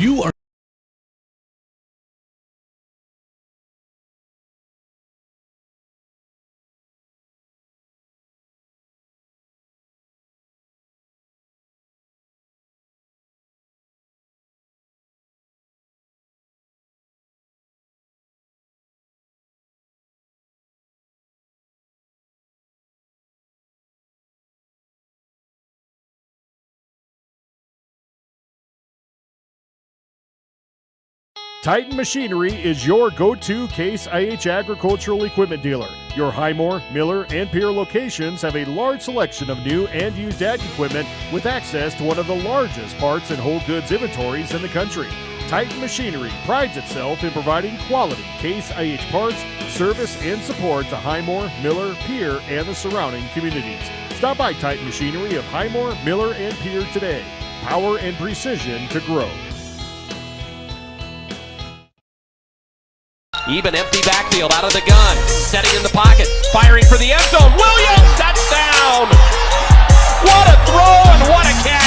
You are Titan Machinery is your go-to Case IH agricultural equipment dealer. Your Highmore, Miller, and Pierre locations have a large selection of new and used ag equipment with access to one of the largest parts and whole goods inventories in the country. Titan Machinery prides itself in providing quality Case IH parts, service, and support to Highmore, Miller, Pierre, and the surrounding communities. Stop by Titan Machinery of Highmore, Miller, and Pierre today. Power and precision to grow. Even empty backfield, out of the gun, setting in the pocket, firing for the end zone. Williams, touchdown! What a throw and what a catch!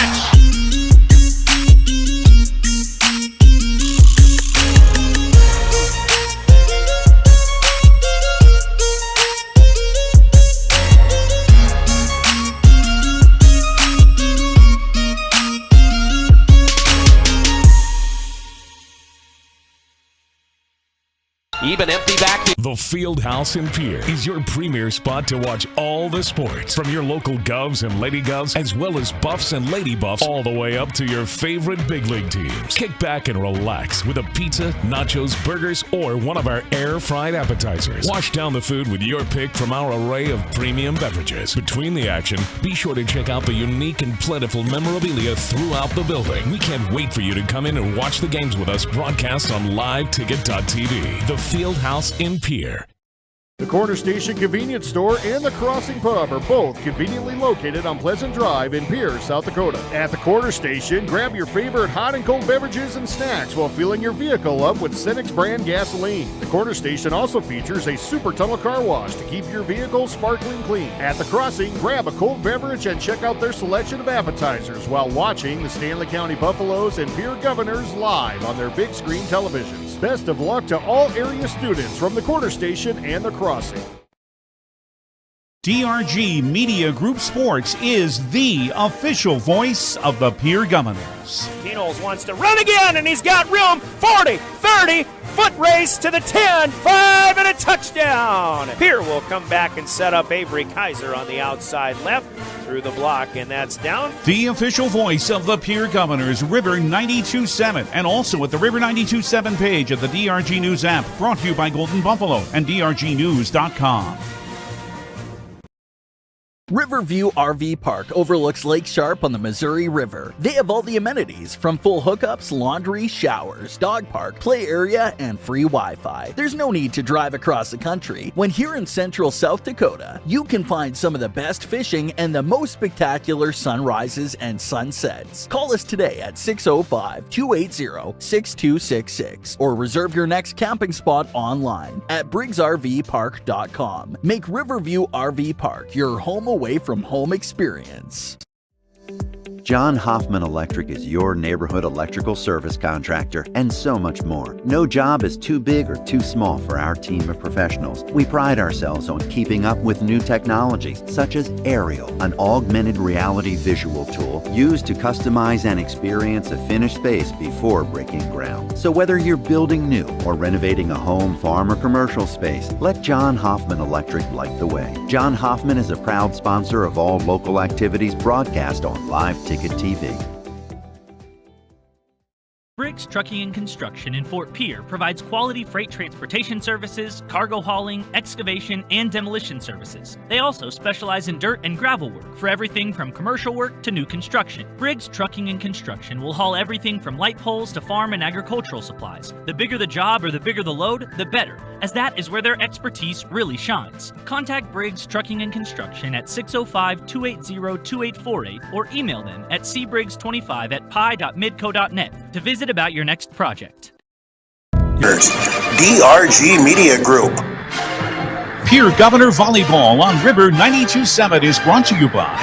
Even empty backfield. the Field House in Pierre is your premier spot to watch all the sports from your local Govs and Lady Govs, as well as Buffs and Lady Buffs, all the way up to your favorite big league teams. Kick back and relax with a pizza, nachos, burgers, or one of our air-fried appetizers. Wash down the food with your pick from our array of premium beverages. Between the action, be sure to check out the unique and plentiful memorabilia throughout the building. We can't wait for you to come in and watch the games with us broadcast on liveticket.tv. The Field House in Pierre. The Corner Station Convenience Store and the Crossing Pub are both conveniently located on Pleasant Drive in Pierre, South Dakota. At the Corner Station, grab your favorite hot and cold beverages and snacks while filling your vehicle up with Cenex brand gasoline. The Corner Station also features a super tunnel car wash to keep your vehicle sparkling clean. At the Crossing, grab a cold beverage and check out their selection of appetizers while watching the Stanley County Buffaloes and Pierre Governors live on their big screen televisions. Best of luck to all area students from the Corner Station and the Crossing. DRG Media Group Sports is the official voice of the Pierre Governors. Knowles wants to run again, and he's got room. 40, 30, foot race to the 10, 5, and a touchdown. Pierre will come back and set up Avery Kaiser on the outside left through the block, and that's down. The official voice of the Pierre Governors, River 92.7, and also at the River 92.7 page of the DRG News app, brought to you by Golden Buffalo and DRGnews.com. Riverview RV Park overlooks Lake Sharp on the Missouri River. They have all the amenities from full hookups, laundry, showers, dog park, play area, and free Wi-Fi. There's no need to drive across the country. When here in central South Dakota, you can find some of the best fishing and the most spectacular sunrises and sunsets. Call us today at 605-280-6266 or reserve your next camping spot online at briggsrvpark.com. Make Riverview RV Park your home away from home experience. John Hoffman Electric is your neighborhood electrical service contractor, and so much more. No job is too big or too small for our team of professionals. We pride ourselves on keeping up with new technologies, such as Aerial, an augmented reality visual tool used to customize and experience a finished space before breaking ground. So whether you're building new or renovating a home, farm, or commercial space, let John Hoffman Electric light the way. John Hoffman is a proud sponsor of all local activities broadcast on Live Ticket TV. Briggs Trucking and Construction in Fort Pierre provides quality freight transportation services, cargo hauling, excavation, and demolition services. They also specialize in dirt and gravel work for everything from commercial work to new construction. Briggs Trucking and Construction will haul everything from light poles to farm and agricultural supplies. The bigger the job or the bigger the load, the better, as that is where their expertise really shines. Contact Briggs Trucking and Construction at 605-280-2848 or email them at cbriggs25@pi.midco.net to visit about your next project. DRG Media Group. Pierre Governor Volleyball on River 92.7 is brought to you by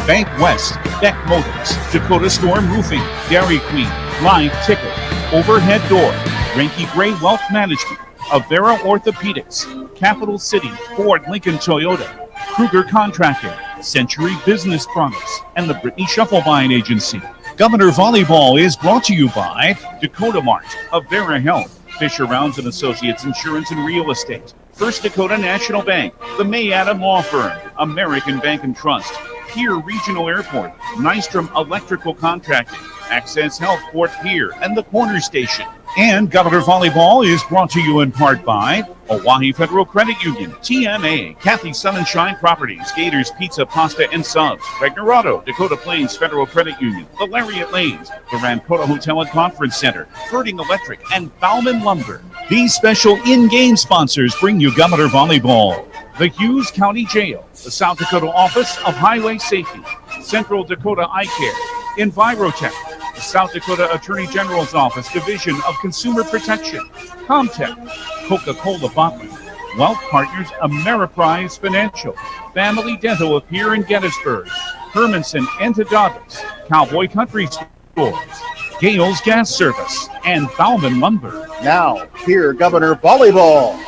Bank West, Beck Motors, Dakota Storm Roofing, Dairy Queen, Live Ticket, Overhead Door, Ranky Gray Wealth Management, Avera Orthopedics, Capital City Ford Lincoln Toyota, Kruger Contracting, Century Business Products, and the Brittany Shufflebine Agency. Governor Volleyball is brought to you by Dakota Mart, Avera Health, Fisher Rounds and Associates Insurance and Real Estate, First Dakota National Bank, the May Adam Law Firm, American Bank and Trust, Pierre Regional Airport, Nystrom Electrical Contracting, Access Health Fort Pierre, and the Corner Station. And Governor Volleyball is brought to you in part by Oahe Federal Credit Union, TMA, Kathy Sunshine Properties, Gators Pizza, Pasta, and Subs, Regnerado, Dakota Plains Federal Credit Union, the Lariat Lanes, the Rancota Hotel and Conference Center, Ferding Electric, and Bauman Lumber. These special in-game sponsors bring you Governor Volleyball. The Hughes County Jail, the South Dakota Office of Highway Safety, Central Dakota Eye Care, Envirotech, the South Dakota Attorney General's Office, Division of Consumer Protection, Comtech, Coca-Cola Bottling, Wealth Partners, Ameriprise Financial, Family Dental of Pierre and Gettysburg, Hermanson Entodotics, Cowboy Country Stores, Gales Gas Service, and Bauman Lumber. Now, here, Governor Volleyball.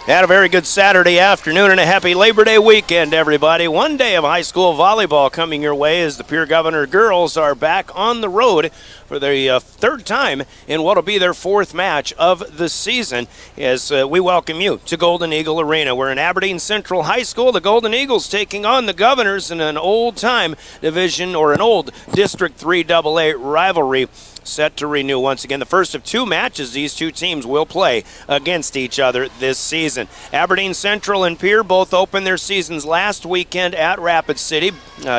Had a very good Saturday afternoon and a happy Labor Day weekend, everybody. One day of high school volleyball coming your way as the Pierre Governor girls are back on the road for the third time in what will be their fourth match of the season as we welcome you to Golden Eagle Arena. We're in Aberdeen Central High School. The Golden Eagles taking on the Governors in an old-time division or an old District 3 AA rivalry set to renew once again. The first of two matches these two teams will play against each other this season. Aberdeen Central and Pierre both opened their seasons last weekend at Rapid City.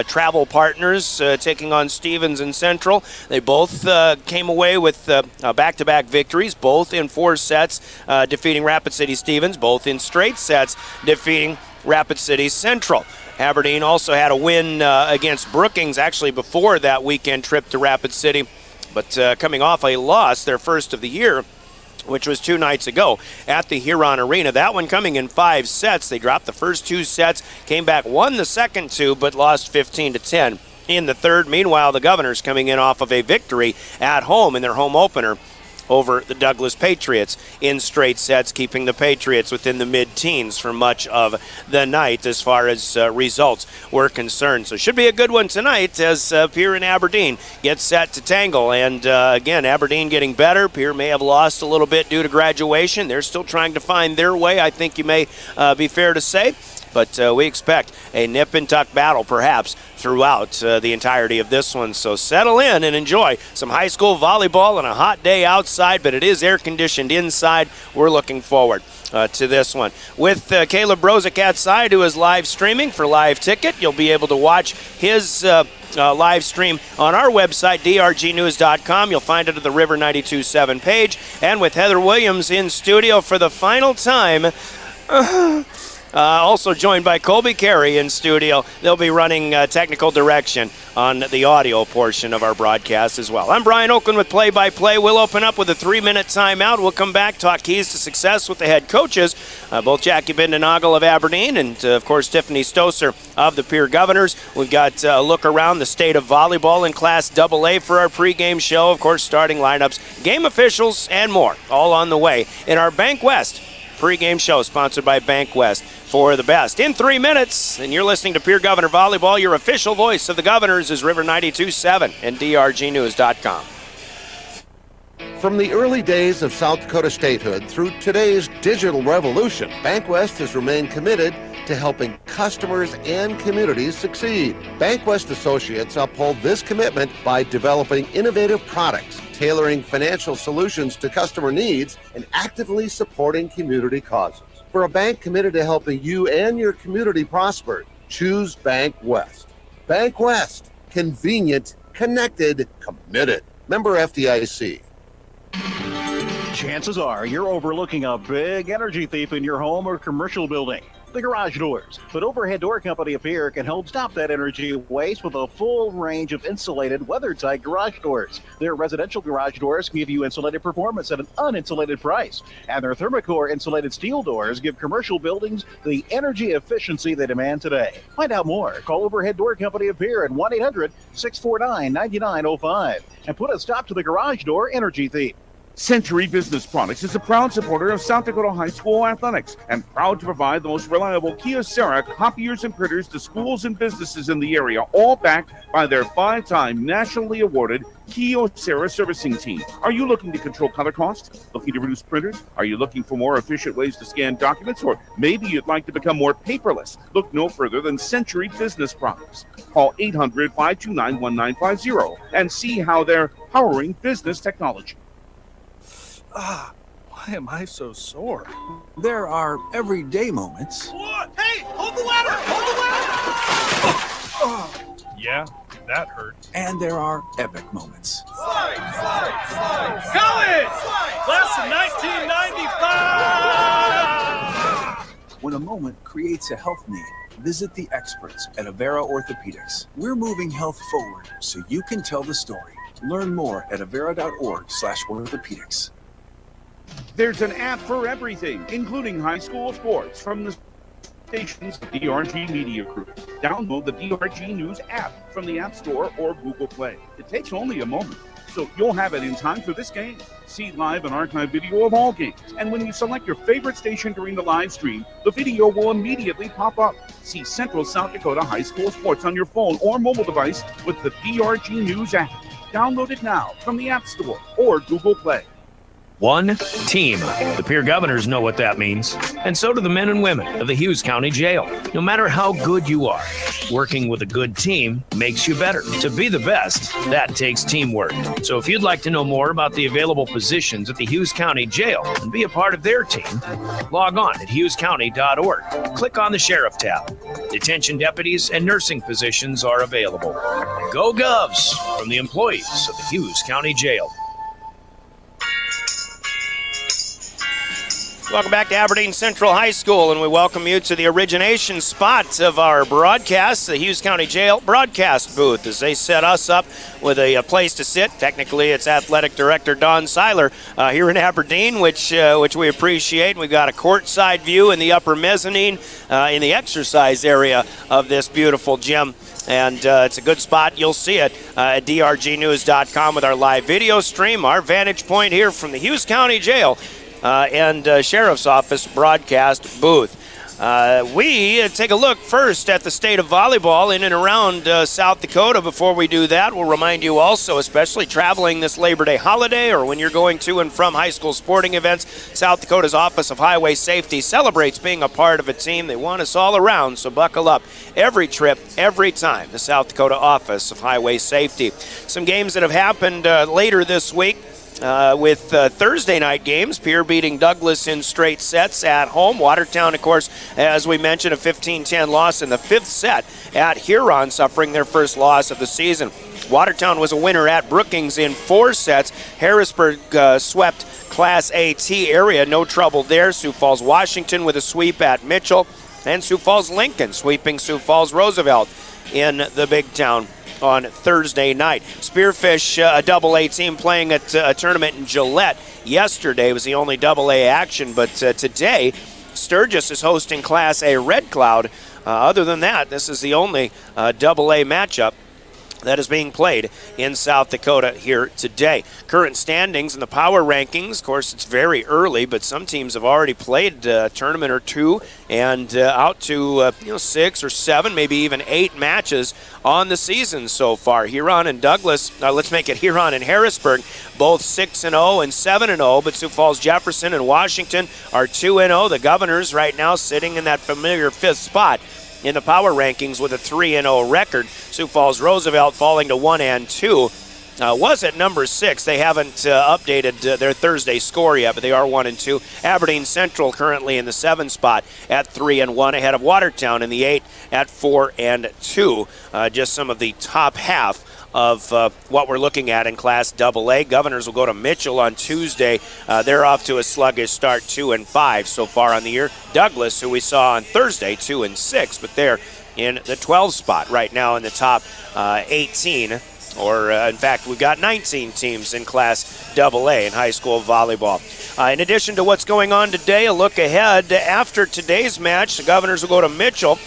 Travel partners taking on Stevens and Central. They both came away with back-to-back victories, both in 4 sets, defeating Rapid City Stevens, both in straight sets, defeating Rapid City Central. Aberdeen also had a win against Brookings actually before that weekend trip to Rapid City, but coming off a loss, their first of the year, which was 2 nights ago at the Huron Arena. That one coming in 5 sets. They dropped the first 2 sets, came back, won the second 2, but lost 15-10 in the third. Meanwhile, the Governors coming in off of a victory at home in their home opener over the Douglas Patriots in straight sets, keeping the Patriots within the mid-teens for much of the night as far as results were concerned. So it should be a good one tonight as Pierre and Aberdeen get set to tangle. And again, Aberdeen getting better. Pierre may have lost a little bit due to graduation. They're still trying to find their way, I think you may be fair to say. But we expect a nip-and-tuck battle, perhaps, throughout the entirety of this one. So settle in and enjoy some high school volleyball on a hot day outside, but it is air-conditioned inside. We're looking forward to this one. With Caleb Brozick outside, who is live streaming for Live Ticket, you'll be able to watch his live stream on our website, drgnews.com. You'll find it at the River 92.7 page. And with Heather Williams in studio for the final time, also joined by Colby Carey in studio. They'll be running technical direction on the audio portion of our broadcast as well. I'm Brian Oakland with play-by-play. We'll open up with a 3-minute timeout. We'll come back, talk keys to success with the head coaches, both Jackie Bindenagel of Aberdeen and, of course, Tiffany Stoser of the Pierre Governors. We've got a look around the state of volleyball in Class AA for our pregame show. Of course, starting lineups, game officials, and more, all on the way in our Bank West pregame show, sponsored by Bank West. For the best in 3 minutes, and you're listening to Pierre Governor Volleyball. Your official voice of the Governors is River 92.7 and drgnews.com. From the early days of South Dakota statehood through today's digital revolution, Bank West has remained committed to helping customers and communities succeed. Bank West Associates uphold this commitment by developing innovative products, tailoring financial solutions to customer needs, and actively supporting community causes. For a bank committed to helping you and your community prosper, choose Bank West. Bank West. Convenient, connected, committed. Member FDIC. Chances are you're overlooking a big energy thief in your home or commercial building. the garage doors. But Overhead Door Company of Pierre can help stop that energy waste with a full range of insulated, weather-tight garage doors. Their residential garage doors give you insulated performance at an uninsulated price. And their Thermocore insulated steel doors give commercial buildings the energy efficiency they demand today. Find out more. Call Overhead Door Company of Pierre at 1-800-649-9905 and put a stop to the garage door energy thief. Century Business Products is a proud supporter of South Dakota High School athletics and proud to provide the most reliable Kyocera copiers and printers to schools and businesses in the area, all backed by their 5-time nationally awarded Kyocera servicing team. Are you looking to control color costs? Looking to reduce printers? Are you looking for more efficient ways to scan documents? Or maybe you'd like to become more paperless? Look no further than Century Business Products. Call 800-529-1950 and see how they're powering business technology. Why am I so sore? There are everyday moments. Hey, hold the ladder! Hold the ladder! Yeah, that hurt. And there are epic moments. Slide! Going! Class of 1995! When a moment creates a health need, visit the experts at Avera Orthopedics. We're moving health forward so you can tell the story. Learn more at avera.org/orthopedics. There's an app for everything, including high school sports from the station's DRG Media Group. Download the DRG News app from the App Store or Google Play. It takes only a moment, so you'll have it in time for this game. See live and archive video of all games. And when you select your favorite station during the live stream, the video will immediately pop up. See Central South Dakota High School Sports on your phone or mobile device with the DRG News app. Download it now from the App Store or Google Play. One team. The Pierre Governors know what that means, and so do the men and women of the Hughes County Jail. No matter how good you are, working with a good team makes you better. To be the best, that takes teamwork. So if you'd like to know more about the available positions at the Hughes County Jail and be a part of their team, log on at hughescounty.org. Click on the Sheriff tab. Detention deputies and nursing positions are available. Go Govs from the employees of the Hughes County Jail. Welcome back to Aberdeen Central High School, and we welcome you to the origination spot of our broadcast, the Hughes County Jail broadcast booth, as they set us up with a place to sit. Technically, it's Athletic Director Don Seiler here in Aberdeen, which we appreciate. We've got a courtside view in the upper mezzanine in the exercise area of this beautiful gym. And it's a good spot. You'll see it at drgnews.com with our live video stream, our vantage point here from the Hughes County Jail and Sheriff's Office broadcast booth. We take a look first at the state of volleyball in and around South Dakota. Before we do that, we'll remind you also, especially traveling this Labor Day holiday or when you're going to and from high school sporting events, South Dakota's Office of Highway Safety celebrates being a part of a team. They want us all around, so buckle up. Every trip, every time, the South Dakota Office of Highway Safety. Some games that have happened later this week. With Thursday night games, Pierre beating Douglas in straight sets at home. Watertown, of course, as we mentioned, a 15-10 loss in the fifth set at Huron, suffering their first loss of the season. Watertown was a winner at Brookings in 4 sets. Harrisburg swept Class AT area, no trouble there. Sioux Falls, Washington with a sweep at Mitchell. And Sioux Falls, Lincoln sweeping Sioux Falls, Roosevelt in the Big Town on Thursday night. Spearfish, a AA team playing at a tournament in Gillette yesterday, was the only AA action, but today Sturgis is hosting Class A Red Cloud. Other than that, this is the only AA matchup that is being played in South Dakota here today. Current standings and the power rankings, of course, it's very early, but some teams have already played a tournament or two and out to 6 or 7, maybe even 8 matches on the season so far. Huron and Douglas, let's make it Huron and Harrisburg, both 6-0 and 7-0, but Sioux Falls, Jefferson, and Washington are 2-0. The Governors right now sitting in that familiar 5th spot in the power rankings with a 3-0 record. Sioux Falls, Roosevelt falling to 1-2. Was at number 6. They haven't updated their Thursday score yet, but they are 1-2. Aberdeen Central currently in the 7th spot at 3-1, ahead of Watertown in the 8 at 4-2. Just some of the top half of what we're looking at in Class AA. Governors will go to Mitchell on Tuesday. They're off to a sluggish start, 2-5 so far on the year. Douglas, who we saw on Thursday, 2-6, but they're in the 12 spot right now in the top 18. Or, in fact, we've got 19 teams in Class AA in high school volleyball. In addition to what's going on today, a look ahead. After today's match, the Governors will go to Mitchell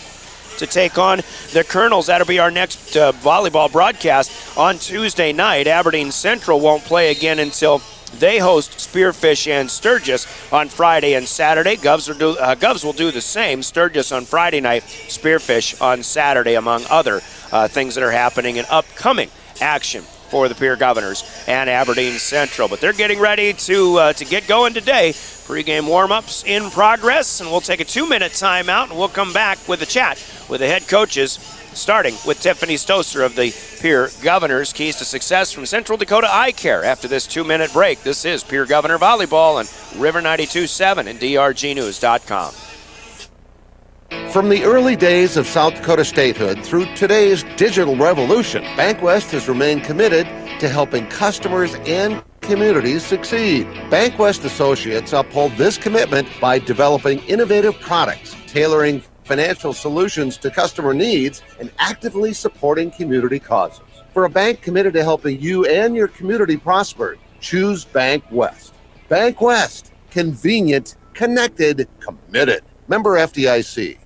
to take on the Colonels. That'll be our next volleyball broadcast on Tuesday night. Aberdeen Central won't play again until they host Spearfish and Sturgis on Friday and Saturday. Govs will do the same. Sturgis on Friday night, Spearfish on Saturday, among other things that are happening in upcoming action for the Pierre Governors and Aberdeen Central. But they're getting ready to get going today. Pre-game warm-ups in progress, and we'll take a 2-minute timeout, and we'll come back with a chat with the head coaches, starting with Tiffany Stoser of the Pierre Governors. Keys to success from Central Dakota Eye Care after this 2-minute break. This is Pierre Governor Volleyball on River 92.7 and drgnews.com. From the early days of South Dakota statehood through today's digital revolution, BankWest has remained committed to helping customers and communities succeed. BankWest Associates uphold this commitment by developing innovative products, tailoring financial solutions to customer needs, and actively supporting community causes. For a bank committed to helping you and your community prosper, choose BankWest. BankWest. Convenient, connected, committed. Member FDIC.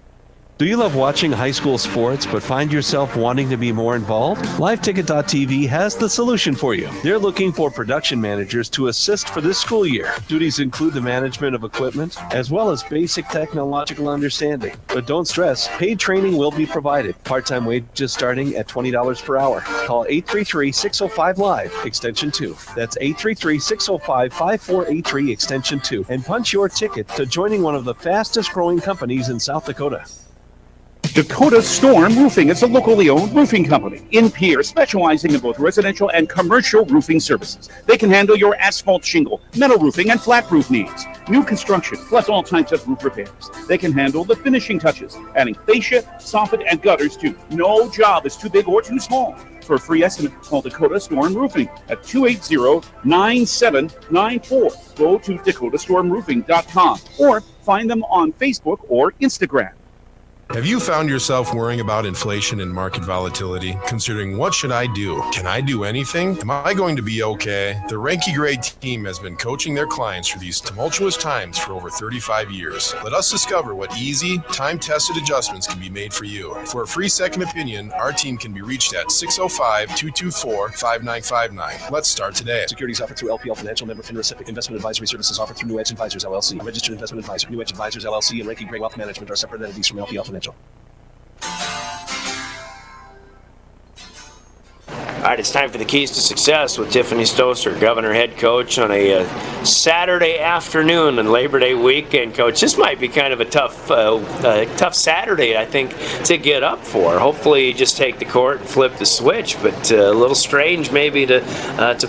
Do you love watching high school sports but find yourself wanting to be more involved? LiveTicket.tv has the solution for you. They're looking for production managers to assist for this school year. Duties include the management of equipment as well as basic technological understanding. But don't stress, paid training will be provided. Part-time wages starting at $20 per hour. Call 833-605-LIVE, extension 2. That's 833-605-5483, extension 2. And punch your ticket to joining one of the fastest growing companies in South Dakota. Dakota Storm Roofing is a locally owned roofing company in Pierre, specializing in both residential and commercial roofing services. They can handle your asphalt shingle, metal roofing, and flat roof needs. New construction, plus all types of roof repairs. They can handle the finishing touches, adding fascia, soffit, and gutters too. No job is too big or too small. For a free estimate, call Dakota Storm Roofing at 280-9794. Go to DakotaStormRoofing.com or find them on Facebook or Instagram. Have you found yourself worrying about inflation and market volatility? Considering what should I do? Can I do anything? Am I going to be okay? The Ranky Gray team has been coaching their clients through these tumultuous times for over 35 years. Let us discover what easy, time-tested adjustments can be made for you. For a free second opinion, our team can be reached at 605-224-5959. Let's start today. Securities offered through LPL Financial, member FINRA. Investment advisory services offered through New Edge Advisors, LLC. A registered investment advisor. New Edge Advisors, LLC, and Ranky Gray Wealth Management are separate entities from LPL Financial. All right, it's time for the Keys to Success with Tiffany Stoser, Governor head coach, on a Saturday afternoon and Labor Day weekend. Coach, this might be kind of a tough Saturday, I think, to get up for. Hopefully you just take the court and flip the switch, but a little strange maybe to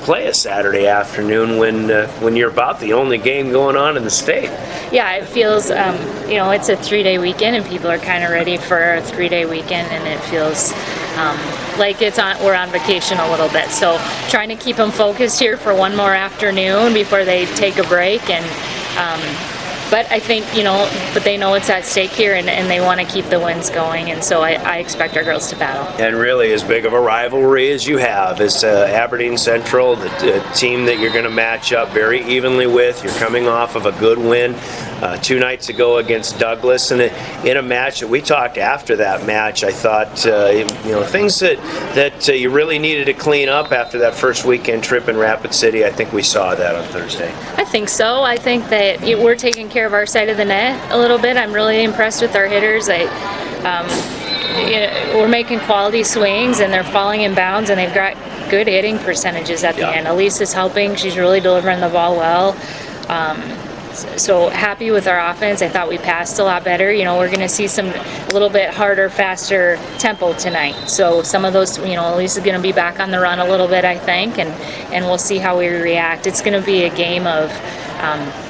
play a Saturday afternoon when you're about the only game going on in the state. Yeah, it feels, it's a 3-day weekend and people are kind of ready for a 3-day weekend, and it feels like we're on vacation a little bit. So trying to keep them focused here for one more afternoon before they take a break. And but I think, but they know it's at stake here, and they want to keep the wins going, and so I expect our girls to battle. And really, as big of a rivalry as you have is Aberdeen Central, the team that you're going to match up very evenly with. You're coming off of a good win 2 nights ago against Douglas, and in a match that we talked after that match, I thought, things that you really needed to clean up after that first weekend trip in Rapid City. I think we saw that on Thursday. I think so. I think that we're taking care of our side of the net a little bit. I'm really impressed with our hitters. We're making quality swings, and they're falling in bounds, and they've got good hitting percentages at the end. Elisa's helping. She's really delivering the ball well. So happy with our offense. I thought we passed a lot better. We're going to see a little bit harder, faster tempo tonight. So some of those, Elisa's going to be back on the run a little bit, I think, and we'll see how we react. It's going to be a game of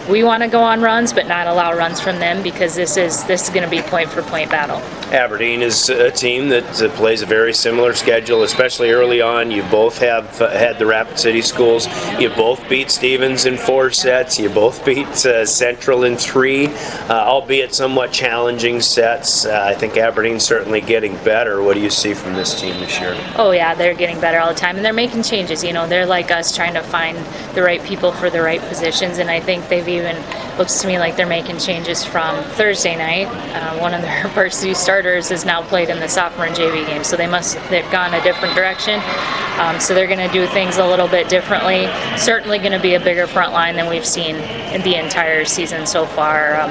we want to go on runs, but not allow runs from them, because this is going to be point for point battle. Aberdeen is a team that plays a very similar schedule, especially early on. You both have had the Rapid City schools. You both beat Stevens in 4 sets. You both beat Central in 3, albeit somewhat challenging sets. I think Aberdeen's certainly getting better. What do you see from this team this year? Oh yeah, they're getting better all the time, and they're making changes. They're like us, trying to find the right people for the right positions, and I think they've even, looks to me like they're making changes from Thursday night. One of their varsity starters is now played in the sophomore and JV game, so they've gone a different direction. So they're going to do things a little bit differently. Certainly going to be a bigger front line than we've seen in the entire season so far.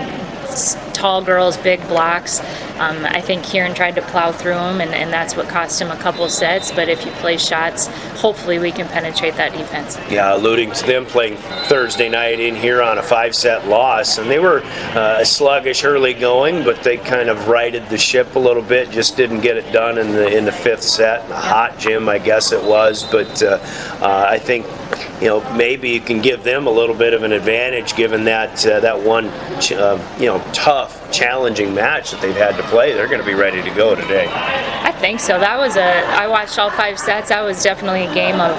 Tall girls, big blocks. I think Kieran tried to plow through them, and that's what cost him a couple sets. But if you play shots, hopefully we can penetrate that defense. Yeah, alluding to them playing Thursday night in here on a 5-set loss, and they were sluggish early going, but they kind of righted the ship a little bit. Just didn't get it done in the 5th set. A hot gym, I guess it was, but I think maybe you can give them a little bit of an advantage given that one tough, challenging match that they've had to play. They're going to be ready to go today. I think so. I watched all 5 sets. That was definitely a game of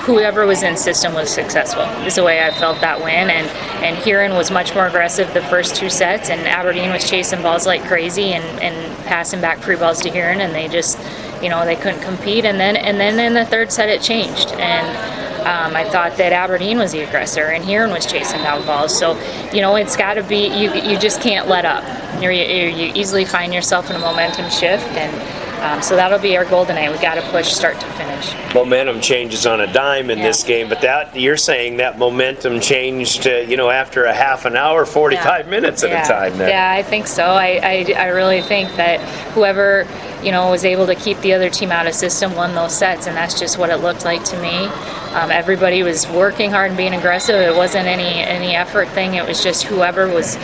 whoever was in system was successful, is the way I felt that win. And Huron was much more aggressive the first 2 sets, and Aberdeen was chasing balls like crazy and passing back free balls to Huron, and they just they couldn't compete. And then in the 3rd set it changed, and I thought that Aberdeen was the aggressor and Huron was chasing down balls. So, it's got to be, you just can't let up. You easily find yourself in a momentum shift, and so that'll be our goal tonight. We got to push start to finish. Momentum changes on a dime in this game, but you're saying that momentum changed, after a half an hour, 45 minutes at a time. Then. Yeah, I think so. I really think that whoever was able to keep the other team out of system won those sets, and that's just what it looked like to me. Everybody was working hard and being aggressive. It wasn't any effort thing. It was just whoever was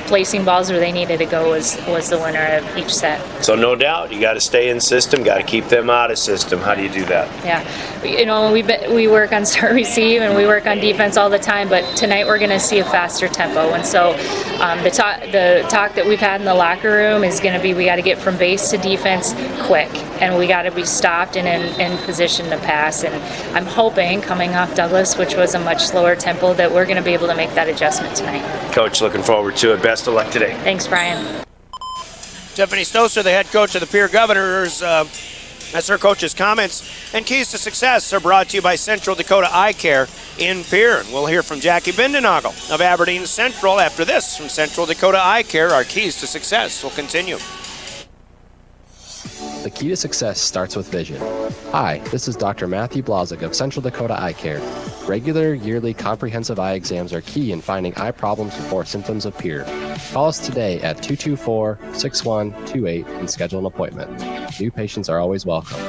placing balls where they needed to go was the winner of each set. So no doubt, you got to stay in system, got to keep them out of system. How do you do that? Yeah, we work on start receive and we work on defense all the time, but tonight we're going to see a faster tempo, and so the talk that we've had in the locker room is going to be we got to get from base to defense quick, and we got to be stopped and in position to pass. And I'm hoping, coming off Douglas, which was a much slower tempo, that we're going to be able to make that adjustment tonight. Coach, looking forward to it. Best of luck today. Thanks, Brian. Stephanie Stoser, the head coach of the Pierre Governors. That's her coach's comments. And keys to success are brought to you by Central Dakota Eye Care in Pierre. And we'll hear from Jackie Bindenagel of Aberdeen Central after this from Central Dakota Eye Care. Our keys to success will continue. The key to success starts with vision. Hi, this is Dr. Matthew Blazek of Central Dakota Eye Care. Regular, yearly, comprehensive eye exams are key in finding eye problems before symptoms appear. Call us today at 224-6128 and schedule an appointment. New patients are always welcome.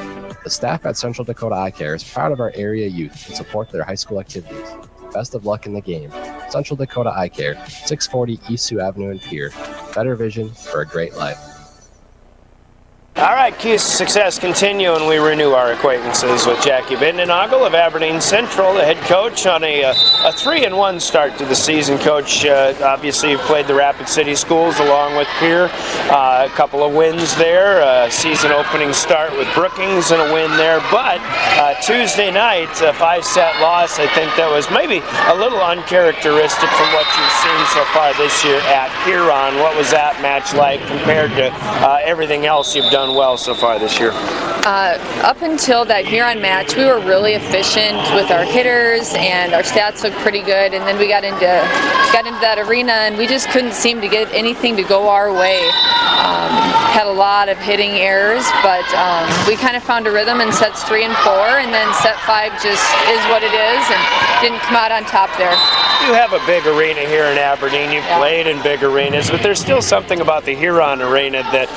The staff at Central Dakota Eye Care is proud of our area youth and support their high school activities. Best of luck in the game. Central Dakota Eye Care, 640 East Sioux Avenue in Pierre. Better vision for a great life. All right, keys to success continue, and we renew our acquaintances with Jackie Bindenagel of Aberdeen Central, the head coach, on a 3-1 start to the season. Coach, obviously you've played the Rapid City schools along with Pierre. A couple of wins there, season opening start with Brookings and a win there. But Tuesday night, a 5-set loss. I think that was maybe a little uncharacteristic from what you've seen so far this year at Huron. What was that match like compared to everything else you've done well so far this year? Up until that Huron match, we were really efficient with our hitters, and our stats looked pretty good. And then we got into that arena, and we just couldn't seem to get anything to go our way. Had a lot of hitting errors, but we kind of found a rhythm in sets 3 and 4, and then set 5 just is what it is, and didn't come out on top there. You have a big arena here in Aberdeen. You've played in big arenas, but there's still something about the Huron arena that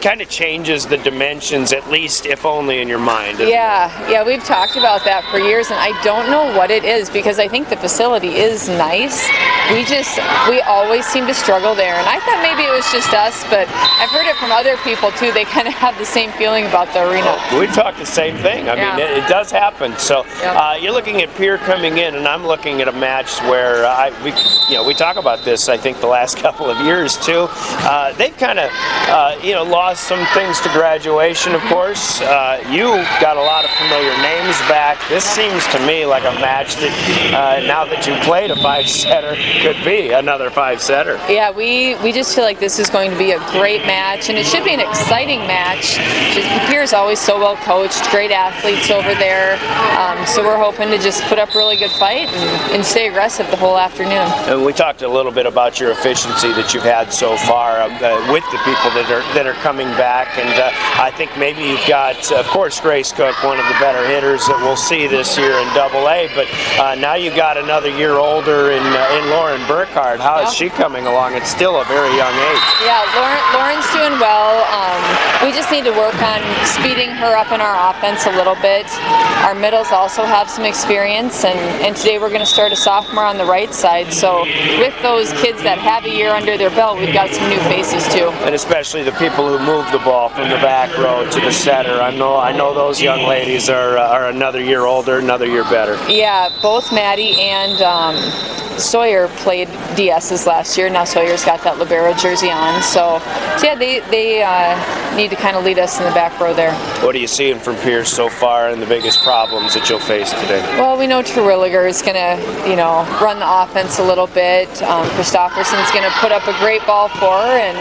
kind of changes the dimensions, at least biggest if only in your mind? Yeah, we've talked about that for years, and I don't know what it is because I think the facility is nice. We always seem to struggle there, and I thought maybe it was just us, but I've heard it from other people too. They kind of have the same feeling about the arena. We talk the same thing. I mean, it does happen. So you're looking at Pierre coming in, and I'm looking at a match where we talk about this. I think the last couple of years too. They've kind of lost some things to graduation, of course. You got a lot of familiar names back. This seems to me like a match that now that you played a 5-setter could be another 5-setter. Yeah, we just feel like this is going to be a great match, and it should be an exciting match. Pierre's always so well coached, great athletes over there, so we're hoping to just put up a really good fight and stay aggressive the whole afternoon. And we talked a little bit about your efficiency that you've had so far with the people that are coming back, and I think maybe you've got, of course, Grace Cook, one of the better hitters that we'll see this year in AA, but now you've got another year older in Lauren Burkhardt. How is she coming along? It's still a very young age. Yeah, Lauren's doing well. We just need to work on speeding her up in our offense a little bit. Our middles also have some experience, and today we're going to start a sophomore on the right side. So with those kids that have a year under their belt, we've got some new faces too. And especially the people who move the ball from the back row to the setter. I know those young ladies are another year older, another year better. Yeah, both Maddie and Sawyer played DSs last year. Now Sawyer's got that libero jersey on. So yeah, they need to kind of lead us in the back row there. What are you seeing from Pierce so far and the biggest problems that you'll face today? Well, we know Terwilliger is going to, run the offense a little bit. Christofferson's going to put up a great ball for her, and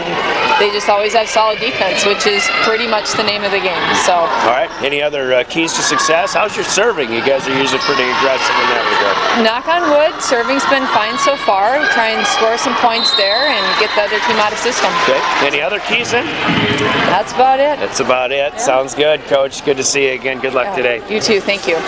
they just always have solid defense, which is pretty much the name of the game. So. All right. Any other keys to success? How's your serving? You guys are usually pretty aggressive in that regard. Knock on wood, serving's been fine so far. Try and score some points there and get the other team out of system. Okay. Any other keys then? That's about it. That's about it. Yeah. Sounds good, Coach. Good to see you again. Good luck today. You too. Thank you.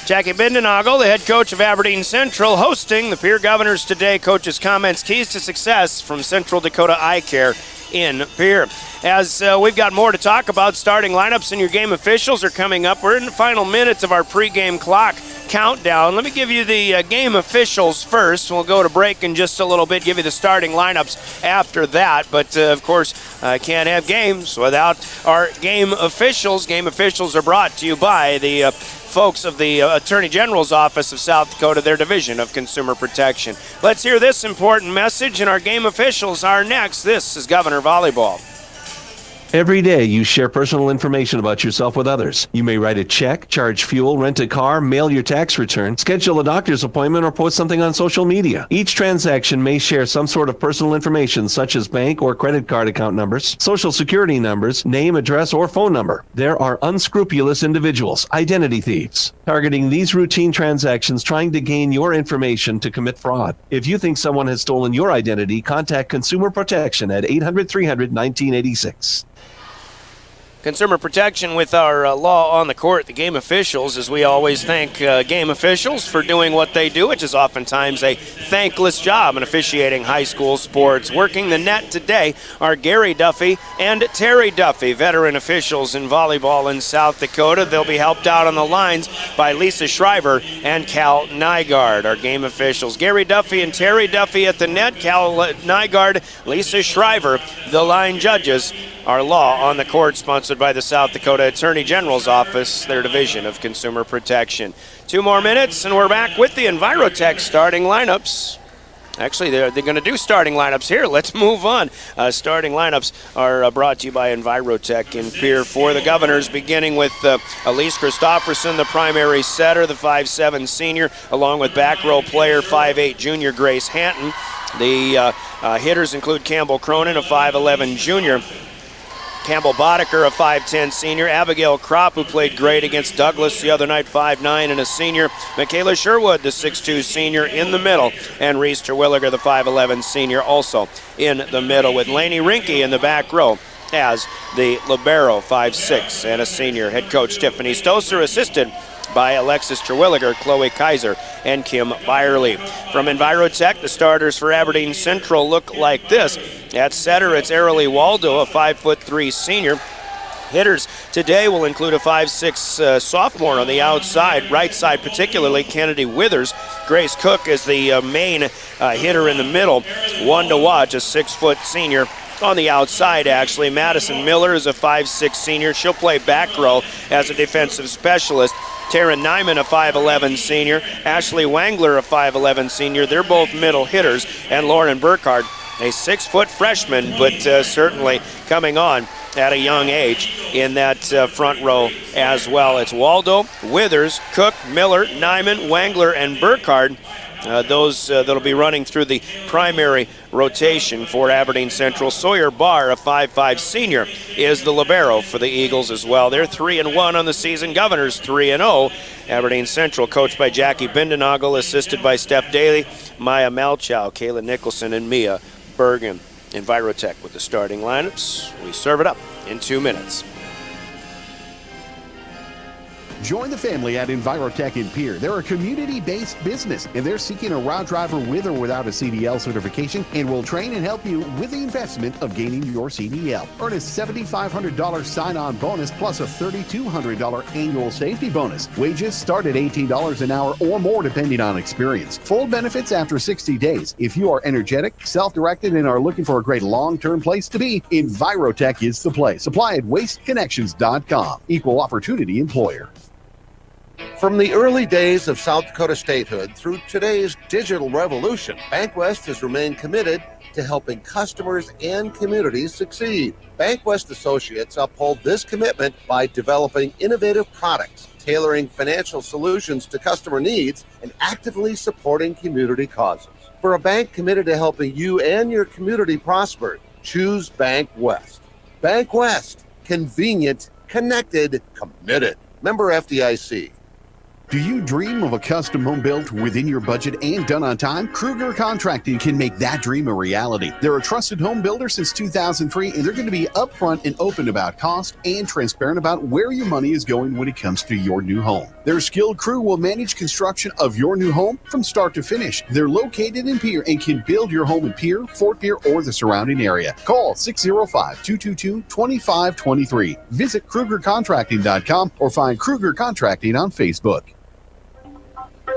Jackie Bindenagel, the head coach of Aberdeen Central, hosting the Pierre Governors today. Coach's comments, keys to success from Central Dakota Eye Care in Pierre. As we've got more to talk about, starting lineups and your game officials are coming up. We're in the final minutes of our pregame clock countdown. Let me give you the game officials first. We'll go to break in just a little bit, give you the starting lineups after that. But, of course, I can't have games without our game officials. Game officials are brought to you by the folks of the Attorney General's Office of South Dakota, their Division of Consumer Protection. Let's hear this important message, and our game officials are next. This is Governor Volleyball. Every day you share personal information about yourself with others. You may write a check, charge fuel, rent a car, mail your tax return, schedule a doctor's appointment, or post something on social media. Each transaction may share some sort of personal information such as bank or credit card account numbers, social security numbers, name, address, or phone number. There are unscrupulous individuals, identity thieves, targeting these routine transactions trying to gain your information to commit fraud. If you think someone has stolen your identity, contact Consumer Protection at 800-300-1986. Consumer Protection with our law on the court, the game officials, as we always thank game officials for doing what they do, which is oftentimes a thankless job in officiating high school sports. Working the net today are Gary Duffy and Terry Duffy, veteran officials in volleyball in South Dakota. They'll be helped out on the lines by Lisa Shriver and Cal Nygaard, our game officials. Gary Duffy and Terry Duffy at the net, Cal Nygaard, Lisa Shriver, the line judges. Our law on the court, sponsored by the South Dakota Attorney General's Office, their Division of Consumer Protection. 2 more minutes, and we're back with the Envirotech starting lineups. Actually, they're going to do starting lineups here. Let's move on. Starting lineups are brought to you by Envirotech in Pierre for the Governors, beginning with Elise Christofferson, the primary setter, the 5'7 senior, along with back row player 5'8 junior Grace Hanton. The hitters include Campbell Cronin, a 5'11 junior, Campbell Boddicker, a 5'10 senior, Abigail Kropp, who played great against Douglas the other night, 5'9 and a senior, Michaela Sherwood, the 6'2 senior in the middle, and Reese Terwilliger, the 5'11 senior, also in the middle, with Lainey Rinke in the back row as the libero, 5'6 and a senior. Head coach Tiffany Stoser, assisted by Alexis Terwilliger, Chloe Kaiser, and Kim Byerly. From Envirotech, the starters for Aberdeen Central look like this. At setter, it's Arilee Waldo, a 5'3 senior. Hitters today will include a 5'6" sophomore on the outside, right side particularly, Kennedy Withers. Grace Cook is the main hitter in the middle. One to watch, a 6-foot senior on the outside, actually. Madison Miller is a 5'6" senior. She'll play back row as a defensive specialist. Taryn Nyman, a 5'11" senior. Ashley Wangler, a 5'11" senior. They're both middle hitters. And Lauren Burkhardt, a 6-foot freshman, but certainly coming on at a young age in that front row as well. It's Waldo, Withers, Cook, Miller, Nyman, Wangler, and Burkhardt. Those that'll be running through the primary rotation for Aberdeen Central. Sawyer Barr, a 5'5" senior, is the libero for the Eagles as well. They're 3-1 on the season. Governors 3-0. Aberdeen Central, coached by Jackie Bindenagel, assisted by Steph Daly, Maya Malchow, Kayla Nicholson, and Mia Bergen. Envirotech with the starting lineups. We serve it up in 2 minutes. Join the family at Envirotech in Pierre. They're a community-based business, and they're seeking a route driver with or without a CDL certification and will train and help you with the investment of gaining your CDL. Earn a $7,500 sign-on bonus plus a $3,200 annual safety bonus. Wages start at $18 an hour or more depending on experience. Full benefits after 60 days. If you are energetic, self-directed, and are looking for a great long-term place to be, Envirotech is the place. Apply at wasteconnections.com. Equal opportunity employer. From the early days of South Dakota statehood through today's digital revolution, BankWest has remained committed to helping customers and communities succeed. BankWest Associates uphold this commitment by developing innovative products, tailoring financial solutions to customer needs, and actively supporting community causes. For a bank committed to helping you and your community prosper, choose BankWest. BankWest, convenient, connected, committed. Member FDIC. Do you dream of a custom home built within your budget and done on time? Kruger Contracting can make that dream a reality. They're a trusted home builder since 2003, and they're going to be upfront and open about cost and transparent about where your money is going when it comes to your new home. Their skilled crew will manage construction of your new home from start to finish. They're located in Pierre and can build your home in Pierre, Fort Pierre, or the surrounding area. Call 605-222-2523. Visit KrugerContracting.com or find Kruger Contracting on Facebook.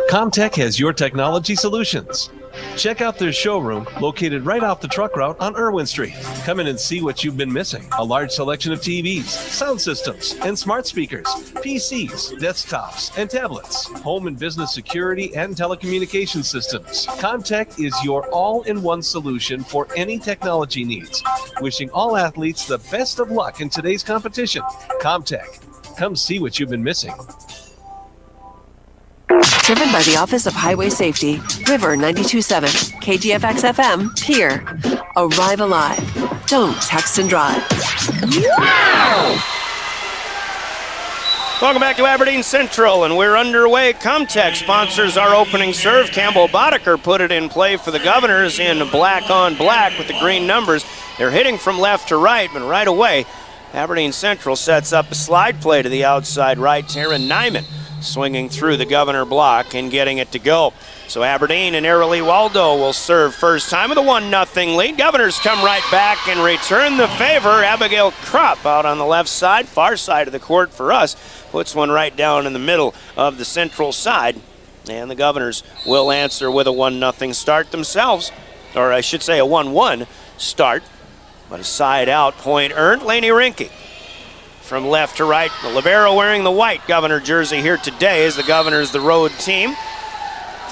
Comtech has your technology solutions. Check out their showroom located right off the truck route on Irwin Street. Come in and see what you've been missing. A large selection of TVs, sound systems, and smart speakers, PCs, desktops, and tablets, home and business security and telecommunication systems. Comtech is your all-in-one solution for any technology needs. Wishing all athletes the best of luck in today's competition. Comtech. Come see what you've been missing. Driven by the Office of Highway Safety, River 92.7, KGFX-FM, Pierre. Arrive alive. Don't text and drive. Welcome back to Aberdeen Central, and we're underway. Comtech sponsors our opening serve. Campbell Boddicker put it in play for the Governors in black on black with the green numbers. They're hitting from left to right, but right away, Aberdeen Central sets up a slide play to the outside right. Taryn Nyman swinging through the Governor block and getting it to go. So Aberdeen and Arely Waldo will serve first time with a 1-0 lead. Governors come right back and return the favor. Abigail Krupp out on the left side, far side of the court for us, puts one right down in the middle of the Central side. And the Governors will answer with a 1-0 start themselves, or I should say a 1-1 start. But a side out point earned. Lainey Rinke from left to right. The libero wearing the white Governor jersey here today as the Governors the road team.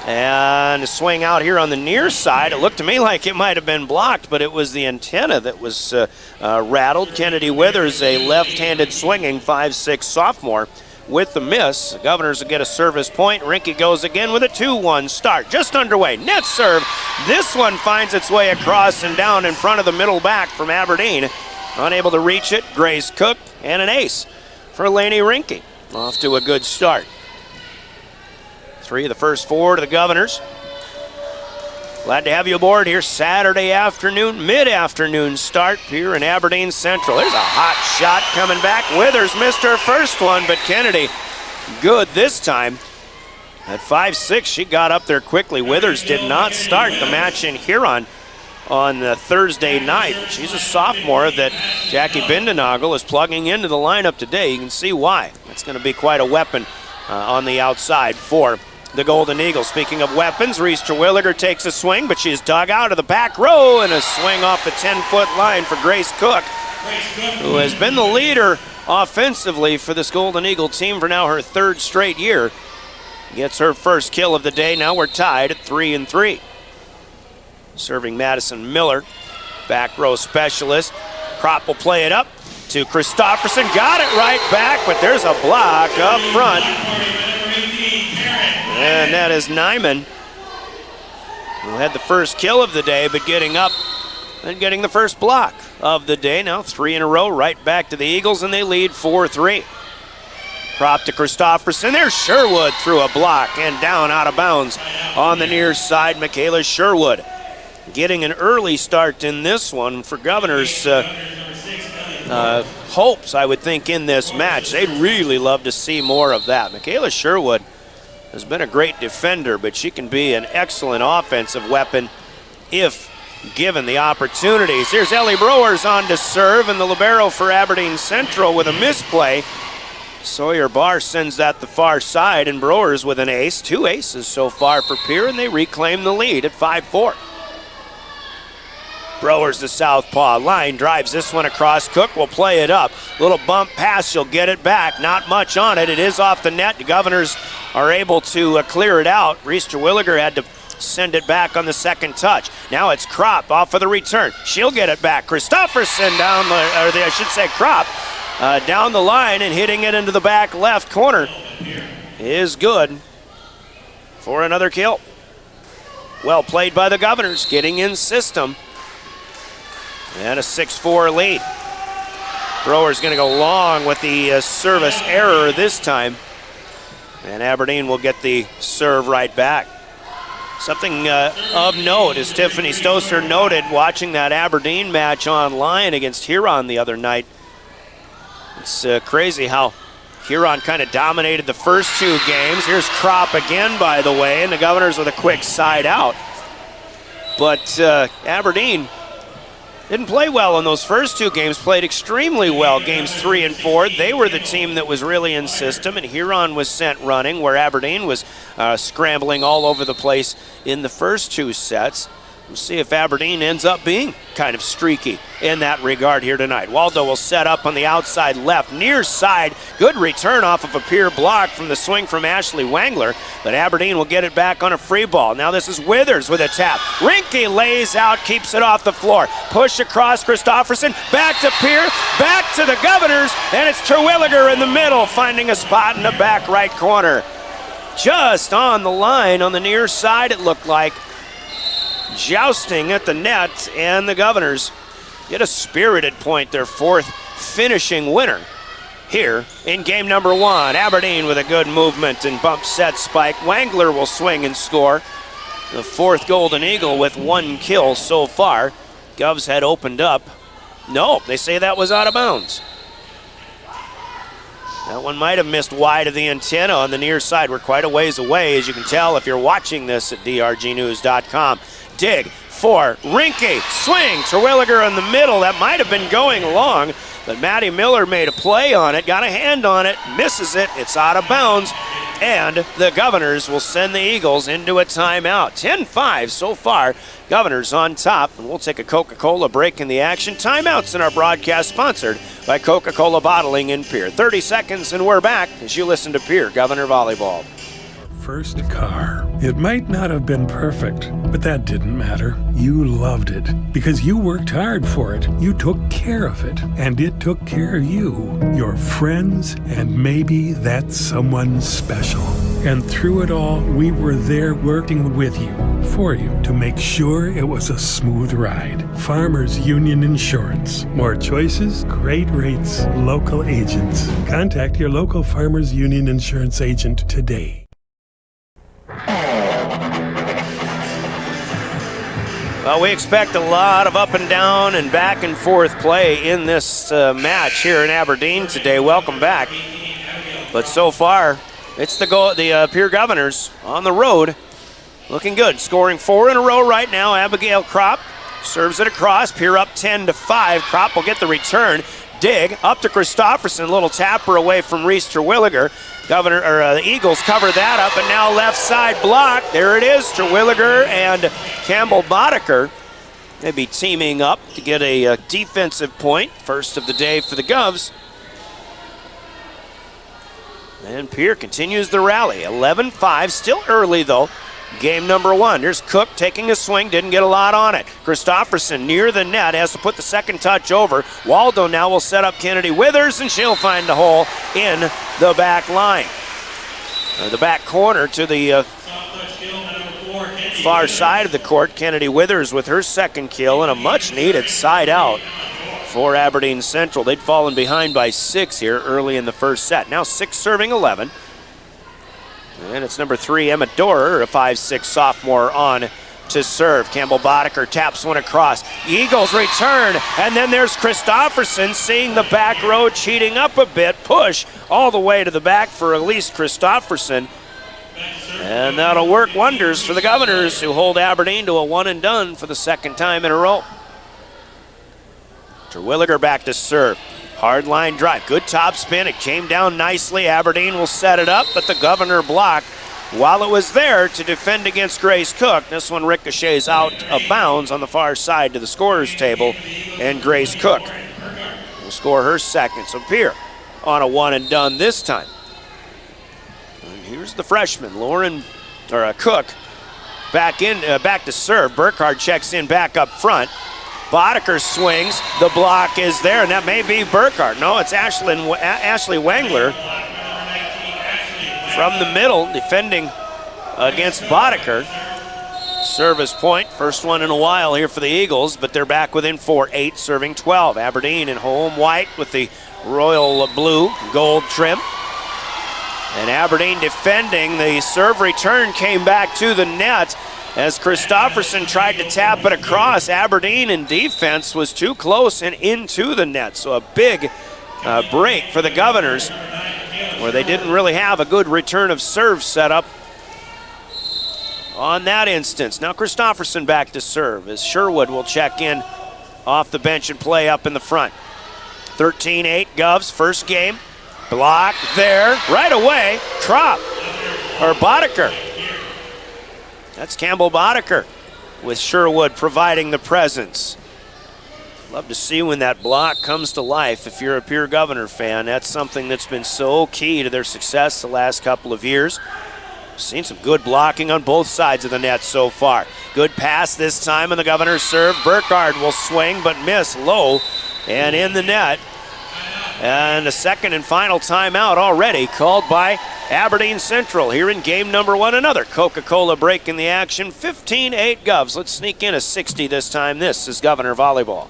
And a swing out here on the near side. It looked to me like it might have been blocked, but it was the antenna that was rattled. Kennedy Withers, a left-handed swinging 5'6" sophomore, with the miss. The Governors will get a service point. Rinke goes again with a 2-1 start. Just underway. Net serve. This one finds its way across and down in front of the middle back from Aberdeen. Unable to reach it. Grace Cook and an ace for Lainey Rinke. Off to a good start. 3 of the first 4 to the Governors. Glad to have you aboard here Saturday afternoon, mid-afternoon start here in Aberdeen Central. There's a hot shot coming back. Withers missed her first one, but Kennedy good this time. At 5'6", she got up there quickly. Withers did not start the match in Huron on Thursday night. She's a sophomore that Jackie Bindenagel is plugging into the lineup today. You can see why. That's going to be quite a weapon on the outside for the Golden Eagles. Speaking of weapons, Reese Terwilliger takes a swing, but she's dug out of the back row, and a swing off the 10-foot line for Grace Cook, who has been the leader offensively for this Golden Eagle team for now her third straight year. Gets her first kill of the day. Now we're tied at 3-3. Serving Madison Miller, back row specialist. Kropp will play it up to Christofferson. Got it right back, but there's a block up front. And that is Nyman, who had the first kill of the day, but getting up and getting the first block of the day. Now 3 in a row, right back to the Eagles, and they lead 4-3. Kropp to Christofferson. There's Sherwood through a block and down out of bounds on the near side. Michaela Sherwood getting an early start in this one for Governors. Hopes, I would think, in this match. They'd really love to see more of that. Michaela Sherwood has been a great defender, but she can be an excellent offensive weapon if given the opportunities. Here's Ellie Browers on to serve, and the libero for Aberdeen Central with a misplay. Sawyer Barr sends that the far side, and Browers with an ace. 2 aces so far for Pierre, and they reclaim the lead at 5-4. Browers the southpaw line, drives this one across. Cook will play it up. Little bump pass, she'll get it back. Not much on it. It is off the net. The Governors are able to clear it out. Reese Terwilliger had to send it back on the second touch. Now it's Kropp off for the return. She'll get it back. Christofferson down, Kropp down the line and hitting it into the back left corner is good for another kill. Well played by the Governors, getting in system. And a 6-4 lead. Brower's going to go long with the service error this time. And Aberdeen will get the serve right back. Something of note, as Tiffany Stoser noted, watching that Aberdeen match online against Huron the other night. It's crazy how Huron kind of dominated the first 2 games. Here's Kropp again, by the way, and the Governors with a quick side out. But Aberdeen didn't play well in those first 2 games, played extremely well games 3 and 4. They were the team that was really in system, and Huron was sent running, where Aberdeen was scrambling all over the place in the first 2 sets. We'll see if Aberdeen ends up being kind of streaky in that regard here tonight. Waldo will set up on the outside left, near side. Good return off of a Pierre block from the swing from Ashley Wangler, but Aberdeen will get it back on a free ball. Now this is Withers with a tap. Rinke lays out, keeps it off the floor. Push across Christofferson, back to Pierre, back to the Governors, and it's Terwilliger in the middle, finding a spot in the back right corner. Just on the line on the near side, it looked like. Jousting at the net, and the Governors get a spirited point, their 4th finishing winner here in game number 1. Aberdeen with a good movement and bump set spike. Wangler will swing and score. The 4th Golden Eagle with 1 kill so far. Govs had opened up. No, they say that was out of bounds. That one might have missed wide of the antenna on the near side. We're quite a ways away, as you can tell if you're watching this at drgnews.com. Dig for Rinke, swing, Terwilliger in the middle. That might have been going long, but Maddie Miller made a play on it, got a hand on it, misses it, it's out of bounds, and the Governors will send the Eagles into a timeout. 10-5 so far, Governors on top, and we'll take a Coca-Cola break in the action. Timeouts in our broadcast sponsored by Coca-Cola Bottling in Pierre. 30 seconds and we're back as you listen to Pierre Governor Volleyball. First car. It might not have been perfect, but that didn't matter. You loved it because you worked hard for it. You took care of it, and it took care of you, your friends, and maybe that someone special. And through it all, we were there working with you, for you, to make sure it was a smooth ride. Farmers Union Insurance. More choices, great rates, local agents. Contact your local Farmers Union Insurance agent today. Well, we expect a lot of up and down and back and forth play in this match here in Aberdeen today. Welcome back. But so far, it's the Pierre Governors on the road, looking good. Scoring 4 in a row right now. Abigail Kropp serves it across. Pierre up 10-5. Kropp will get the return. Dig up to Christofferson. Little tapper away from Reese Terwilliger. The Eagles cover that up, and now left side block. There it is. Terwilliger and Campbell Boddicker. They'll be teaming up to get a defensive point. First of the day for the Govs. And Pierre continues the rally. 11-5, still early though. Game number 1. Here's Cook taking a swing, didn't get a lot on it. Christofferson near the net, has to put the second touch over. Waldo now will set up Kennedy Withers, and she'll find the hole in the back line. The back corner to the far side of the court. Kennedy Withers with her second kill and a much needed side out for Aberdeen Central. They'd fallen behind by 6 here early in the first set. Now 6 serving 11. And it's number 3, Emma Dorer, a 5'6" sophomore on to serve. Campbell Boddicker taps one across. Eagles return, and then there's Christofferson seeing the back row cheating up a bit. Push all the way to the back for Elise Christofferson. And that'll work wonders for the Governors, who hold Aberdeen to a one and done for the second time in a row. Terwilliger back to serve. Hard line drive, good top spin, it came down nicely. Aberdeen will set it up, but the Governor blocked while it was there to defend against Grace Cook. This one ricochets out of bounds on the far side to the scorer's table, and Grace Cook will score her second. So Pierre on a one and done this time. And here's the freshman, Cook, back to serve. Burkhardt checks in back up front. Boddicker swings, the block is there, and that may be Burkhardt. No, it's Ashley Wengler from the middle, defending against Boddicker. Service point, first one in a while here for the Eagles, but they're back within 4, 8 serving 12. Aberdeen in home white with the royal blue gold trim. And Aberdeen defending, the serve return came back to the net. As Christofferson tried to tap it across, Aberdeen in defense was too close and into the net. So a big break for the Governors, where they didn't really have a good return of serve set up on that instance. Now Christofferson back to serve as Sherwood will check in off the bench and play up in the front. 13-8 Govs, first game. Block there, right away, Boddicker. That's Campbell Boddicker with Sherwood providing the presence. Love to see when that block comes to life. If you're a Pierre Governor fan, that's something that's been so key to their success the last couple of years. Seen some good blocking on both sides of the net so far. Good pass this time on the Governor's serve. Burkhardt will swing but miss low and in the net. And a second and final timeout already called by Aberdeen Central here in game number 1. Another Coca-Cola break in the action. 15-8 Govs. Let's sneak in a 60 this time. This is Governor Volleyball.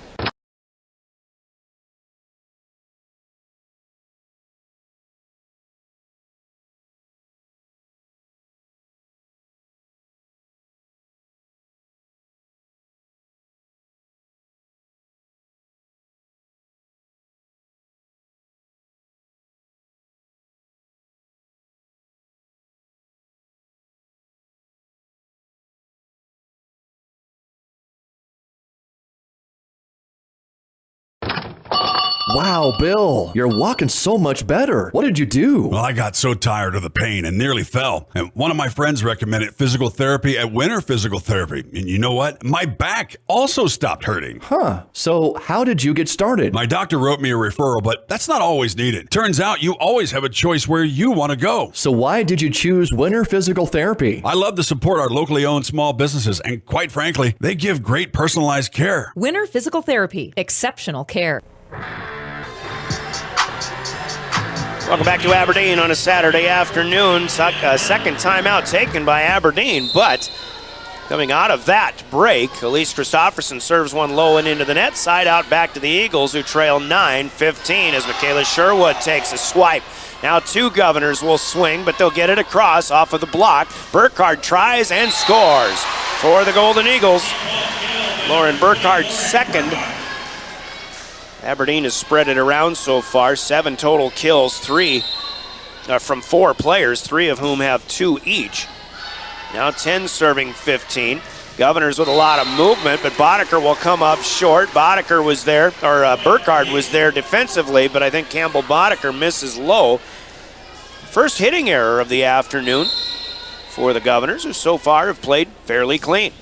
Wow, Bill, you're walking so much better. What did you do? Well, I got so tired of the pain and nearly fell. And one of my friends recommended physical therapy at Winter Physical Therapy. And you know what? My back also stopped hurting. Huh. So how did you get started? My doctor wrote me a referral, but that's not always needed. Turns out you always have a choice where you want to go. So why did you choose Winter Physical Therapy? I love to support our locally owned small businesses, and quite frankly, they give great personalized care. Winter Physical Therapy. Exceptional care. Welcome back to Aberdeen on a Saturday afternoon. Second timeout taken by Aberdeen, but coming out of that break, Elise Christofferson serves one low and into the net. Side out back to the Eagles, who trail 9-15 as Michaela Sherwood takes a swipe. Now 2 Governors will swing, but they'll get it across off of the block. Burkhardt tries and scores for the Golden Eagles. Lauren Burkhardt's second. Aberdeen has spread it around so far. 7 total kills, 3 from 4 players, 3 of whom have 2 each. Now 10 serving 15. Governors with a lot of movement, but Boddicker will come up short. Boddicker was there, or Burkhardt was there defensively, but I think Campbell Boddicker misses low. First hitting error of the afternoon for the Governors, who so far have played fairly clean.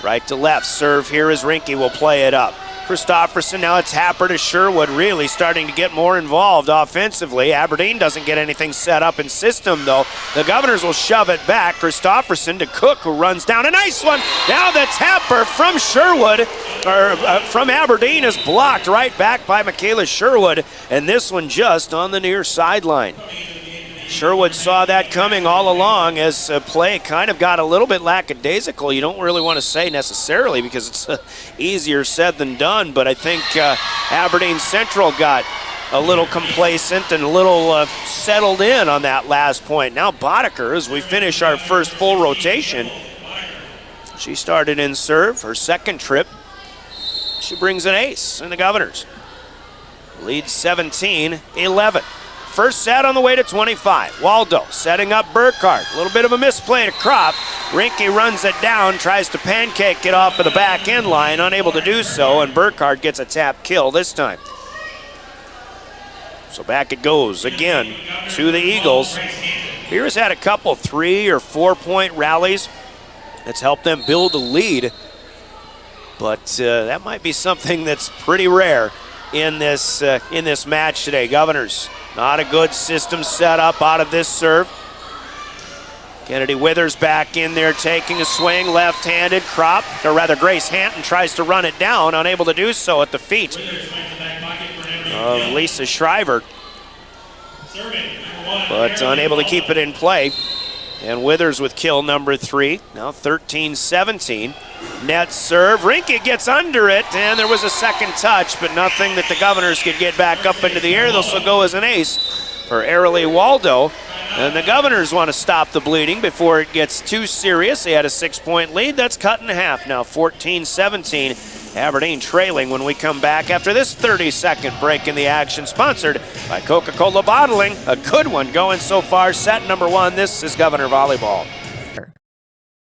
Right to left, serve here as Rinke will play it up. Christofferson, now it's Happer to Sherwood, really starting to get more involved offensively. Aberdeen doesn't get anything set up in system, though. The Governors will shove it back. Christofferson to Cook, who runs down. A nice one. Now that's Happer from Sherwood, or from Aberdeen, is blocked right back by Michaela Sherwood, and this one just on the near sideline. Sherwood saw that coming all along as play kind of got a little bit lackadaisical. You don't really want to say necessarily because it's easier said than done, but I think Aberdeen Central got a little complacent and a little settled in on that last point. Now Boddicker, as we finish our first full rotation, she started in serve, her second trip. She brings an ace in the Governors. Leads 17-11. First set on the way to 25. Waldo setting up Burkhardt. A little bit of a misplay to Kropp. Rinke runs it down, tries to pancake it off of the back end line, unable to do so, and Burkhardt gets a tap kill this time. So back it goes again to the Eagles. Pierre's had a couple 3 or 4 point rallies that's helped them build a lead, but that might be something that's pretty rare in this match today. Governors, not a good system set up out of this serve. Kennedy Withers back in there taking a swing, left-handed. Kropp, or rather Grace Hanton, tries to run it down, unable to do so at the feet of Lisa Shriver, but unable to keep it in play. And Withers with kill number 3, now 13-17. Net serve, Rinke gets under it, and there was a second touch, but nothing that the Governors could get back up into the air. This will go as an ace for Arilee Waldo. And the Governors want to stop the bleeding before it gets too serious. They had a 6-point lead, that's cut in half now, 14-17. Aberdeen trailing when we come back after this 30-second break in the action, sponsored by Coca-Cola Bottling. A good one going so far. Set number 1. This is Governor Volleyball.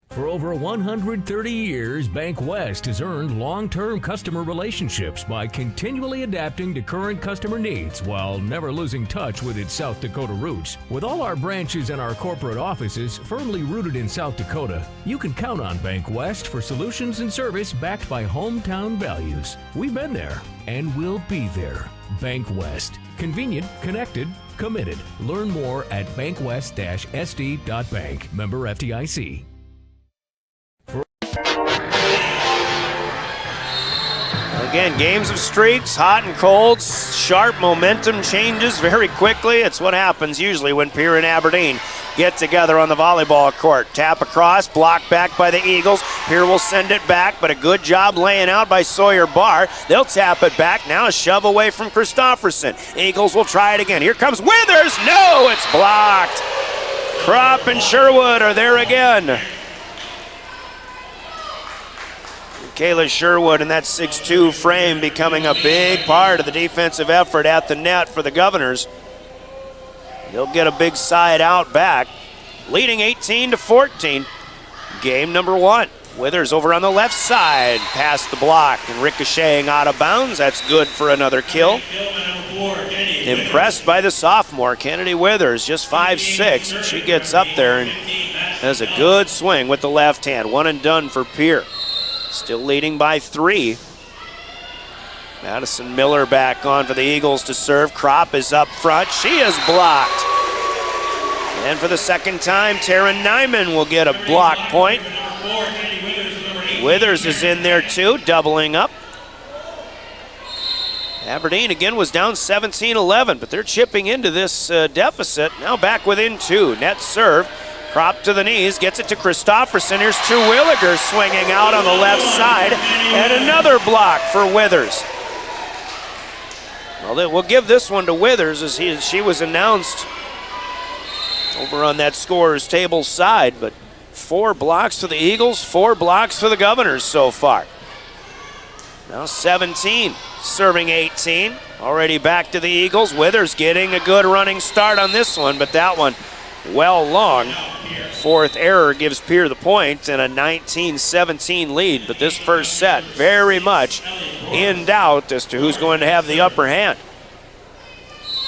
For over 130 years, Bank West has earned long-term customer relationships by continually adapting to current customer needs while never losing touch with its South Dakota roots. With all our branches and our corporate offices firmly rooted in South Dakota, you can count on Bank West for solutions and service backed by hometown values. We've been there and we'll be there. Bank West. Convenient, connected, committed. Learn more at bankwest-sd.bank. Member FDIC. Again, games of streaks, hot and cold, sharp momentum changes very quickly. It's what happens usually when Pierre and Aberdeen get together on the volleyball court. Tap across, blocked back by the Eagles. Pierre will send it back, but a good job laying out by Sawyer Barr. They'll tap it back. Now a shove away from Christofferson. Eagles will try it again. Here comes Withers. No, it's blocked. Kropp and Sherwood are there again. Kayla Sherwood in that 6'2" frame becoming a big part of the defensive effort at the net for the Governors. They'll get a big side out back, leading 18-14. Game number 1. Withers over on the left side, past the block and ricocheting out of bounds. That's good for another kill. Impressed by the sophomore, Kennedy Withers, just 5'6". She gets up there and has a good swing with the left hand. One and done for Pierre. Still leading by 3. Madison Miller back on for the Eagles to serve. Kropp is up front. She is blocked. And for the second time, Tara Nyman will get a block point. Withers is in there too, doubling up. Aberdeen again was down 17-11, but they're chipping into this deficit. Now back within 2. Net serve. Kropp to the knees, gets it to Christofferson. Here's Terwilliger swinging out on the left side, and another block for Withers. Well, we'll give this one to Withers as she was announced over on that scorer's table side, but 4 blocks for the Eagles, 4 blocks for the Governors so far. Now 17, serving 18. Already back to the Eagles. Withers getting a good running start on this one, but that one well long. Fourth error gives Pierre the point and a 19-17 lead. But this first set, very much in doubt as to who's going to have the upper hand.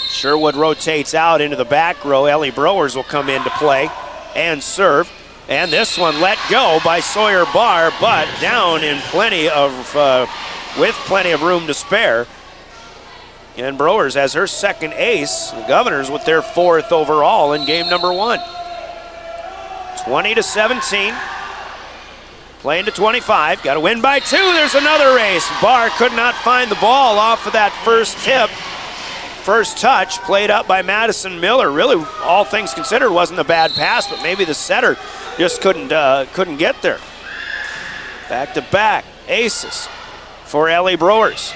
Sherwood rotates out into the back row. Ellie Browers will come into play and serve. And this one let go by Sawyer Barr, but down in with plenty of room to spare. And Browers has her second ace. The Governors with their fourth overall in game number 1. 20-17. Playing to 25. Got to win by 2. There's another ace. Barr could not find the ball off of that first tip. First touch played up by Madison Miller. Really, all things considered, wasn't a bad pass, but maybe the setter just couldn't get there. Back to back aces for Ellie Browers.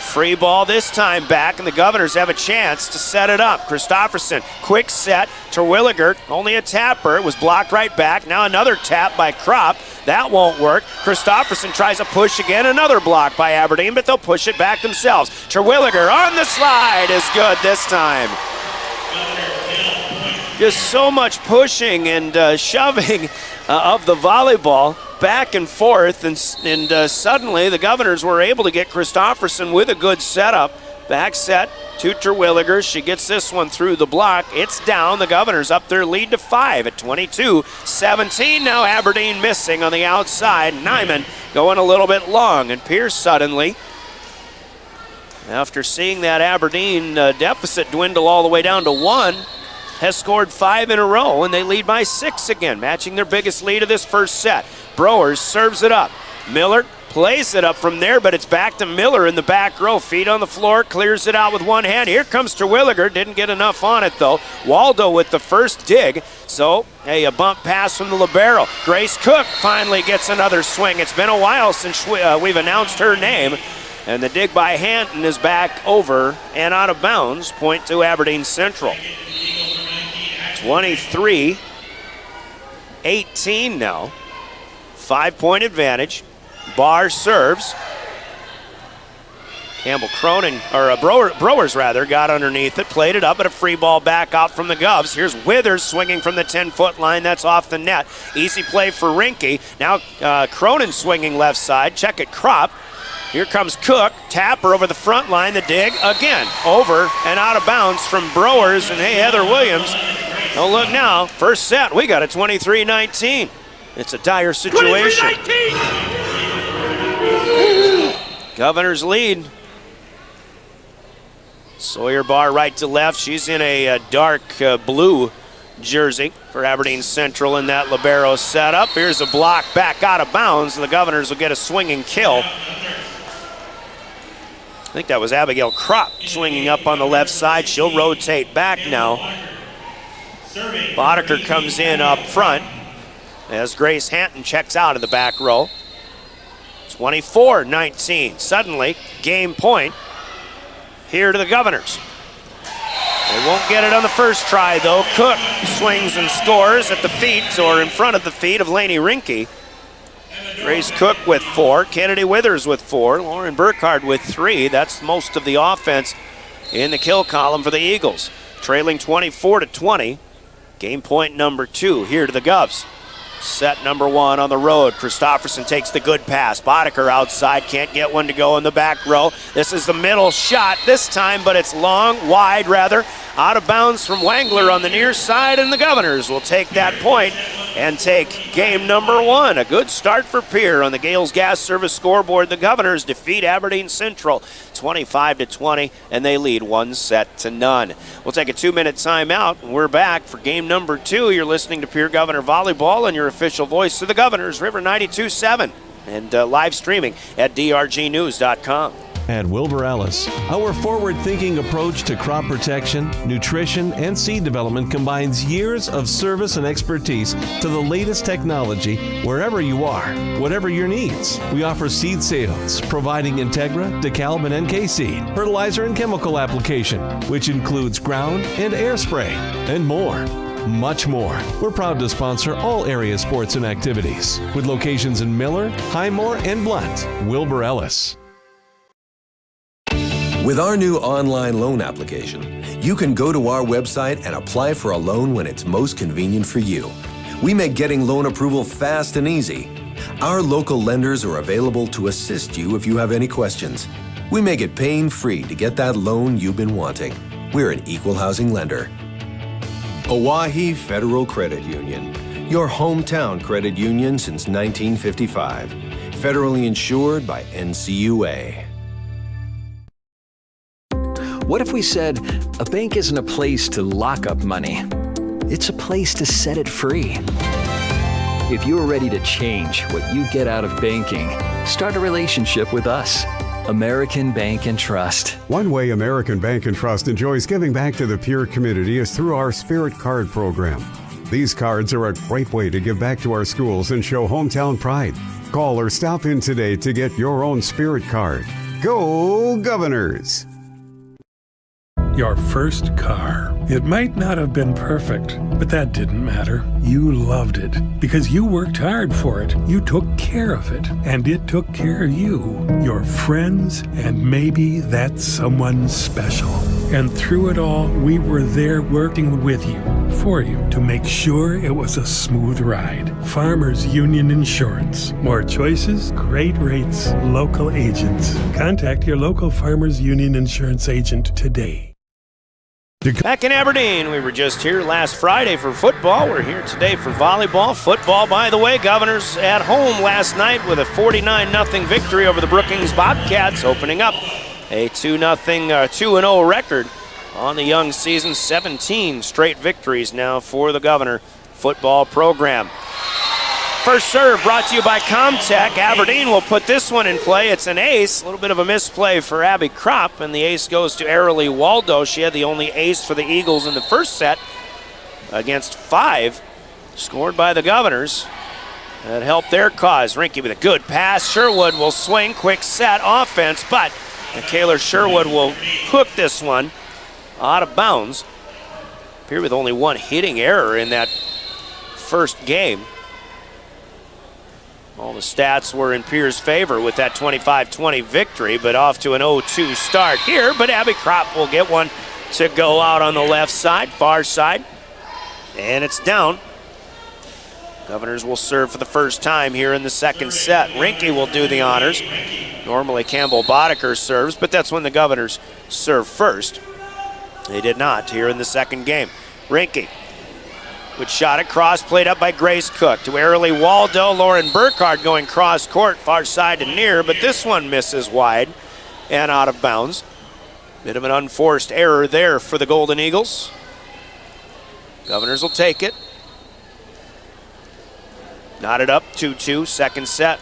Free ball this time back, and the Governors have a chance to set it up. Christofferson, quick set. Terwilliger, only a tapper. It was blocked right back. Now another tap by Kropp. That won't work. Christofferson tries a push again. Another block by Aberdeen, but they'll push it back themselves. Terwilliger on the slide is good this time. Just so much pushing and shoving of the volleyball back and forth, and suddenly the Governors were able to get Christofferson with a good setup. Back set to Terwilliger. She gets this one through the block. It's down. The Governors up their lead to 5 at 22-17. Now Aberdeen missing on the outside. Nyman going a little bit long, and Pierce suddenly, after seeing that Aberdeen deficit dwindle all the way down to 1, has scored 5 in a row, and they lead by 6 again, matching their biggest lead of this first set. Browers serves it up. Miller plays it up from there, but it's back to Miller in the back row. Feet on the floor, clears it out with one hand. Here comes Terwilliger. Didn't get enough on it, though. Waldo with the first dig. So, hey, a bump pass from the libero. Grace Cook finally gets another swing. It's been a while since we've announced her name. And the dig by Hanton is back over and out of bounds. Point to Aberdeen Central. 23-18 now. 5-point advantage. Barr serves. Browers got underneath it, played it up at a free ball back out from the Govs. Here's Withers swinging from the 10-foot line. That's off the net. Easy play for Rinke. Now Cronin swinging left side. Check it, Kropp. Here comes Cook. Tapper over the front line. The dig again. Over and out of bounds from Browers. And hey, Heather Williams. Oh, look now. First set. We got a 23-19. It's a dire situation. 23-19. Governors lead. Sawyer Barr right to left. She's in a dark blue jersey for Aberdeen Central in that libero setup. Here's a block back out of bounds. The Governors will get a swinging kill. I think that was Abigail Kropp swinging up on the left side. She'll rotate back now. Boddicker comes in up front as Grace Hanton checks out of the back row. 24-19. Suddenly, game point here to the Governors. They won't get it on the first try, though. Cook swings and scores at the feet, or in front of the feet, of Lainey Rinke. Grace Cook with 4, Kennedy Withers with 4, Lauren Burkhardt with 3. That's most of the offense in the kill column for the Eagles. Trailing 24-20. Game point number 2 here to the Govs. Set number 1 on the road. Christofferson takes the good pass. Boddicker outside, can't get one to go in the back row. This is the middle shot this time, but it's wide rather. Out of bounds from Wangler on the near side, and the Governors will take that point and take game number 1. A good start for Pierre on the Gales Gas Service scoreboard. The Governors defeat Aberdeen Central 25-20, and they lead 1-0. We'll take a 2-minute timeout, and we're back for game number 2. You're listening to Pierre Governor Volleyball and your official voice to the Governors, River 92.7, and live streaming at drgnews.com. At Wilbur Ellis, our forward-thinking approach to crop protection, nutrition, and seed development combines years of service and expertise to the latest technology wherever you are, whatever your needs. We offer seed sales, providing Integra, DeKalb, and NK seed, fertilizer and chemical application, which includes ground and air spray, and more. Much more. We're proud to sponsor all area sports and activities, with locations in Miller, Highmore, and Blunt. Wilbur Ellis. With our new online loan application, You can go to our website and apply for a loan when it's most convenient for you. We make getting loan approval fast and easy. Our local lenders are available to assist you if you have any questions. We make it pain-free to get that loan you've been wanting. We're an equal housing lender. Oahe Federal Credit Union, your hometown credit union since 1955. Federally insured by NCUA. What if we said a bank isn't a place to lock up money? It's a place to set it free. If you're ready to change what you get out of banking, start a relationship with us. American Bank and Trust. One way American Bank and Trust enjoys giving back to the Pierre community is through our Spirit Card program. These cards are a great way to give back to our schools and show hometown pride. Call or stop in today to get your own Spirit Card. Go Governors! Your first car. It might not have been perfect, but that didn't matter. You loved it because you worked hard for it. You took care of it, and it took care of you, your friends, and maybe that someone special. And through it all, we were there working with you, for you, to make sure it was a smooth ride. Farmers Union Insurance. More choices, great rates, local agents. Contact your local Farmers Union Insurance agent today. Back in Aberdeen, we were just here last Friday for football. We're here today for volleyball. Football, by the way, Governors at home last night with a 49-0 victory over the Brookings Bobcats, opening up a 2-0 record on the young season. 17 straight victories now for the Governor football program. First serve brought to you by Comtech. Aberdeen will put this one in play. It's an ace. A little bit of a misplay for Abby Kropp, and the ace goes to Arilee Waldo. She had the only ace for the Eagles in the first set against 5 scored by the Governors. That helped their cause. Rinke with a good pass. Sherwood will swing. Quick set offense, but Kayla Sherwood will hook this one out of bounds. Pierre with only one hitting error in that first game. All the stats were in Pierre's favor with that 25-20 victory, but off to an 0-2 start here. But Abby Kropp will get one to go out on the left side, far side, and it's down. Governors will serve for the first time here in the second set. Rinke will do the honors. Normally Campbell Boddicker serves, but that's when the Governors serve first. They did not here in the second game. Rinke. Good shot across, played up by Grace Cook to Arilee Waldo. Lauren Burkhardt going cross court, far side and near, but this one misses wide and out of bounds. Bit of an unforced error there for the Golden Eagles. Governors will take it. Knotted up, 2-2, second set.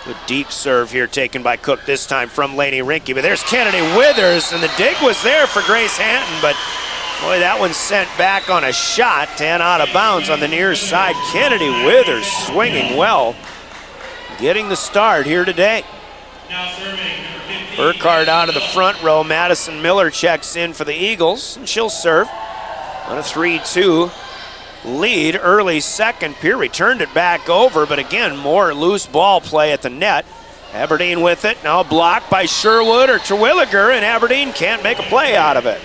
Good deep serve here taken by Cook, this time from Lainey Rinke. But there's Kennedy Withers, and the dig was there for Grace Hanton, but boy, that one sent back on a shot and out of bounds on the near side. Kennedy Withers swinging well, getting the start here today. Burkhardt out of the front row. Madison Miller checks in for the Eagles, and she'll serve on a 3-2 lead. Early second, Pierre returned it back over, but again, more loose ball play at the net. Aberdeen with it, now blocked by Sherwood or Terwilliger, and Aberdeen can't make a play out of it.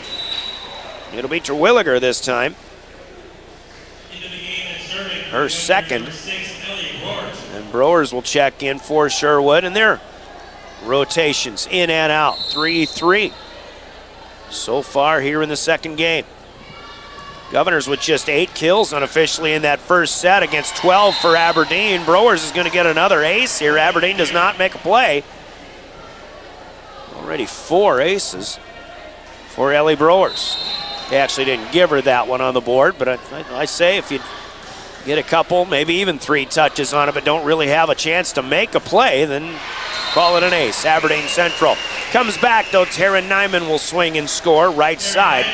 It'll be Terwilliger this time. Her second. And Brewers will check in for Sherwood, and their rotations in and out. 3-3 so far here in the second game. Governors with just 8 kills unofficially in that first set against 12 for Aberdeen. Brewers is going to get another ace here. Aberdeen does not make a play. Already 4 aces for Ellie Brewers. They actually didn't give her that one on the board, but I say if you get a couple, maybe even 3 touches on it, but don't really have a chance to make a play, then call it an ace. Aberdeen Central comes back, though. Taryn Nyman will swing and score right side.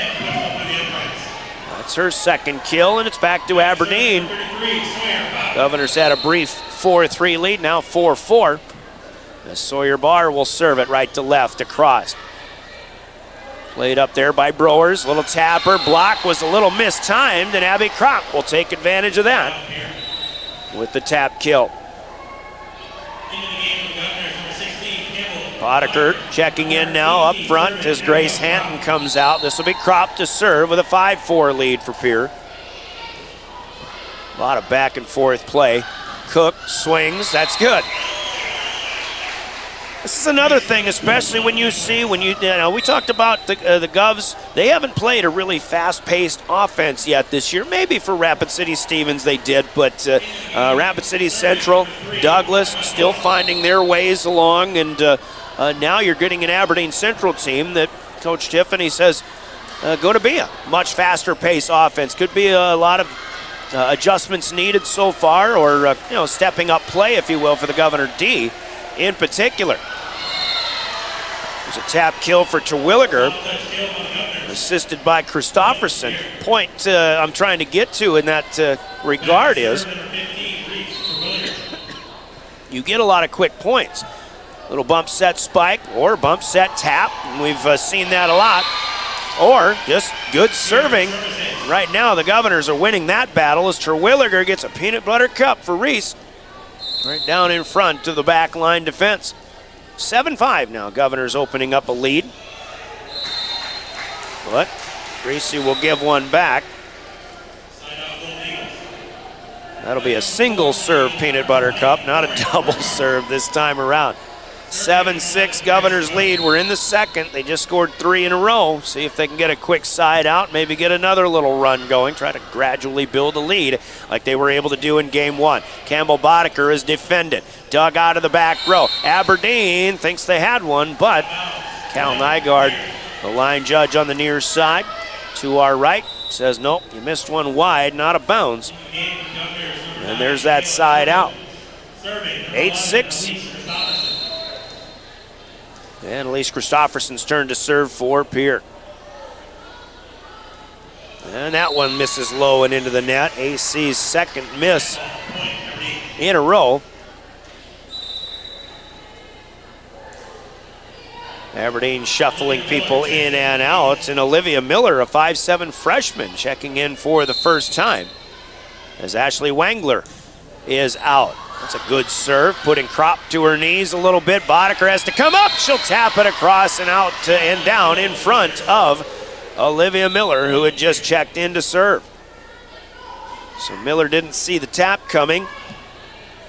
That's her second kill, and it's back to Aberdeen. Governors had a brief 4-3 lead, now 4-4. As Sawyer Barr will serve it right to left across. Played up there by Brewers. Little tapper. Block was a little mistimed, and Abby Kropp will take advantage of that with the tap kill. Boddicker checking in now up front as Grace Hanton comes out. This will be Kropp to serve with a 5-4 lead for Pierre. A lot of back and forth play. Cook swings, that's good. This is another thing, especially when you see, we talked about the Govs, they haven't played a really fast-paced offense yet this year. Maybe for Rapid City Stevens they did, but Rapid City Central, Douglas still finding their ways along, and now you're getting an Aberdeen Central team that Coach Tiffany says going to be a much faster-paced offense. Could be a lot of adjustments needed so far, or stepping up play, if you will, for the Governor D in particular. There's a tap kill for Terwilliger, assisted by Christofferson. Point I'm trying to get to in that regard is you get a lot of quick points. Little bump set spike or bump set tap, and we've seen that a lot. Or just good serving. Right now the Governors are winning that battle as Terwilliger gets a peanut butter cup for Reese. Right down in front of the back line defense. 7-5 now, Governors opening up a lead. But Gracie will give one back. That'll be a single serve peanut butter cup, not a double serve this time around. 7-6 Governors lead. We're in the second. They just scored 3 in a row. See if they can get a quick side out, maybe get another little run going, try to gradually build a lead like they were able to do in game 1. Campbell Boddicker is defended. Dug out of the back row. Aberdeen thinks they had one, but Cal Nygaard, the line judge on the near side, to our right, says nope, you missed one wide, not a bounds. And there's that side out. 8-6. And Elise Christofferson's turn to serve for Pierre. And that one misses low and into the net. AC's second miss in a row. Aberdeen shuffling people in and out. And Olivia Miller, a 5'7" freshman, checking in for the first time as Ashley Wangler is out. That's a good serve, putting Kropp to her knees a little bit. Boddicker has to come up. She'll tap it across and out and down in front of Olivia Miller, who had just checked in to serve. So Miller didn't see the tap coming.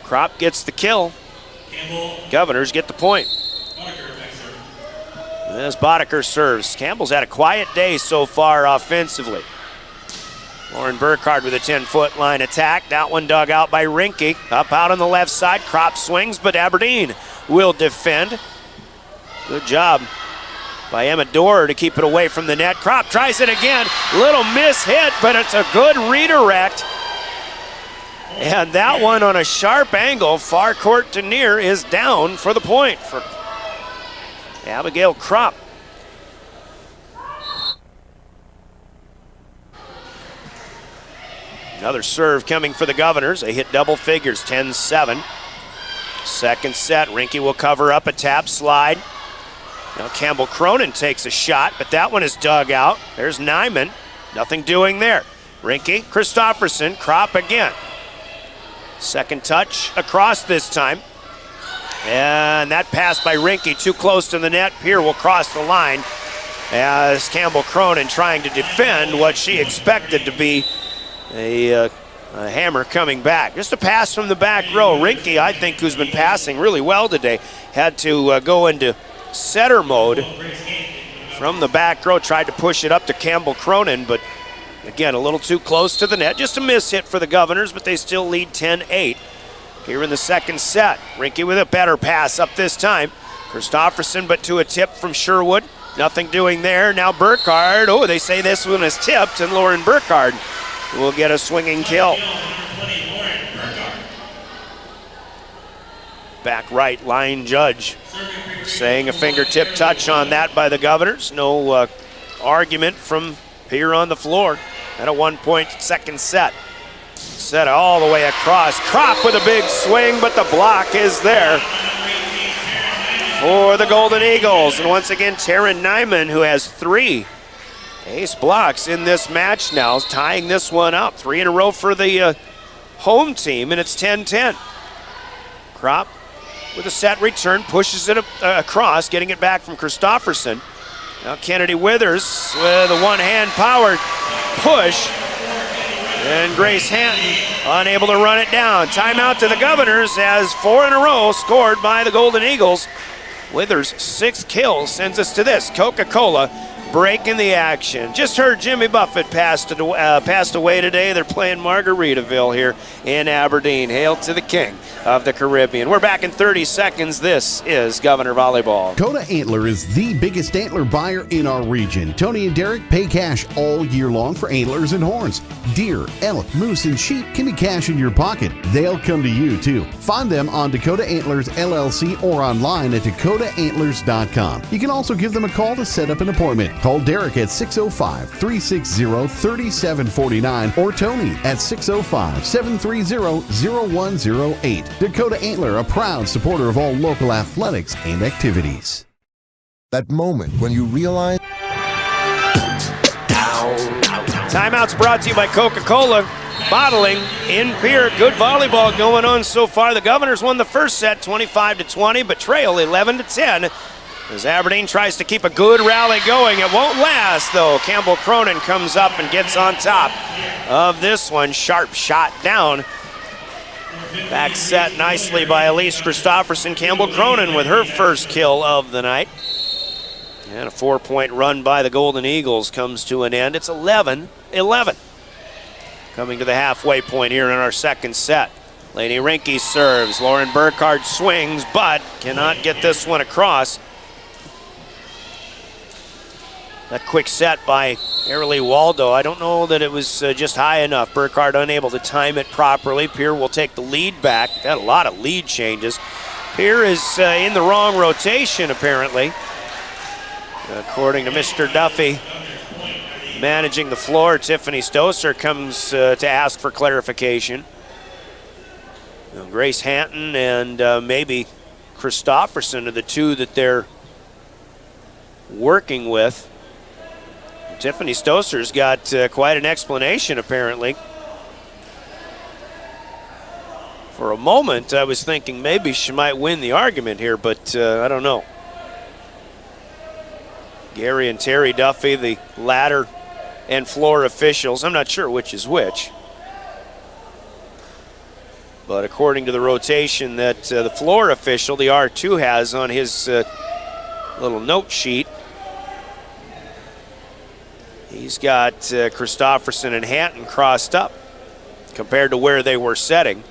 Kropp gets the kill. Governors get the point. As Boddicker serves. Campbell's had a quiet day so far offensively. Lauren Burkhardt with a 10-foot line attack. That one dug out by Rinke. Up out on the left side. Kropp swings, but Aberdeen will defend. Good job by Emma Dorr to keep it away from the net. Kropp tries it again. Little miss hit, but it's a good redirect. And that one on a sharp angle, far court to near, is down for the point for Abigail Kropp. Another serve coming for the Governors. They hit double figures, 10-7. Second set, Rinke will cover up a tap slide. Now Campbell Cronin takes a shot, but that one is dug out. There's Nyman, nothing doing there. Rinke, Christofferson, Kropp again. Second touch across this time. And that pass by Rinke, too close to the net. Pierre will cross the line as Campbell Cronin trying to defend what she expected to be a hammer coming back. Just a pass from the back row. Rinke, I think, who's been passing really well today, had to go into setter mode from the back row. Tried to push it up to Campbell Cronin, but again, a little too close to the net. Just a miss hit for the Governors, but they still lead 10-8 here in the second set. Rinke with a better pass up this time. Christofferson, but to a tip from Sherwood. Nothing doing there. Now Burkhardt. Oh, they say this one is tipped, and Lauren Burkhardt will get a swinging kill. Back right line judge saying a fingertip touch on that by the Governors. No argument from Pierre on the floor. At a 1-point second set. Set all the way across. Kropp with a big swing, but the block is there for the Golden Eagles. And once again, Taryn Nyman, who has 3 ace blocks in this match now, tying this one up. 3 in a row for the home team, and it's 10-10. Kropp with a set return, pushes it across, getting it back from Christofferson. Now Kennedy Withers with a one-hand power push. And Grace Hanton unable to run it down. Timeout to the Governors as 4 in a row scored by the Golden Eagles. Withers' 6th kill sends us to this. Coca-Cola breaking the action. Just heard Jimmy Buffett passed away today. They're playing Margaritaville here in Aberdeen. Hail to the King of the Caribbean. We're back in 30 seconds. This is Governor Volleyball. Dakota Antler is the biggest antler buyer in our region. Tony and Derek pay cash all year long for antlers and horns. Deer, elk, moose, and sheep can be cash in your pocket. They'll come to you too. Find them on Dakota Antlers LLC or online at dakotaantlers.com. You can also give them a call to set up an appointment. Call Derek at 605-360-3749 or Tony at 605-730-0108. Dakota Antler, a proud supporter of all local athletics and activities. That moment when you realize... Timeout's brought to you by Coca-Cola Bottling in Pierre. Good volleyball going on so far. The Governors won the first set 25-20, but trail 11-10. As Aberdeen tries to keep a good rally going. It won't last, though. Campbell Cronin comes up and gets on top of this one. Sharp shot down. Back set nicely by Elise Christofferson. Campbell Cronin with her first kill of the night. And a 4-point run by the Golden Eagles comes to an end. It's 11-11. Coming to the halfway point here in our second set. Lady Rinke serves. Lauren Burkhardt swings, but cannot get this one across. That quick set by Airly Waldo, I don't know that it was just high enough. Burkhardt unable to time it properly. Pierre will take the lead back. Got a lot of lead changes. Pierre is in the wrong rotation, apparently. According to Mr. Duffy, managing the floor, Tiffany Stoser comes to ask for clarification. Grace Hanton and maybe Christofferson are the two that they're working with. Tiffany Stoser's got quite an explanation, apparently. For a moment, I was thinking maybe she might win the argument here, but I don't know. Gary and Terry Duffy, the ladder and floor officials. I'm not sure which is which. But according to the rotation that the floor official, the R2, has on his little note sheet, he's got Christofferson and Hanton crossed up compared to where they were setting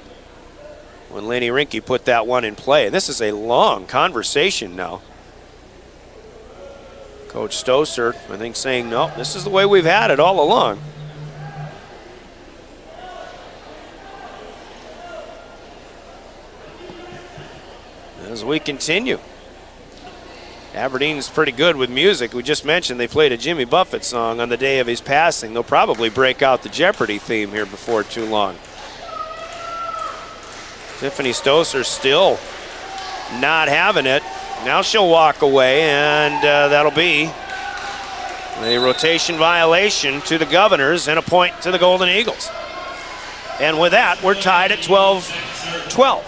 when Lenny Rinke put that one in play. This is a long conversation now. Coach Stoser, I think, saying, no, this is the way we've had it all along. As we continue. Aberdeen's pretty good with music. We just mentioned they played a Jimmy Buffett song on the day of his passing. They'll probably break out the Jeopardy theme here before too long. Tiffany Stoser still not having it. Now she'll walk away, and that'll be a rotation violation to the Governors and a point to the Golden Eagles. And with that, we're tied at 12-12.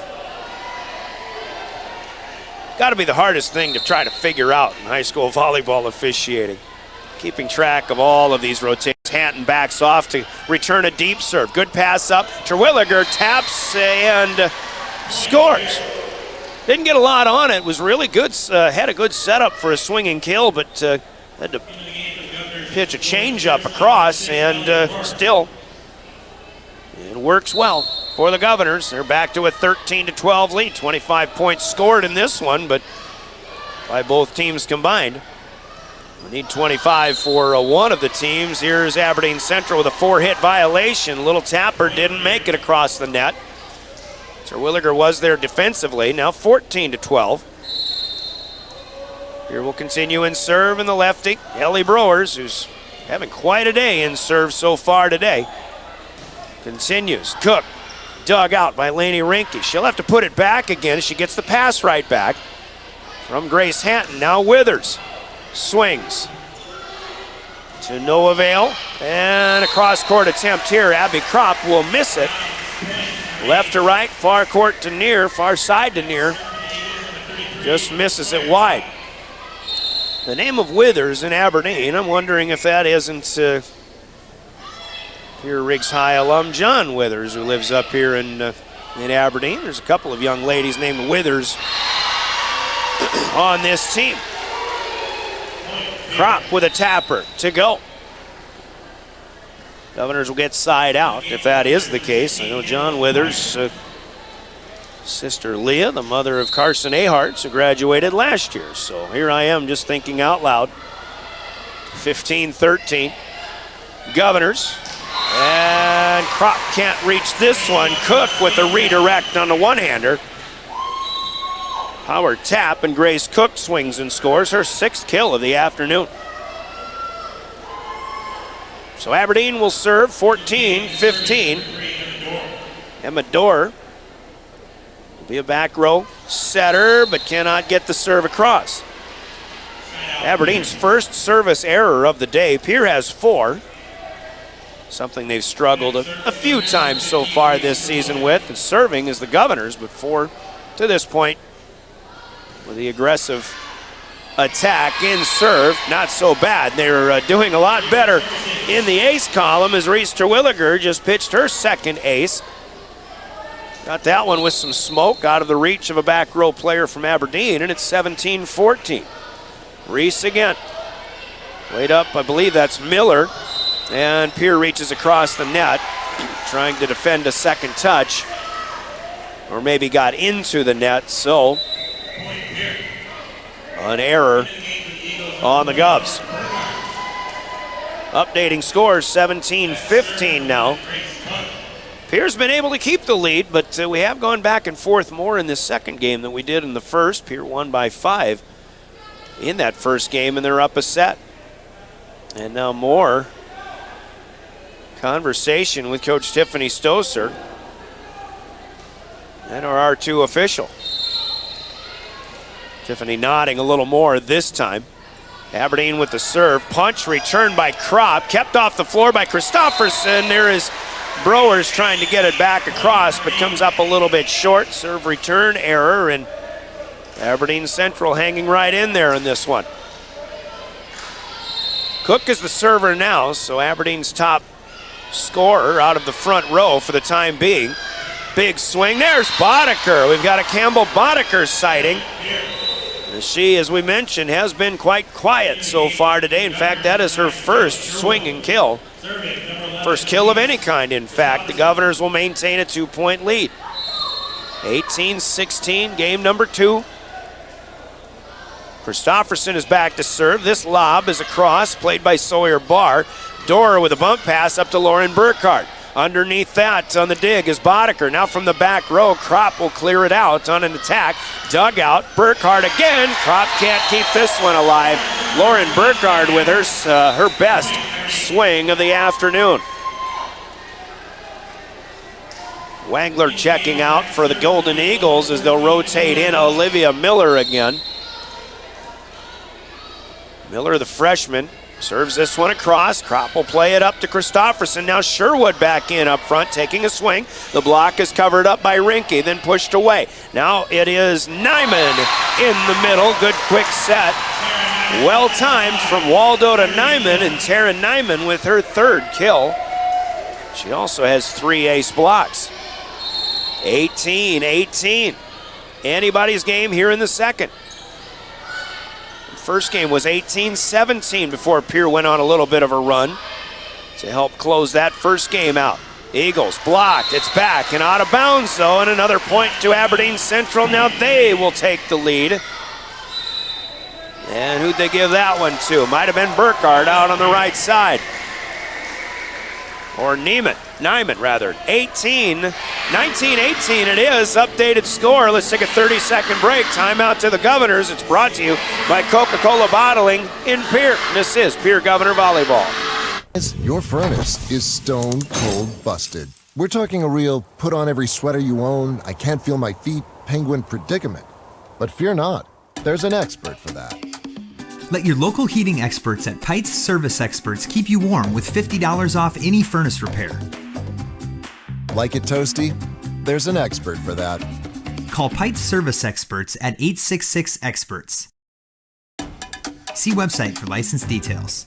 Got to be the hardest thing to try to figure out in high school volleyball officiating. Keeping track of all of these rotations. Hanton backs off to return a deep serve. Good pass up. Terwilliger taps and scores. Didn't get a lot on it. Was really good. Had a good setup for a swinging kill, but had to pitch a change-up across, and still it works well for the Governors. They're back to a 13-12 lead. 25 points scored in this one, but by both teams combined. We need 25 for one of the teams. Here's Aberdeen Central with a 4-hit violation. Little Tapper didn't make it across the net. Terwilliger was there defensively. Now 14-12. Here we'll continue in serve, and the lefty, Ellie Browers, who's having quite a day in serve so far today, continues. Cook, dug out by Lainey Rinke. She'll have to put it back again as she gets the pass right back from Grace Hanton. Now Withers swings to no avail, and a cross-court attempt here. Abby Kropp will miss it. Left to right, far court to near, far side to near. Just misses it wide. The name of Withers in Aberdeen, I'm wondering if that isn't Pierre Riggs High alum John Withers, who lives up here in Aberdeen. There's a couple of young ladies named Withers on this team. Kropp with a tapper to go. Governors will get side out if that is the case. I know John Withers' sister Leah, the mother of Carson Aharts, who graduated last year. So here I am just thinking out loud. 15-13. Governors. And Kropp can't reach this one. Cook with a redirect on the one-hander. Power tap, and Grace Cook swings and scores her 6th kill of the afternoon. So Aberdeen will serve 14-15. Emma Dorr will be a back row setter, but cannot get the serve across. Aberdeen's first service error of the day. Pierre has 4. Something they've struggled a few times so far this season with. And serving is the Governors, but 4 to this point with the aggressive attack in serve. Not so bad. They're doing a lot better in the ace column as Reese Terwilliger just pitched her 2nd ace. Got that one with some smoke out of the reach of a back row player from Aberdeen, and it's 17-14. Reese again. Played up, I believe that's Miller. And Pierre reaches across the net, trying to defend a second touch. Or maybe got into the net, so an error on the Govs. Updating scores, 17-15 now. Pierre's been able to keep the lead, but we have gone back and forth more in this second game than we did in the first. Pierre won by 5 in that first game, and they're up a set. And now more conversation with Coach Tiffany Stoser and our R2 official. Tiffany nodding a little more this time. Aberdeen with the serve. Punch returned by Kropp. Kept off the floor by Christofferson. There is Browers trying to get it back across, but comes up a little bit short. Serve return error, and Aberdeen Central hanging right in there in this one. Cook is the server now, so Aberdeen's top scorer out of the front row for the time being. Big swing. There's Boddicker. We've got a Campbell Boddicker sighting. She, as we mentioned, has been quite quiet so far today. In fact, that is her first swinging kill. First kill of any kind, in fact. The Governors will maintain a 2-point lead. 18-16, game number 2. Christofferson is back to serve. This lob is a cross, played by Sawyer Barr. Dora with a bump pass up to Lauren Burkhardt. Underneath that on the dig is Boddicker. Now from the back row, Kropp will clear it out on an attack. Dugout, Burkhardt again. Kropp can't keep this one alive. Lauren Burkhardt with her best swing of the afternoon. Wangler checking out for the Golden Eagles as they'll rotate in Olivia Miller again. Miller, the freshman, serves this one across. Kropp will play it up to Christofferson. Now Sherwood back in up front, taking a swing. The block is covered up by Rinke, then pushed away. Now it is Nyman in the middle. Good quick set. Well timed from Waldo to Nyman, and Tara Nyman with her 3rd kill. She also has 3 ace blocks. 18-18. Anybody's game here in the second. First game was 18-17 before Pierre went on a little bit of a run to help close that first game out. Eagles blocked, it's back and out of bounds though, and another point to Aberdeen Central. Now they will take the lead. And who'd they give that one to? Might have been Burkhardt out on the right side. Or Nyman rather. 19-18 it is. Updated score. Let's take a 30-second break. Timeout to the Governors. It's brought to you by Coca-Cola Bottling in Pierre. This is Pierre Governor Volleyball. Your furnace is stone cold busted. We're talking a real put on every sweater you own, I can't feel my feet, penguin predicament. But fear not, there's an expert for that. Let your local heating experts at Pite's Service Experts keep you warm with $50 off any furnace repair. Like it toasty? There's an expert for that. Call Pite's service experts at 866-EXPERTS. See website for license details.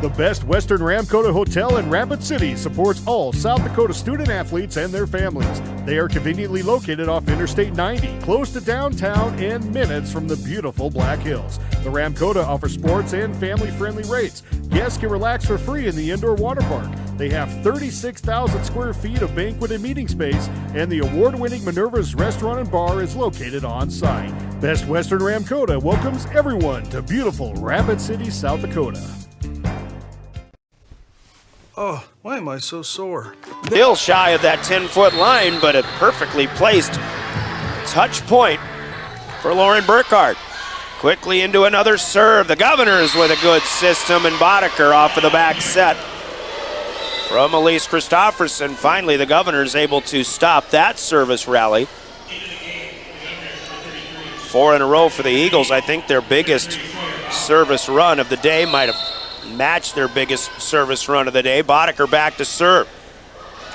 The Best Western Ramkota Hotel in Rapid City supports all South Dakota student athletes and their families. They are conveniently located off Interstate 90, close to downtown and minutes from the beautiful Black Hills. The Ramkota offers sports and family-friendly rates. Guests can relax for free in the indoor water park. They have 36,000 square feet of banquet and meeting space, and the award-winning Minerva's Restaurant and Bar is located on site. Best Western Ramkota welcomes everyone to beautiful Rapid City, South Dakota. Oh, why am I so sore? Still shy of that 10-foot line, but a perfectly placed touch point for Lauren Burkhardt. Quickly into another serve. The Governors with a good system, and Boddicker off of the back set from Elise Christofferson. Finally, the Governors able to stop that service rally. 4 in a row for the Eagles. I think their biggest service run of the day might have matched their biggest service run of the day. Boddicker back to serve.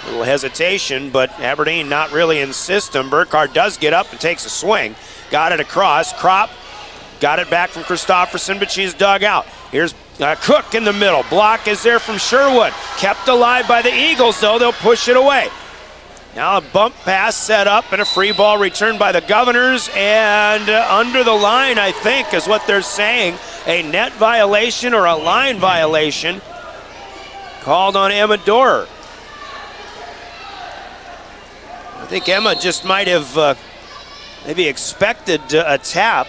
A little hesitation, but Aberdeen not really in system. Burkhardt does get up and takes a swing. Got it across. Kropp got it back from Christofferson, but she's dug out. Here's Cook in the middle. Block is there from Sherwood. Kept alive by the Eagles, though. They'll push it away. Now a bump pass set up and a free ball returned by the Governors, and under the line, I think, is what they're saying. A net violation or a line violation called on Emma Dorer. I think Emma just might have maybe expected a tap.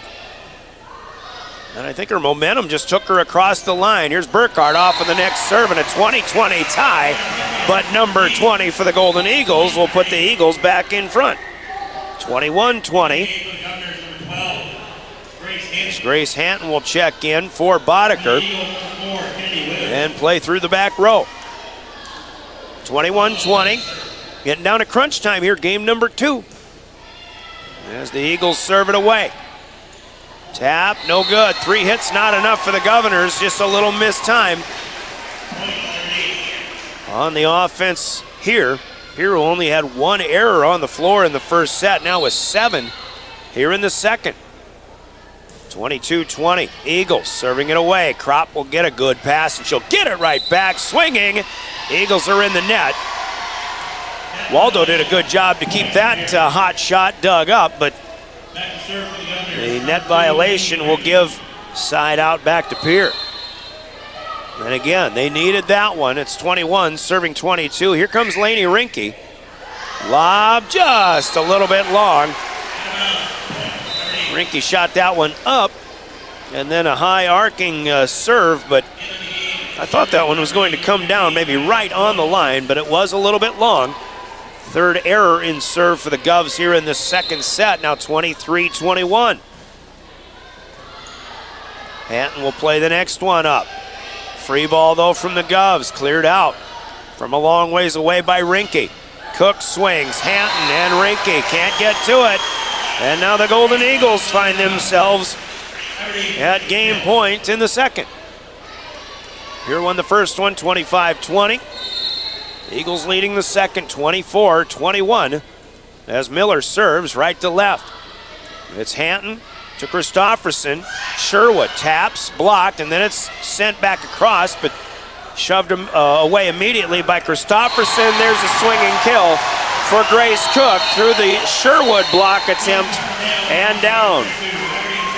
And I think her momentum just took her across the line. Here's Burkhardt off of the next serve, and a 20-20 tie. But number 20 for the Golden Eagles will put the Eagles back in front. 21-20. Grace Hanton will check in for Boddicker and play through the back row. 21-20. Getting down to crunch time here, game number 2. As the Eagles serve it away. Tap, no good. 3 hits, not enough for the Governors. Just a little missed time. On the offense here, Pirro only had 1 error on the floor in the first set. Now with 7 here in the second. 22-20, Eagles serving it away. Kropp will get a good pass, and she'll get it right back, swinging. Eagles are in the net. Waldo did a good job to keep that hot shot dug up, but the net violation will give side out back to Pierre. And again, they needed that one. It's 21, serving 22. Here comes Lainey Rinke. Lob just a little bit long. Rinke shot that one up, and then a high arcing serve, but I thought that one was going to come down maybe right on the line, but it was a little bit long. 3rd error in serve for the Govs here in the second set. Now 23-21. Hanton will play the next one up. Free ball though from the Govs, cleared out from a long ways away by Rinke. Cook swings, Hanton and Rinke can't get to it. And now the Golden Eagles find themselves at game point in the second. Here won the first one, 25-20. Eagles leading the second, 24-21, as Miller serves right to left. It's Hanton to Christofferson. Sherwood taps, blocked, and then it's sent back across, but shoved away immediately by Christofferson. There's a swinging kill for Grace Cook through the Sherwood block attempt and down.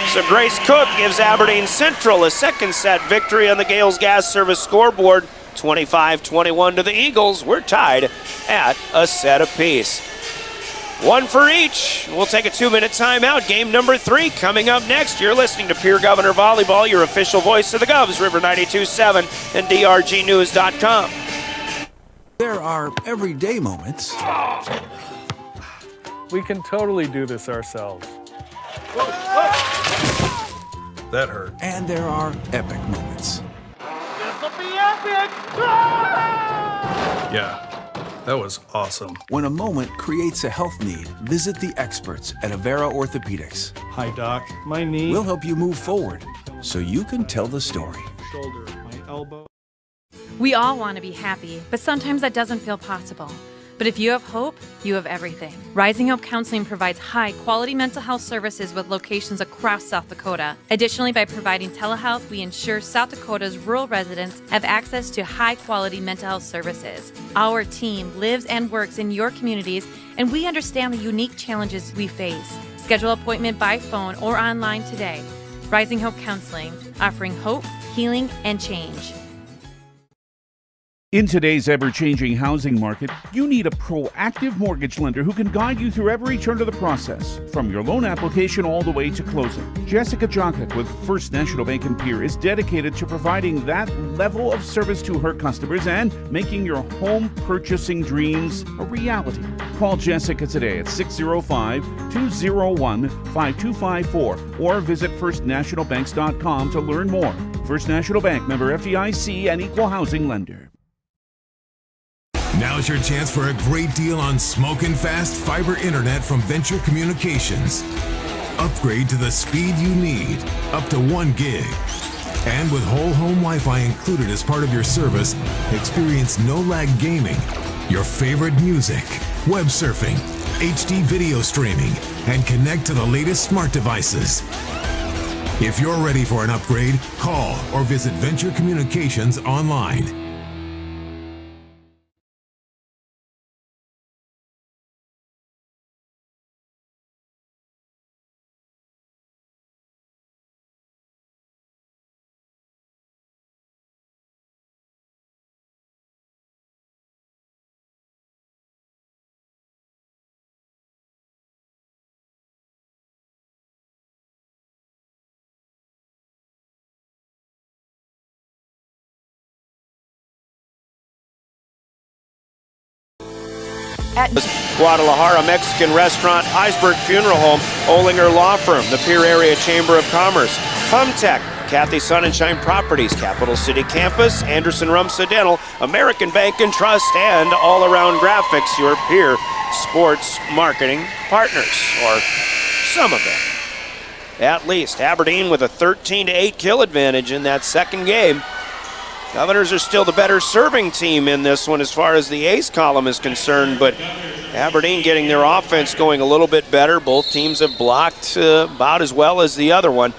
So Grace Cook gives Aberdeen Central a second set victory on the Gales Gas Service scoreboard. 25-21 to the Eagles. We're tied at a set apiece. 1 for each. We'll take a 2-minute timeout. Game number 3 coming up next. You're listening to Pierre Governor Volleyball, your official voice of the Govs, River 92.7 and drgnews.com. There are everyday moments. We can totally do this ourselves. That hurt. And there are epic moments. Yeah, that was awesome. When a moment creates a health need, visit the experts at Avera Orthopedics. Hi, Doc. My knee. We'll help you move forward so you can tell the story. Shoulder, my elbow. We all want to be happy, but sometimes that doesn't feel possible. But if you have hope, you have everything. Rising Hope Counseling provides high-quality mental health services with locations across South Dakota. Additionally, by providing telehealth, we ensure South Dakota's rural residents have access to high-quality mental health services. Our team lives and works in your communities, and we understand the unique challenges we face. Schedule an appointment by phone or online today. Rising Hope Counseling, offering hope, healing, and change. In today's ever-changing housing market, you need a proactive mortgage lender who can guide you through every turn of the process, from your loan application all the way to closing. Jessica Jokic with First National Bank in Pierre is dedicated to providing that level of service to her customers and making your home purchasing dreams a reality. Call Jessica today at 605-201-5254 or visit firstnationalbanks.com to learn more. First National Bank, member FDIC, and equal housing lender. Now's your chance for a great deal on smoking fast fiber internet from Venture Communications. Upgrade to the speed you need, up to 1 gig. And with whole home Wi-Fi included as part of your service, experience no-lag gaming, your favorite music, web surfing, HD video streaming, and connect to the latest smart devices. If you're ready for an upgrade, call or visit Venture Communications online. At Guadalajara Mexican Restaurant, Iceberg Funeral Home, Olinger Law Firm, the Pierre Area Chamber of Commerce, Comtech, Kathy Sonnenschein Properties, Capital City Campus, Anderson Rumsa Dental, American Bank and Trust, and All Around Graphics, your Pierre sports marketing partners, or some of them. At least Aberdeen with a 13-8 kill advantage in that second game. Governors are still the better serving team in this one as far as the ace column is concerned, but Aberdeen getting their offense going a little bit better. Both teams have blocked about as well as the other one.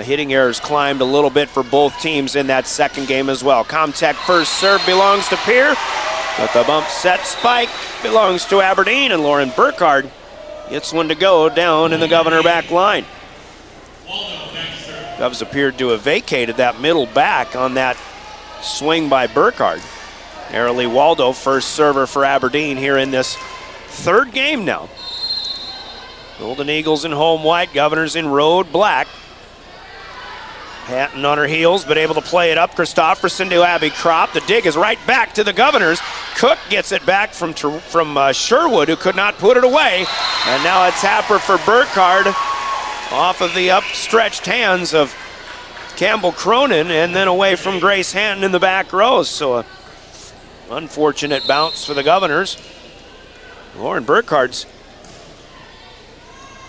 Hitting errors climbed a little bit for both teams in that second game as well. Comtech first serve belongs to Pierre, but the bump set spike belongs to Aberdeen, and Lauren Burkhardt gets one to go down in the Governor back line. Govs appeared to have vacated that middle back on that swing by Burkhardt. Arilee Waldo, first server for Aberdeen here in this third game now. Golden Eagles in home white, Governors in road black. Hatton on her heels, but able to play it up. Christofferson to Abby Kropp. The dig is right back to the Governors. Cook gets it back from Sherwood, who could not put it away. And now a tapper for Burkhardt off of the upstretched hands of Campbell Cronin, and then away from Grace Hatton in the back rows. So a unfortunate bounce for the Governors. Lauren Burkhardt's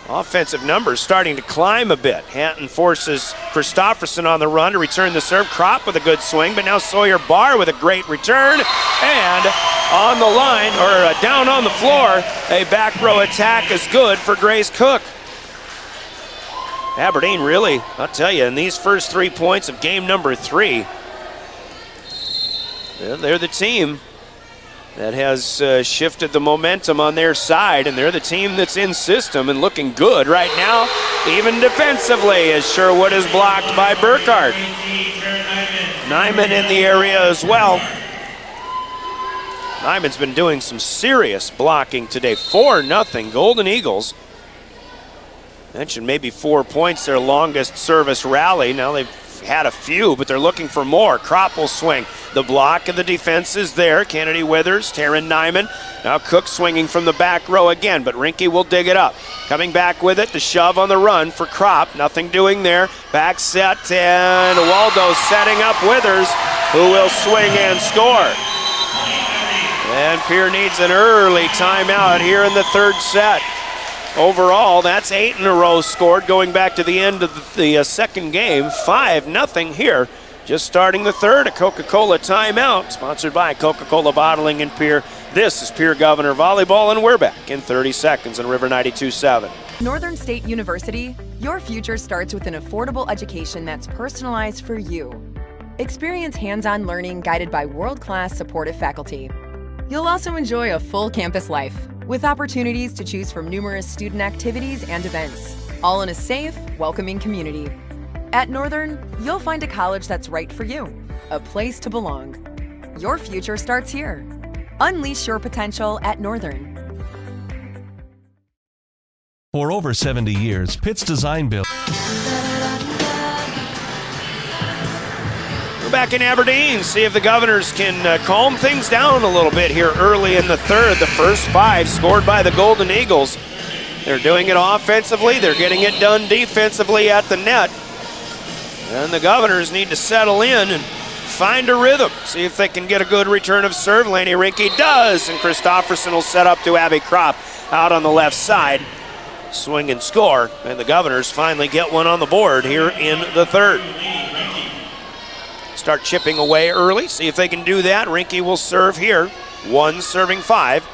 offensive numbers starting to climb a bit. Hatton forces Christofferson on the run to return the serve. Kropp with a good swing, but now Sawyer Barr with a great return. And on the line, or down on the floor, a back row attack is good for Grace Cook. Aberdeen really, I'll tell you, in these first 3 points of game number 3, they're the team that has shifted the momentum on their side, and they're the team that's in system and looking good right now, even defensively, as Sherwood is blocked by Burkhardt. Nyman in the area as well. Nyman's been doing some serious blocking today. 4-0 Golden Eagles. Mentioned maybe 4 points, their longest service rally. Now they've had a few, but they're looking for more. Kropp will swing. The block and the defense is there. Kennedy Withers, Taryn Nyman. Now Cook swinging from the back row again, but Rinke will dig it up. Coming back with it, the shove on the run for Kropp. Nothing doing there. Back set, and Waldo setting up Withers, who will swing and score. And Pierre needs an early timeout here in the third set. Overall, that's 8 in a row scored going back to the end of the second game. 5-0 here Just starting the third, a Coca-Cola timeout, sponsored by Coca-Cola Bottling in Pierre. This is Pierre Governor Volleyball, and we're back in 30 seconds on River 92.7. Northern State University, your future starts with an affordable education that's personalized for you. Experience hands-on learning guided by world-class supportive faculty. You'll also enjoy a full campus life with opportunities to choose from numerous student activities and events, all in a safe, welcoming community. At Northern, you'll find a college that's right for you, a place to belong. Your future starts here. Unleash your potential at Northern. For over 70 years, Pitt's Design Build. We're back in Aberdeen. See if the Governors can calm things down a little bit here early in the third. The first 5 scored by the Golden Eagles. They're doing it offensively. They're getting it done defensively at the net. And the Governors need to settle in and find a rhythm. See if they can get a good return of serve. Laney Rinke does, and Christofferson will set up to Abby Kropp out on the left side. Swing and score, and the Governors finally get one on the board here in the third. Start chipping away early. See if they can do that. Rinke will serve here. 1 serving 5.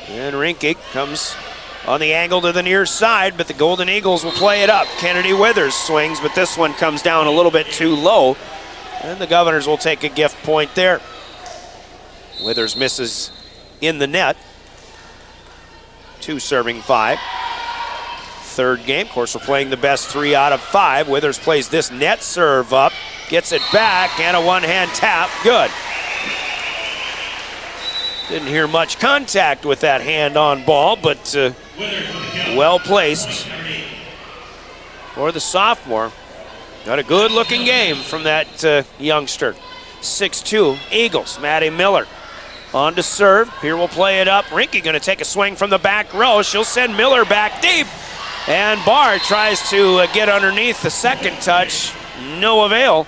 And Rinke comes on the angle to the near side, but the Golden Eagles will play it up. Kennedy Withers swings, but this one comes down a little bit too low. And the Governors will take a gift point there. Withers misses in the net. 2 serving 5. Third game, of course, we're playing the best 3 out of 5. Withers plays this net serve up, gets it back, and a one-hand tap. Good. Didn't hear much contact with that hand-on ball, but well placed for the sophomore. Got a good-looking game from that youngster. 6'2", Eagles, Maddie Miller. On to serve. Here will play it up. Rinke going to take a swing from the back row. She'll send Miller back deep. And Barr tries to get underneath the second touch. No avail.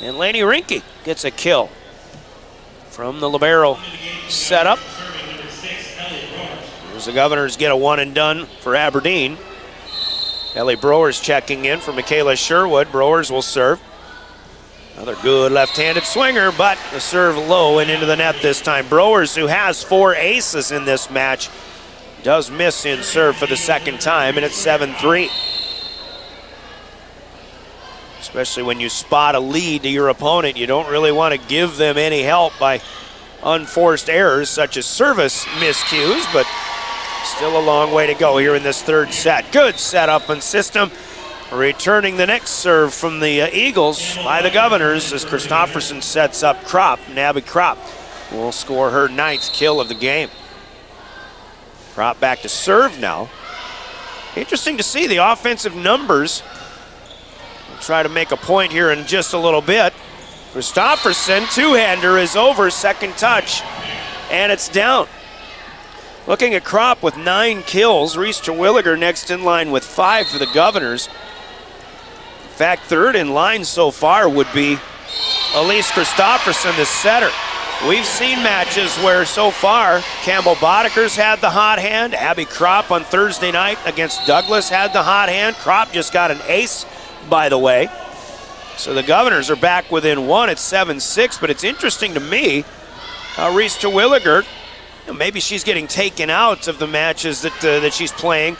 And Laney Rinke gets a kill from the libero setup. As the Governors get a one and done for Aberdeen. Ellie Browers checking in for Michaela Sherwood. Browers will serve. Another good left-handed swinger, but the serve low and into the net this time. Browers, who has 4 aces in this match, does miss in serve for the second time, and it's 7-3. Especially when you spot a lead to your opponent, you don't really want to give them any help by unforced errors such as service miscues, but still a long way to go here in this third set. Good setup and system. Returning the next serve from the Eagles by the Governors as Christofferson sets up Kropp. Abby Kropp will score her 9th kill of the game. Kropp back to serve now. Interesting to see the offensive numbers. We'll try to make a point here in just a little bit. Christofferson, two-hander is over, second touch, and it's down. Looking at Kropp with 9 kills. Reese Terwilliger next in line with 5 for the Governors. In fact, third in line so far would be Elise Christofferson, the setter. We've seen matches where so far Campbell Bodeker's had the hot hand. Abby Kropp on Thursday night against Douglas had the hot hand. Kropp just got an ace, by the way. So the Governors are back within 1 at 7-6, but it's interesting to me how Reese Terwilliger, maybe she's getting taken out of the matches that she's playing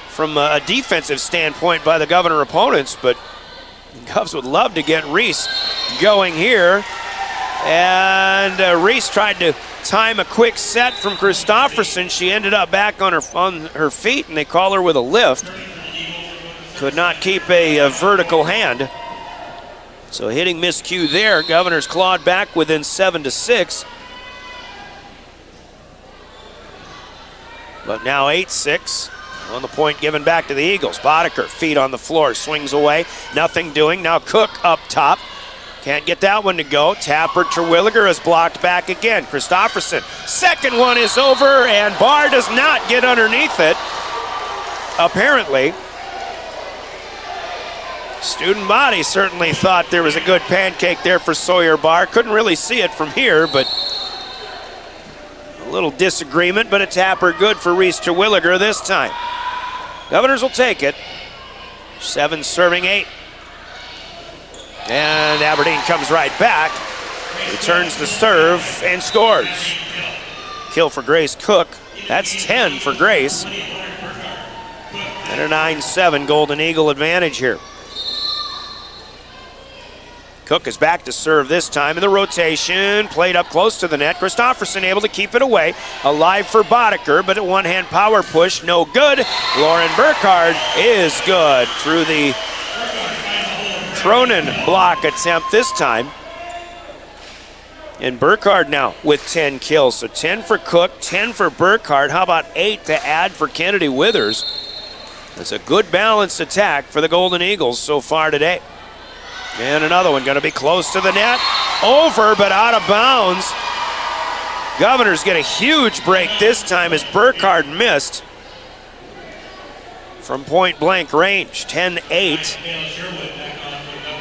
from a defensive standpoint by the Governor opponents, but the Govs would love to get Reese going here. And Reese tried to time a quick set from Christofferson. She ended up back on her feet, and they call her with a lift. Could not keep a vertical hand. So hitting miscue there. Governors clawed back within 7-6. But now 8-6. On the point given back to the Eagles. Bodeker, feet on the floor, swings away. Nothing doing. Now Cook up top. Can't get that one to go. Tapper Terwilliger is blocked back again. Christofferson, second one is over, and Barr does not get underneath it. Apparently, student body certainly thought there was a good pancake there for Sawyer Barr. Couldn't really see it from here, but a little disagreement, but a tapper good for Reese Terwilliger this time. Governors will take it. 7 serving 8. And Aberdeen comes right back, returns the serve, and scores. Kill for Grace Cook. That's 10 for Grace. And a 9-7 Golden Eagle advantage here. Cook is back to serve this time in the rotation. Played up close to the net. Christofferson able to keep it away. Alive for Boddicker, but a one-hand power push, no good. Lauren Burkhardt is good through the Cronin block attempt this time. And Burkhardt now with 10 kills. So 10 for Cook, 10 for Burkhardt. How about 8 to add for Kennedy Withers? It's a good balanced attack for the Golden Eagles so far today. And another one going to be close to the net. Over, but out of bounds. Governors get a huge break this time as Burkhardt missed from point blank range. 10-8.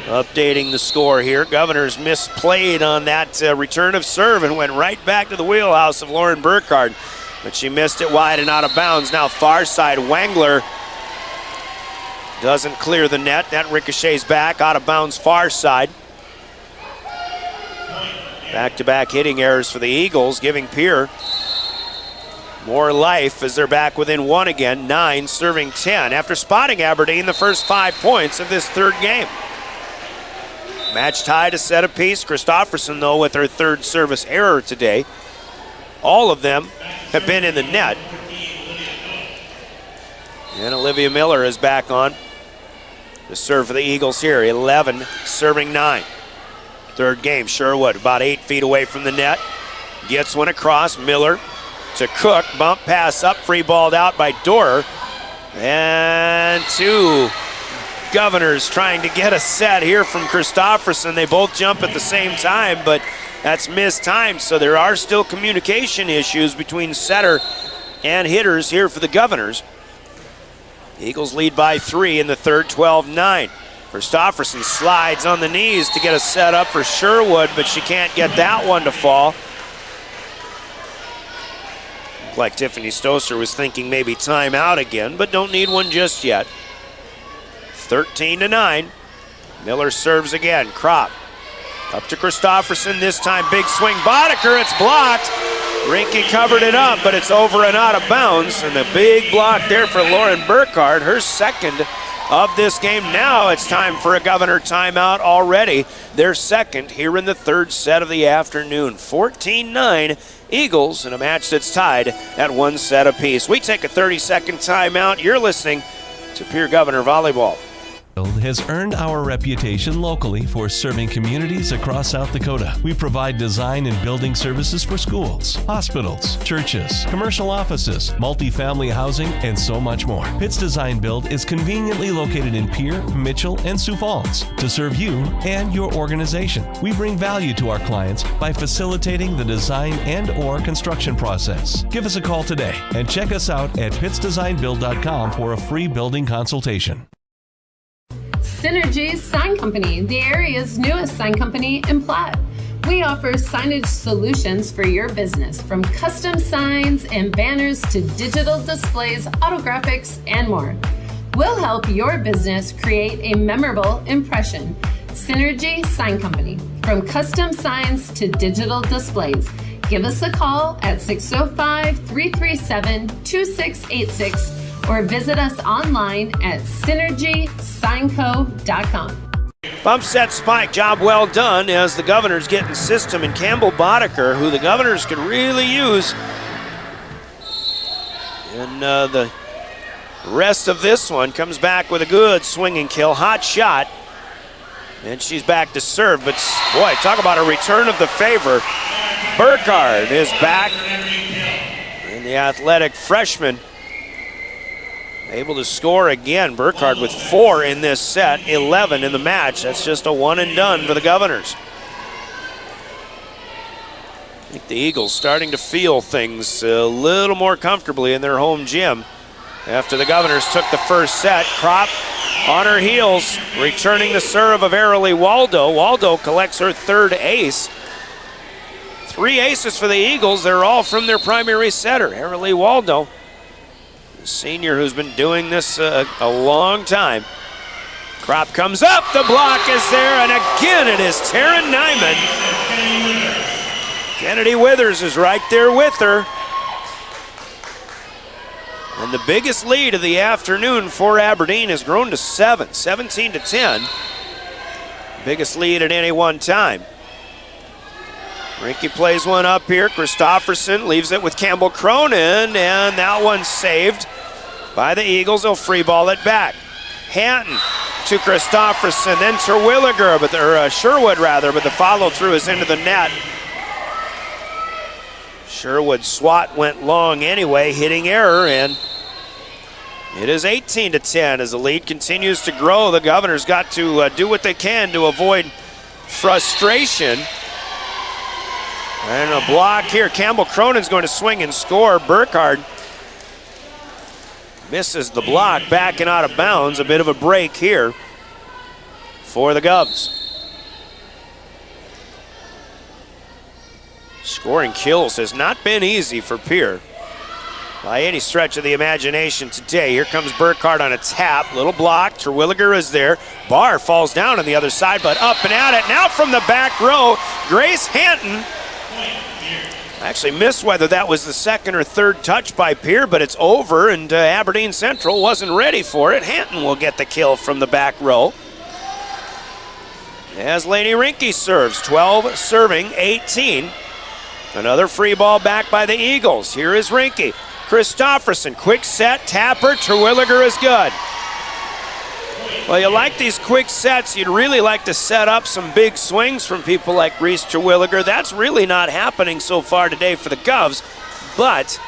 Updating the score here. Governors misplayed on that return of serve and went right back to the wheelhouse of Lauren Burkhardt. But she missed it wide and out of bounds. Now far side, Wangler doesn't clear the net. That ricochets back, out of bounds far side. Back-to-back hitting errors for the Eagles, giving Pierre more life as they're back within one again. 9 serving 10 after spotting Aberdeen the first 5 points of this third game. Match tied, a set apiece. Christofferson, though, with her third service error today. All of them have been in the net. And Olivia Miller is back on to serve for the Eagles here. 11 serving 9. Third game, Sherwood about 8 feet away from the net. Gets one across. Miller to Cook. Bump pass up, free balled out by Dorer. And 2 Governors trying to get a set here from Christofferson. They both jump at the same time, but that's mistimed, so there are still communication issues between setter and hitters here for the Governors. Eagles lead by 3 in the third, 12-9. Christofferson slides on the knees to get a set up for Sherwood, but she can't get that one to fall. Looked like Tiffany Stoser was thinking maybe timeout again, but don't need one just yet. 13-9. Miller serves again. Kropp up to Christofferson. This time big swing. Boddicker, it's blocked. Rinke covered it up, but it's over and out of bounds. And the big block there for Lauren Burkhardt, her second of this game. Now it's time for a Governor timeout already. Their second here in the third set of the afternoon. 14-9 Eagles in a match that's tied at 1 set apiece. We take a 30-second timeout. You're listening to Pierre Governor Volleyball. Has earned our reputation locally for serving communities across South Dakota. We provide design and building services for schools, hospitals, churches, commercial offices, multifamily housing, and so much more. Pitts Design Build is conveniently located in Pierre, Mitchell, and Sioux Falls to serve you and your organization. We bring value to our clients by facilitating the design and/or construction process. Give us a call today and check us out at pittsdesignbuild.com for a free building consultation. Synergy Sign Company, the area's newest sign company in Platte. We offer signage solutions for your business, from custom signs and banners to digital displays, autographics, and more. We'll help your business create a memorable impression. Synergy Sign Company, from custom signs to digital displays. Give us a call at 605-337-2686 or visit us online at synergysignco.com. Bump set spike, job well done as the Governors get in system, and Campbell Boddicker, who the Governors could really use in the rest of this one, comes back with a good swinging kill, hot shot, and she's back to serve. But boy, talk about a return of the favor. Burkhardt is back, and the athletic freshman able to score again. Burkhardt with 4 in this set, 11 in the match. That's just a one and done for the Governors. I think the Eagles starting to feel things a little more comfortably in their home gym after the Governors took the first set. Kropp on her heels, returning the serve of Arilee Waldo. Waldo collects her third ace. 3 aces for the Eagles. They're all from their primary setter, Arilee Waldo, senior who's been doing this a long time. Crop comes up, the block is there, and again it is Taryn Nyman. Kennedy Withers is right there with her. And the biggest lead of the afternoon for Aberdeen has grown to 7, 17-10. Biggest lead at any one time. Rinke plays one up here. Christofferson leaves it with Campbell Cronin, and that one's saved by the Eagles. They'll free ball it back. Hanton to Christofferson, then Terwilliger, Sherwood rather, but the follow through is into the net. Sherwood's swat went long anyway, hitting error, and it is 18-10 as the lead continues to grow. The Governors got to do what they can to avoid frustration. And a block here. Campbell Cronin's going to swing and score. Burkhardt misses the block, backing out of bounds. A bit of a break here for the Govs. Scoring kills has not been easy for Pierre by any stretch of the imagination today. Here comes Burkhardt on a tap. Little block. Terwilliger is there. Barr falls down on the other side, but up and at it. Now from the back row, Grace Hanton. I actually missed whether that was the second or third touch by Pierre, but it's over, and Aberdeen Central wasn't ready for it. Hanton will get the kill from the back row. As Lainey Rinke serves, 12 serving, 18. Another free ball back by the Eagles. Here is Rinke. Christofferson, quick set, tapper, Terwilliger is good. Well, you like these quick sets. You'd really like to set up some big swings from people like Reese Terwilliger. That's really not happening so far today for the Govs, but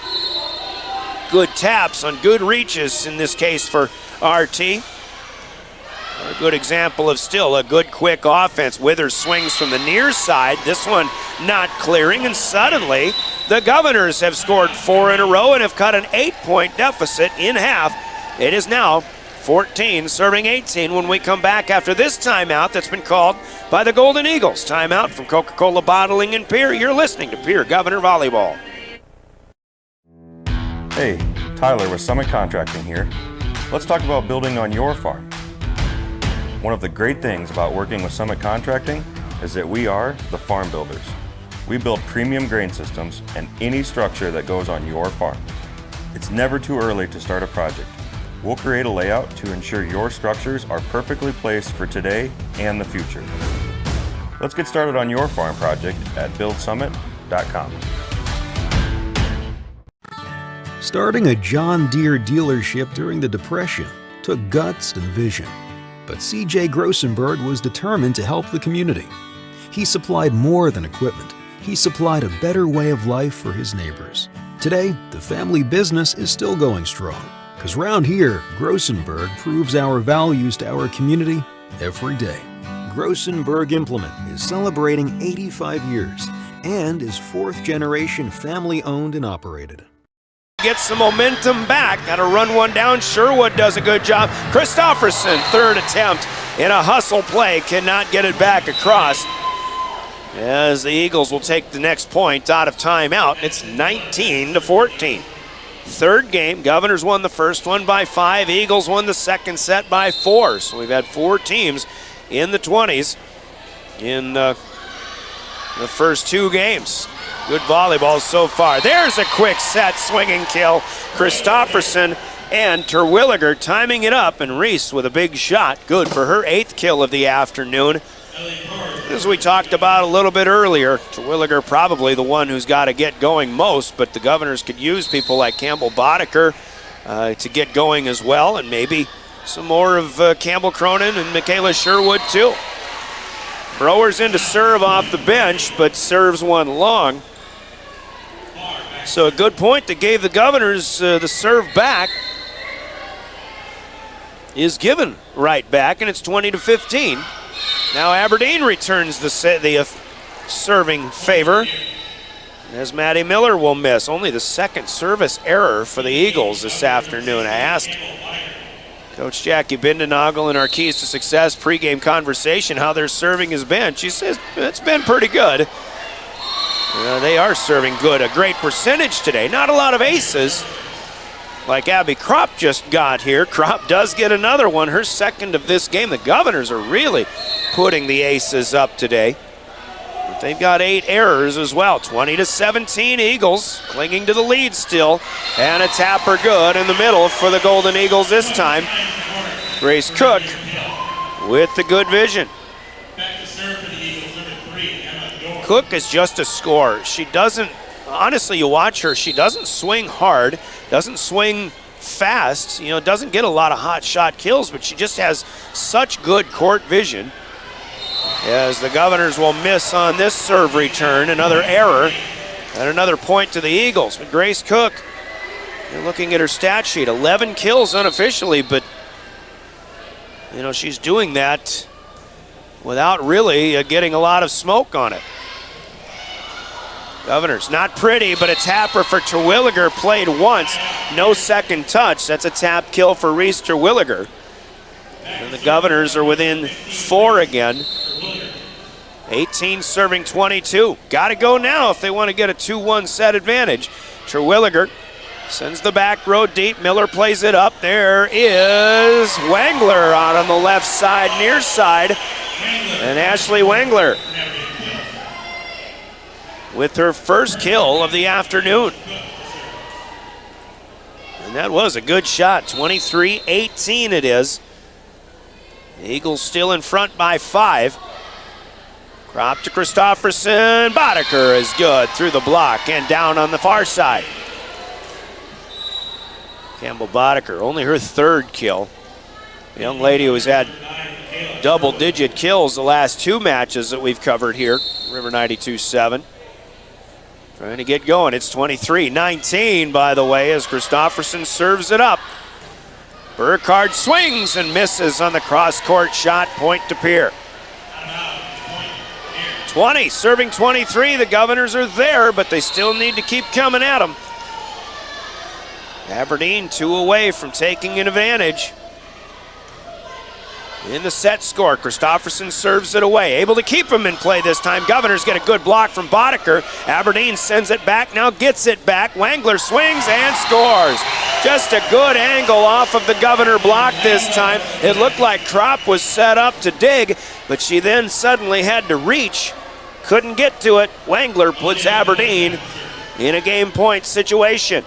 good taps on good reaches in this case for RT. A good example of still a good quick offense. Withers swings from the near side. This one not clearing, and suddenly the Governors have scored 4 in a row and have cut an 8-point deficit in half. It is now 14 serving 18 when we come back after this timeout that's been called by the Golden Eagles. Timeout from Coca-Cola Bottling in Pierre. You're listening to Pierre Governor Volleyball. Hey, Tyler with Summit Contracting here. Let's talk about building on your farm. One of the great things about working with Summit Contracting is that we are the farm builders. We build premium grain systems and any structure that goes on your farm. It's never too early to start a project. We'll create a layout to ensure your structures are perfectly placed for today and the future. Let's get started on your farm project at buildsummit.com. Starting a John Deere dealership during the Depression took guts and vision. But C.J. Grossenberg was determined to help the community. He supplied more than equipment. He supplied a better way of life for his neighbors. Today, the family business is still going strong. Because round here, Grossenberg proves our values to our community every day. Grossenberg Implement is celebrating 85 years and is 4th generation family owned and operated. Gets some momentum back. Got to run one down. Sherwood does a good job. Christofferson, third attempt in a hustle play, cannot get it back across. As the Eagles will take the next point out of timeout. It's 19-14. Third game, Governors won the first one by 5. Eagles won the second set by 4. So we've had 4 teams in the 20s in the first 2 games. Good volleyball so far. There's a quick set, swinging kill. Christofferson and Terwilliger timing it up, and Reese with a big shot. Good for her 8th kill of the afternoon. As we talked about a little bit earlier, Terwilliger probably the one who's got to get going most, but the Governors could use people like Campbell Boddicker to get going as well, and maybe some more of Campbell Cronin and Michaela Sherwood too. Brower's in to serve off the bench, but serves one long. So a good point that gave the Governors the serve back is given right back, and it's 20-15. Now Aberdeen returns the serving favor, as Maddie Miller will miss. Only the second service error for the Eagles this afternoon. I asked Coach Jackie Bindenagel in our Keys to Success pregame conversation how their serving has been. She says it's been pretty good. They are serving good. A great percentage today. Not a lot of aces, like Abby Kropp just got here. Kropp does get another one, her second of this game. The Governors are really putting the aces up today. But they've got 8 errors as well. 20-17 Eagles, clinging to the lead still. And a tapper good in the middle for the Golden Eagles this time. Grace Cook with the good vision. Cook is just a scorer. She doesn't, honestly, you watch her, she doesn't swing hard, doesn't swing fast, doesn't get a lot of hot shot kills, but she just has such good court vision. As the Governors will miss on this serve return, another error, and another point to the Eagles. But Grace Cook, you're looking at her stat sheet, 11 kills unofficially, but she's doing that without really getting a lot of smoke on it. Governors, not pretty, but a tapper for Terwilliger, played once, no second touch. That's a tap kill for Reese Terwilliger. And the Governors are within 4 again. 18 serving 22. Got to go now if they want to get a 2-1 set advantage. Terwilliger sends the back row deep. Miller plays it up. There is Wangler out on the left side, near side. And Ashley Wangler with her first kill of the afternoon. And that was a good shot. 23-18 it is. The Eagles still in front by 5. Kropp to Christofferson. Boddicker is good through the block and down on the far side. Campbell Boddicker, only her 3rd kill. A young lady who has had double-digit kills the last 2 matches that we've covered here. River 92-7. Trying to get going. It's 23-19, by the way, as Christofferson serves it up. Burkhardt swings and misses on the cross-court shot. Point to Pierre. 20, serving 23. The Governors are there, but they still need to keep coming at them. Aberdeen 2 away from taking an advantage. In the set score, Christofferson serves it away. Able to keep him in play this time. Governors get a good block from Boddicker. Aberdeen sends it back, now gets it back. Wangler swings and scores. Just a good angle off of the Governor block this time. It looked like Kropp was set up to dig, but she then suddenly had to reach. Couldn't get to it. Wangler puts Aberdeen in a game point situation.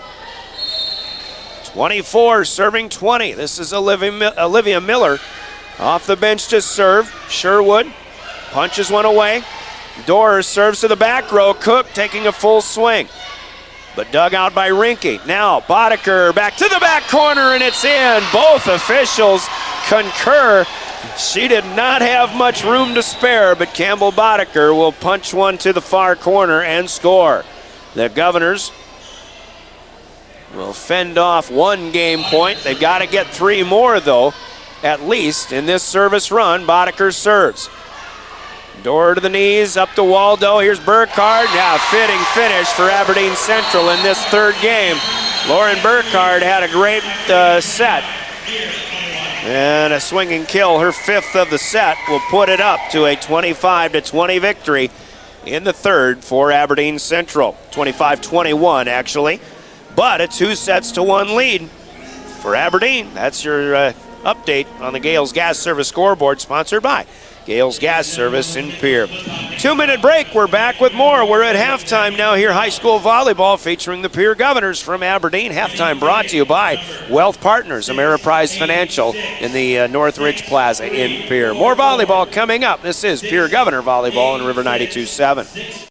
24 serving 20. This is Olivia Miller. Off the bench to serve. Sherwood punches one away. Dorr serves to the back row. Cook taking a full swing, but dug out by Rinke. Now Boddicker back to the back corner, and it's in. Both officials concur. She did not have much room to spare, but Campbell Boddicker will punch one to the far corner and score. The Governors will fend off 1 game point. They've got to get 3 more, though, at least in this service run. Boddicker serves. Door to the knees, up to Waldo. Here's Burkhardt. Now, fitting finish for Aberdeen Central in this 3rd game. Lauren Burkhardt had a great set. And a swinging kill, her 5th of the set, will put it up to a 25-20 victory in the 3rd for Aberdeen Central. 25-21, actually. But a 2-1 lead for Aberdeen. That's your update on the Gales Gas Service scoreboard, sponsored by Gales Gas Service in Pierre. 2-minute break. We're back with more. We're at halftime now here. High school volleyball featuring the Pierre Governors from Aberdeen. Halftime brought to you by Wealth Partners, Ameriprise Financial in the Northridge Plaza in Pierre. More volleyball coming up. This is Pierre Governor Volleyball in River 92.7.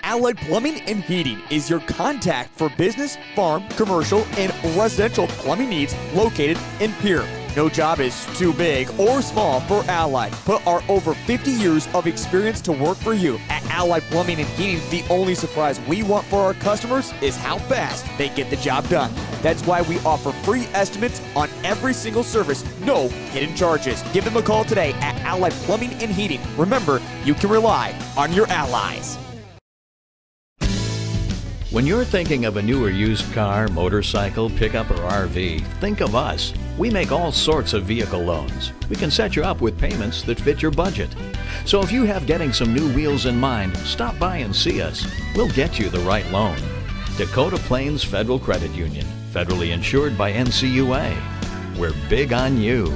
Allied Plumbing and Heating is your contact for business, farm, commercial, and residential plumbing needs located in Pierre. No job is too big or small for Allied. Put our over 50 years of experience to work for you. At Allied Plumbing and Heating, the only surprise we want for our customers is how fast they get the job done. That's why we offer free estimates on every single service, no hidden charges. Give them a call today at Allied Plumbing and Heating. Remember, you can rely on your allies. When you're thinking of a new or used car, motorcycle, pickup, or RV, think of us. We make all sorts of vehicle loans. We can set you up with payments that fit your budget. So if you have getting some new wheels in mind, stop by and see us. We'll get you the right loan. Dakota Plains Federal Credit Union, federally insured by NCUA. We're big on you.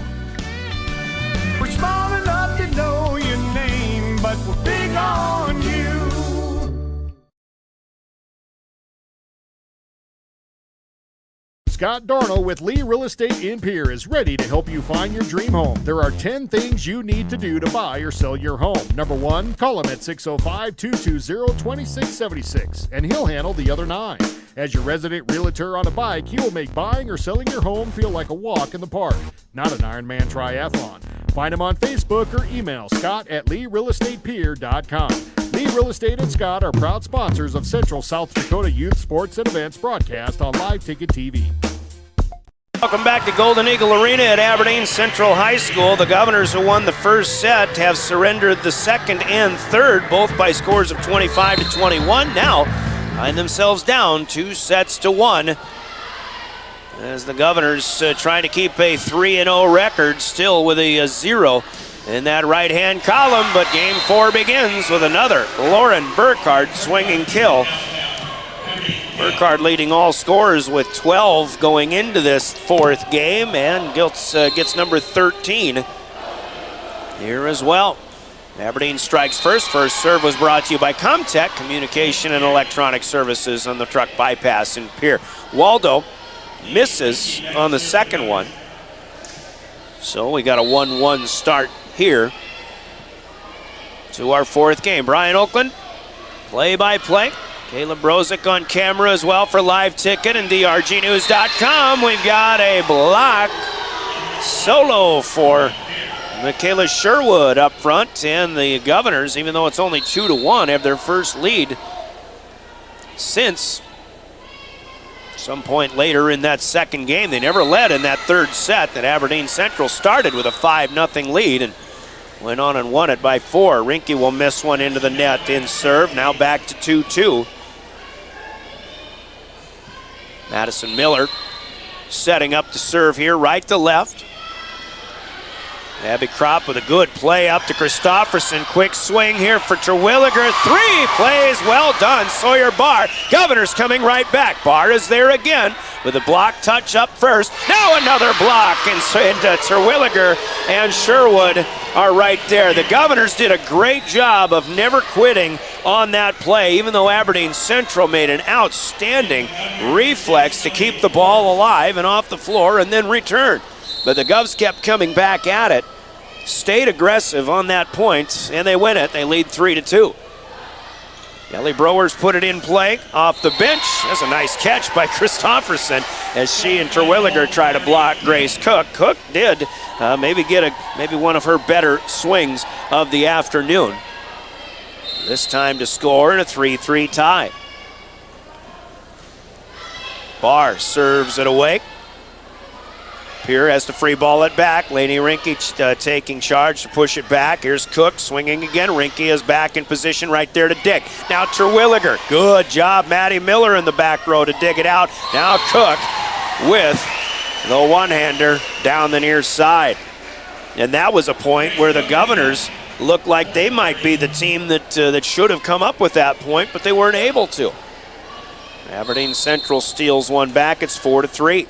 We're small enough to know your name, but we're big on you. Scott Darnell with Lee Real Estate in Pierre is ready to help you find your dream home. There are 10 things you need to do to buy or sell your home. Number 1, call him at 605-220-2676, and he'll handle the other 9. As your resident realtor on a bike, he will make buying or selling your home feel like a walk in the park, not an Ironman triathlon. Find him on Facebook or email scott@LeeRealEstatePierre.com. Lee Real Estate and Scott are proud sponsors of Central South Dakota Youth Sports and Events broadcast on Live Ticket TV. Welcome back to Golden Eagle Arena at Aberdeen Central High School. The Governors, who won the first set, have surrendered the second and third, both by scores of 25-21. Now find themselves down 2-1 as the Governors trying to keep a 3-0 record, still with a 0 in that right-hand column. But game 4 begins with another Lauren Burkhardt swinging kill. Burkhardt leading all scorers with 12 going into this 4th game, and gets number 13 here as well. Aberdeen strikes first. First serve was brought to you by Comtech, communication and electronic services on the truck bypass in Pierre. Waldo misses on the second one. So we got a 1-1 start here to our 4th game. Brian Oakland, play-by-play. Caleb Brozick on camera as well for Live Ticket and DRGnews.com. We've got a block solo for Michaela Sherwood up front, and the Governors, even though it's only 2-1, have their first lead since some point later in that second game. They never led in that third set that Aberdeen Central started with a 5-0 lead and went on and won it by 4. Rinke will miss one into the net in serve. Now back to 2-2. Madison Miller setting up to serve here, right to left. Abby Kropp with a good play up to Christofferson. Quick swing here for Terwilliger. 3 plays, well done. Sawyer Barr. Governors coming right back. Barr is there again with a block touch up first. Now another block, and Terwilliger and Sherwood are right there. The Governors did a great job of never quitting on that play, even though Aberdeen Central made an outstanding reflex to keep the ball alive and off the floor and then return. But the Govs kept coming back at it, stayed aggressive on that point, and they win it. They lead 3-2. Kelly Browers put it in play off the bench. That's a nice catch by Christofferson as she and Terwilliger try to block Grace Cook. Cook did maybe one of her better swings of the afternoon. This time to score in a 3-3 tie. Barr serves it away. Pierre has to free ball it back. Lainey Rinke taking charge to push it back. Here's Cook swinging again. Rinke is back in position right there to dig. Now Terwilliger. Good job, Maddie Miller in the back row to dig it out. Now Cook with the one-hander down the near side. And that was a point where the Governors looked like they might be the team that should have come up with that point, but they weren't able to. Aberdeen Central steals one back. It's 4-3.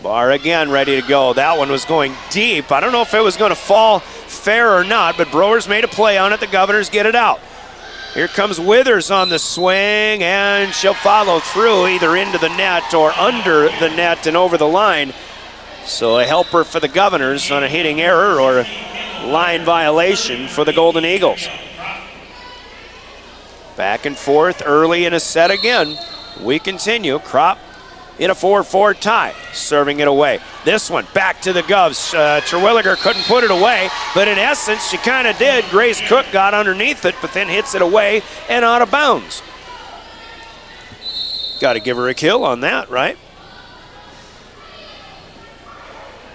Barr again ready to go. That one was going deep. I don't know if it was going to fall fair or not, but Browers made a play on it. The Governors get it out. Here comes Withers on the swing, and she'll follow through either into the net or under the net and over the line. So a helper for the Governors on a hitting error or a line violation for the Golden Eagles. Back and forth early in a set again. We continue. Kropp in a 4-4 tie, serving it away. This one back to the Govs. Terwilliger couldn't put it away, but in essence she kind of did. Grace Cook got underneath it, but then hits it away and out of bounds. Got to give her a kill on that, right?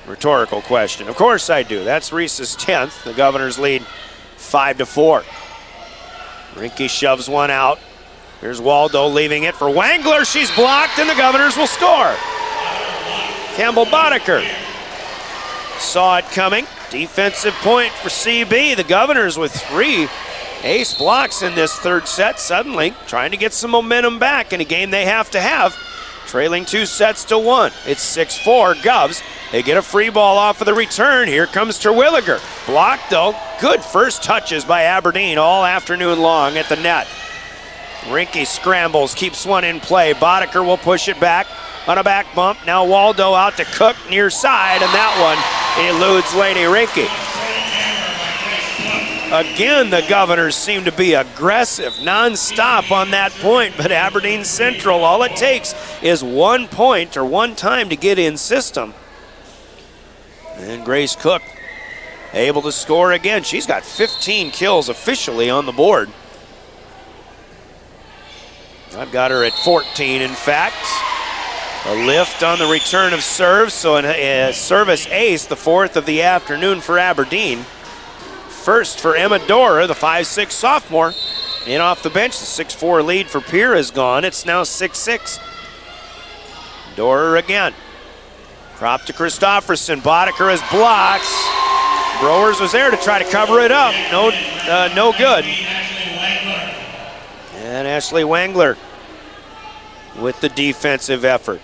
Rhetorical question. Of course I do. That's Reese's 10th. The Governors lead 5-4. Rinke shoves one out. Here's Waldo leaving it for Wangler. She's blocked, and the Governors will score. Campbell Boddicker saw it coming. Defensive point for CB. The Governors with 3 ace blocks in this third set, suddenly trying to get some momentum back in a game they have to have. Trailing 2-1. It's 6-4 Govs. They get a free ball off of the return. Here comes Terwilliger. Blocked though. Good first touches by Aberdeen all afternoon long at the net. Rinke scrambles, keeps one in play. Boddicker will push it back on a back bump. Now Waldo out to Cook near side, and that one eludes Lady Rinke. Again, the Governors seem to be aggressive, non-stop on that point, but Aberdeen Central, all it takes is 1 point or one time to get in system. And Grace Cook able to score again. She's got 15 kills officially on the board. I've got her at 14, in fact. A lift on the return of serve, so a service ace, the 4th of the afternoon for Aberdeen. First for Emma Dora, the 5'6" sophomore. In off the bench, the 6'4" lead for Pierre is gone. It's now 6-6. Dora again. Prop to Christofferson. Boddicker has blocks. Browers was there to try to cover it up. No good. And Ashley Wangler with the defensive effort.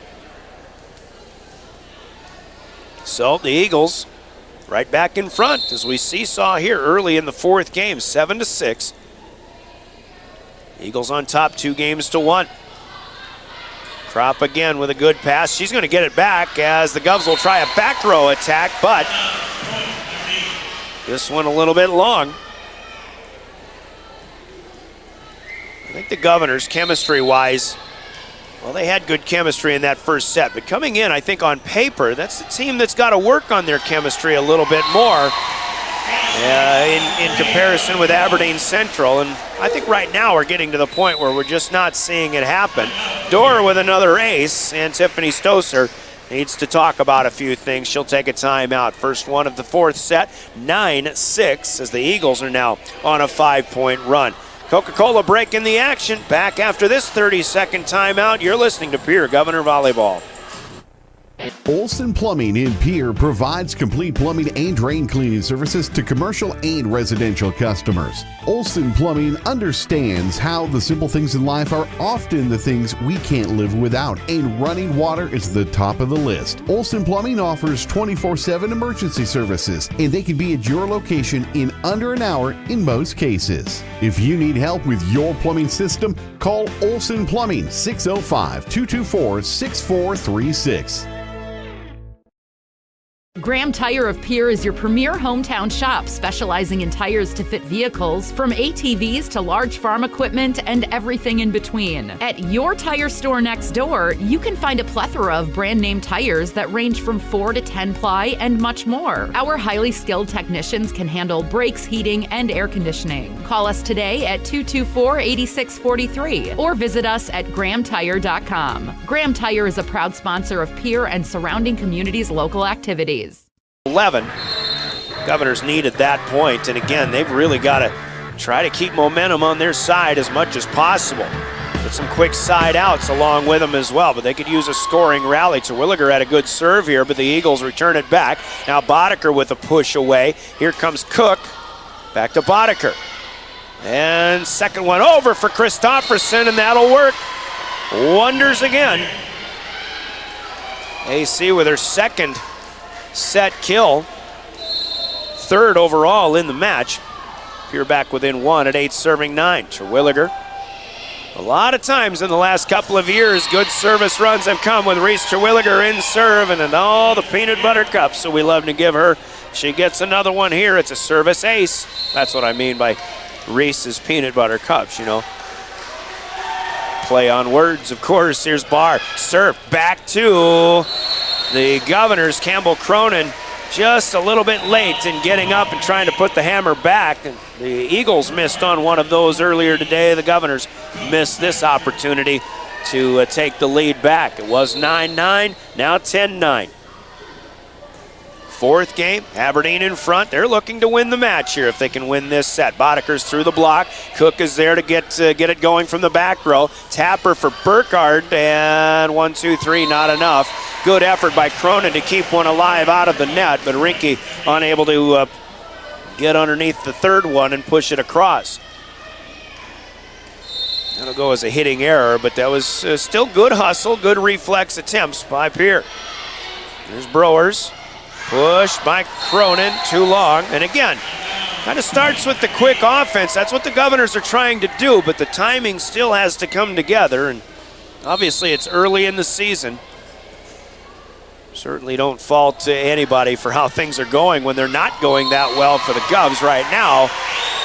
So the Eagles right back in front as we seesaw here early in the 4th game, 7-6. Eagles on top 2-1. Krop again with a good pass. She's going to get it back as the Govs will try a back row attack, but this one a little bit long. I think the Governors, chemistry-wise, well, they had good chemistry in that first set, but coming in, I think on paper, that's the team that's got to work on their chemistry a little bit more in comparison with Aberdeen Central. And I think right now we're getting to the point where we're just not seeing it happen. Dora with another ace, and Tiffany Stoser needs to talk about a few things. She'll take a timeout. First one of the 4th set, 9-6, as the Eagles are now on a 5-point run. Coca-Cola breaking the action. Back after this 30-second timeout. You're listening to Pierre Governor Volleyball. Olson Plumbing in Pierre provides complete plumbing and drain cleaning services to commercial and residential customers. Olson Plumbing understands how the simple things in life are often the things we can't live without, and running water is the top of the list. Olson Plumbing offers 24/7 emergency services, and they can be at your location in under an hour in most cases. If you need help with your plumbing system, call Olson Plumbing 605-224-6436. Graham Tire of Pierre is your premier hometown shop, specializing in tires to fit vehicles, from ATVs to large farm equipment and everything in between. At your tire store next door, you can find a plethora of brand name tires that range from 4 to 10 ply and much more. Our highly skilled technicians can handle brakes, heating, and air conditioning. Call us today at 224-8643 or visit us at grahamtire.com. Graham Tire is a proud sponsor of Pierre and surrounding communities' local activities. 11. Governors needed that point, and again, they've really got to try to keep momentum on their side as much as possible. Get some quick side outs along with them as well, but they could use a scoring rally. Terwilliger had a good serve here, but the Eagles return it back. Now Boddicker with a push away. Here comes Cook. Back to Boddicker. And second one over for Christofferson, and that'll work. Wonders again. AC with her second set kill, 3rd overall in the match. Pierre back within 1 at 8-9. Terwilliger. A lot of times in the last couple of years, good service runs have come with Reese Terwilliger in serve and in all the peanut butter cups, so we love to give her. She gets another one here. It's a service ace. That's what I mean by Reese's peanut butter cups, you know. Play on words, of course. Here's Barr. Serve back to the Governors. Campbell Cronin just a little bit late in getting up and trying to put the hammer back. And the Eagles missed on one of those earlier today. The Governors missed this opportunity. to take the lead back. It was 9-9, now 10-9. Fourth game, Aberdeen in front. They're looking to win the match here if they can win this set. Bodeker's through the block. Cook is there to get it going from the back row. Tapper for Burkhardt, and 1, 2, 3, not enough. Good effort by Cronin to keep one alive out of the net, but Rinke unable to get underneath the third one and push it across. That'll go as a hitting error, but that was still good hustle, good reflex attempts by Pierre. There's Brewers. Pushed by Cronin, too long. And again, kind of starts with the quick offense. That's what the Governors are trying to do, but the timing still has to come together. And obviously it's early in the season. Certainly don't fault anybody for how things are going when they're not going that well for the Govs right now.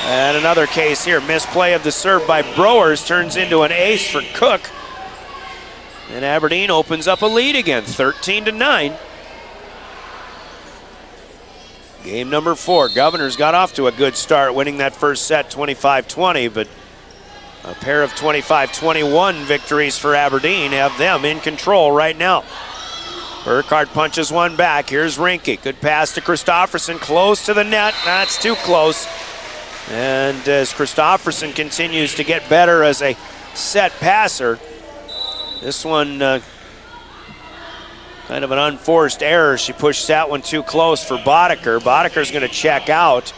And another case here, misplay of the serve by Brewers turns into an ace for Cook. And Aberdeen opens up a lead again, 13-9. Game number 4. Governors got off to a good start, winning that first set 25-20, but a pair of 25-21 victories for Aberdeen have them in control right now. Burkhardt punches one back. Here's Rinke. Good pass to Christofferson, close to the net. That's too close. And as Christofferson continues to get better as a set passer, this one kind of an unforced error. She pushed that one too close for Bodeker. Bodeker's going to check out.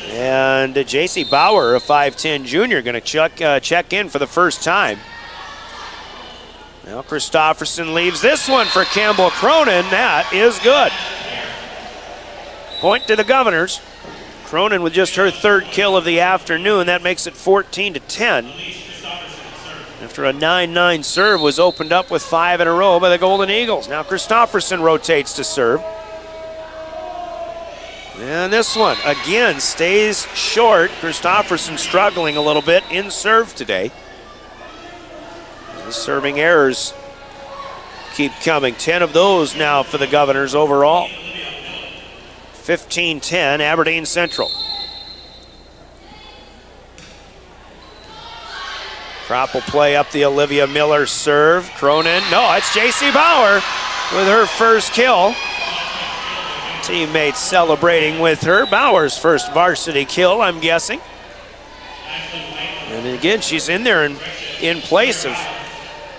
And J.C. Bauer, a 5'10 junior, going to check in for the first time. Now Christofferson leaves this one for Campbell Cronin. That is good. Point to the Governors. Cronin with just her third kill of the afternoon. That makes it 14-10. After a 9-9 serve was opened up with 5 in a row by the Golden Eagles. Now Christofferson rotates to serve. And this one, again, stays short. Christofferson struggling a little bit in serve today. The serving errors keep coming. 10 of those now for the Governors overall. 15-10, Aberdeen Central. Kropp will play up the Olivia Miller serve. Cronin, no, it's J.C. Bauer with her first kill. Teammates celebrating with her. Bauer's first varsity kill, I'm guessing. And again, she's in there in place of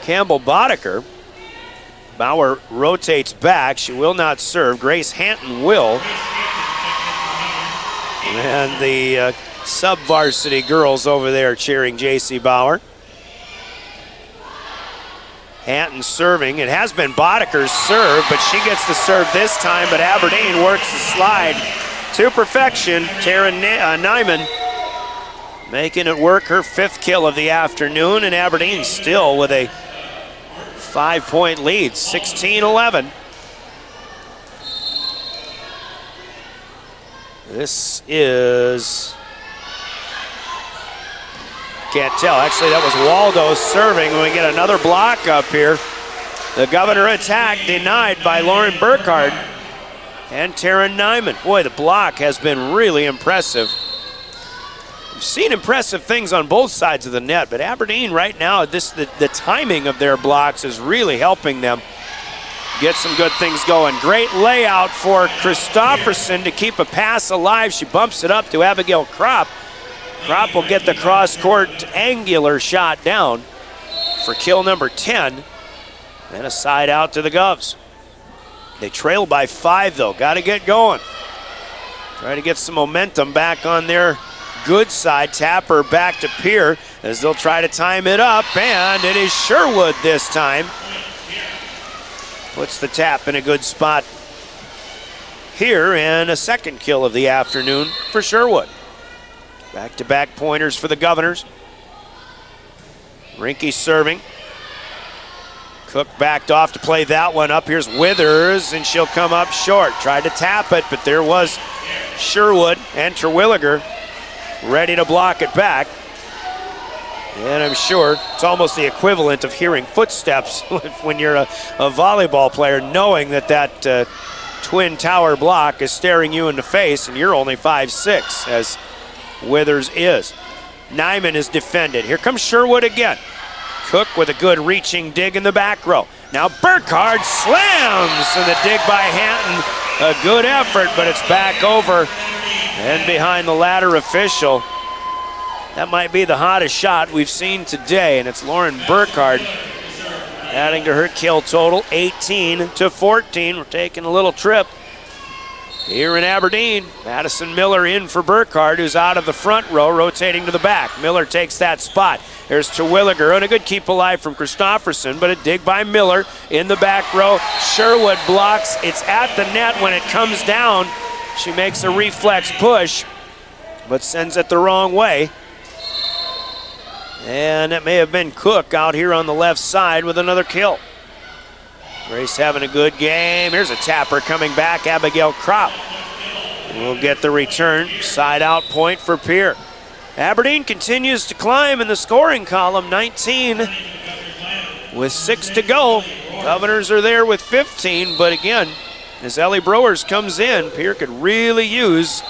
Campbell Bodeker. Bauer rotates back. She will not serve. Grace Hanton will. And the sub-varsity girls over there cheering J.C. Bauer. Hanton serving. It has been Bodeker's serve, but she gets the serve this time, but Aberdeen works the slide to perfection. Tara Nyman making it work, her 5th kill of the afternoon, and Aberdeen still with a 5-point lead, 16-11. This is... Can't tell. Actually, that was Waldo serving. When we get another block up here. The Governor attack denied by Lauren Burkhardt and Taryn Nyman. Boy, the block has been really impressive. We've seen impressive things on both sides of the net, but Aberdeen right now, the timing of their blocks is really helping them get some good things going. Great layout for Christofferson to keep a pass alive. She bumps it up to Abigail Kropp. Kropp will get the cross-court angular shot down for kill number 10. And a side out to the Govs. They trail by 5, though. Got to get going. Try to get some momentum back on their good side. Tapper back to Pierre as they'll try to time it up. And it is Sherwood this time. Puts the tap in a good spot here, and a 2nd kill of the afternoon for Sherwood. Back-to-back pointers for the Governors. Rinke serving. Cook backed off to play that one up. Here's Withers, and she'll come up short. Tried to tap it, but there was Sherwood and Terwilliger ready to block it back. And I'm sure it's almost the equivalent of hearing footsteps when you're a volleyball player, knowing that twin tower block is staring you in the face, and you're only 5'6", as Withers is. Nyman is defended. Here comes Sherwood again. Cook with a good reaching dig in the back row. Now Burkhardt slams, and the dig by Hanton. A good effort, but it's back over and behind the ladder official. That might be the hottest shot we've seen today, and it's Lauren Burkhardt adding to her kill total, 18-14. We're taking a little trip here in Aberdeen. Madison Miller in for Burkhardt, who's out of the front row, rotating to the back. Miller takes that spot. There's Terwilliger, and a good keep alive from Christofferson, but a dig by Miller in the back row. Sherwood blocks. It's at the net when it comes down. She makes a reflex push, but sends it the wrong way. And it may have been Cook out here on the left side with another kill. Grace having a good game. Here's a tapper coming back. Abigail Kropp will get the return. Side out point for Pierre. Aberdeen continues to climb in the scoring column, 19 with 6 to go. Governors are there with 15, but again, as Ellie Brewers comes in, Pierre could really use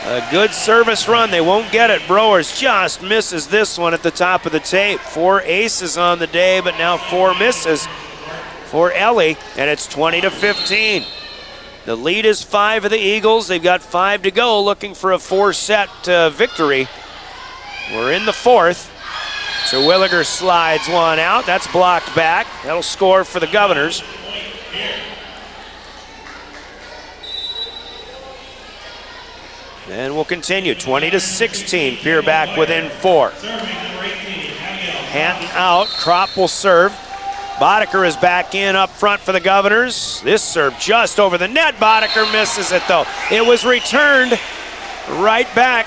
a good service run. They won't get it. Brewers just misses this one at the top of the tape. 4 aces on the day, but now 4 misses for Ellie, and it's 20-15. The lead is 5 of the Eagles. They've got 5 to go, looking for a 4-set victory. We're in the 4th. Terwilliger slides one out. That's blocked back. That'll score for the Governors. And we'll continue, 20-16. Pierre back within 4. Hanton out, Kropp will serve. Boddicker is back in up front for the Governors. This serve just over the net. Boddicker misses it though. It was returned right back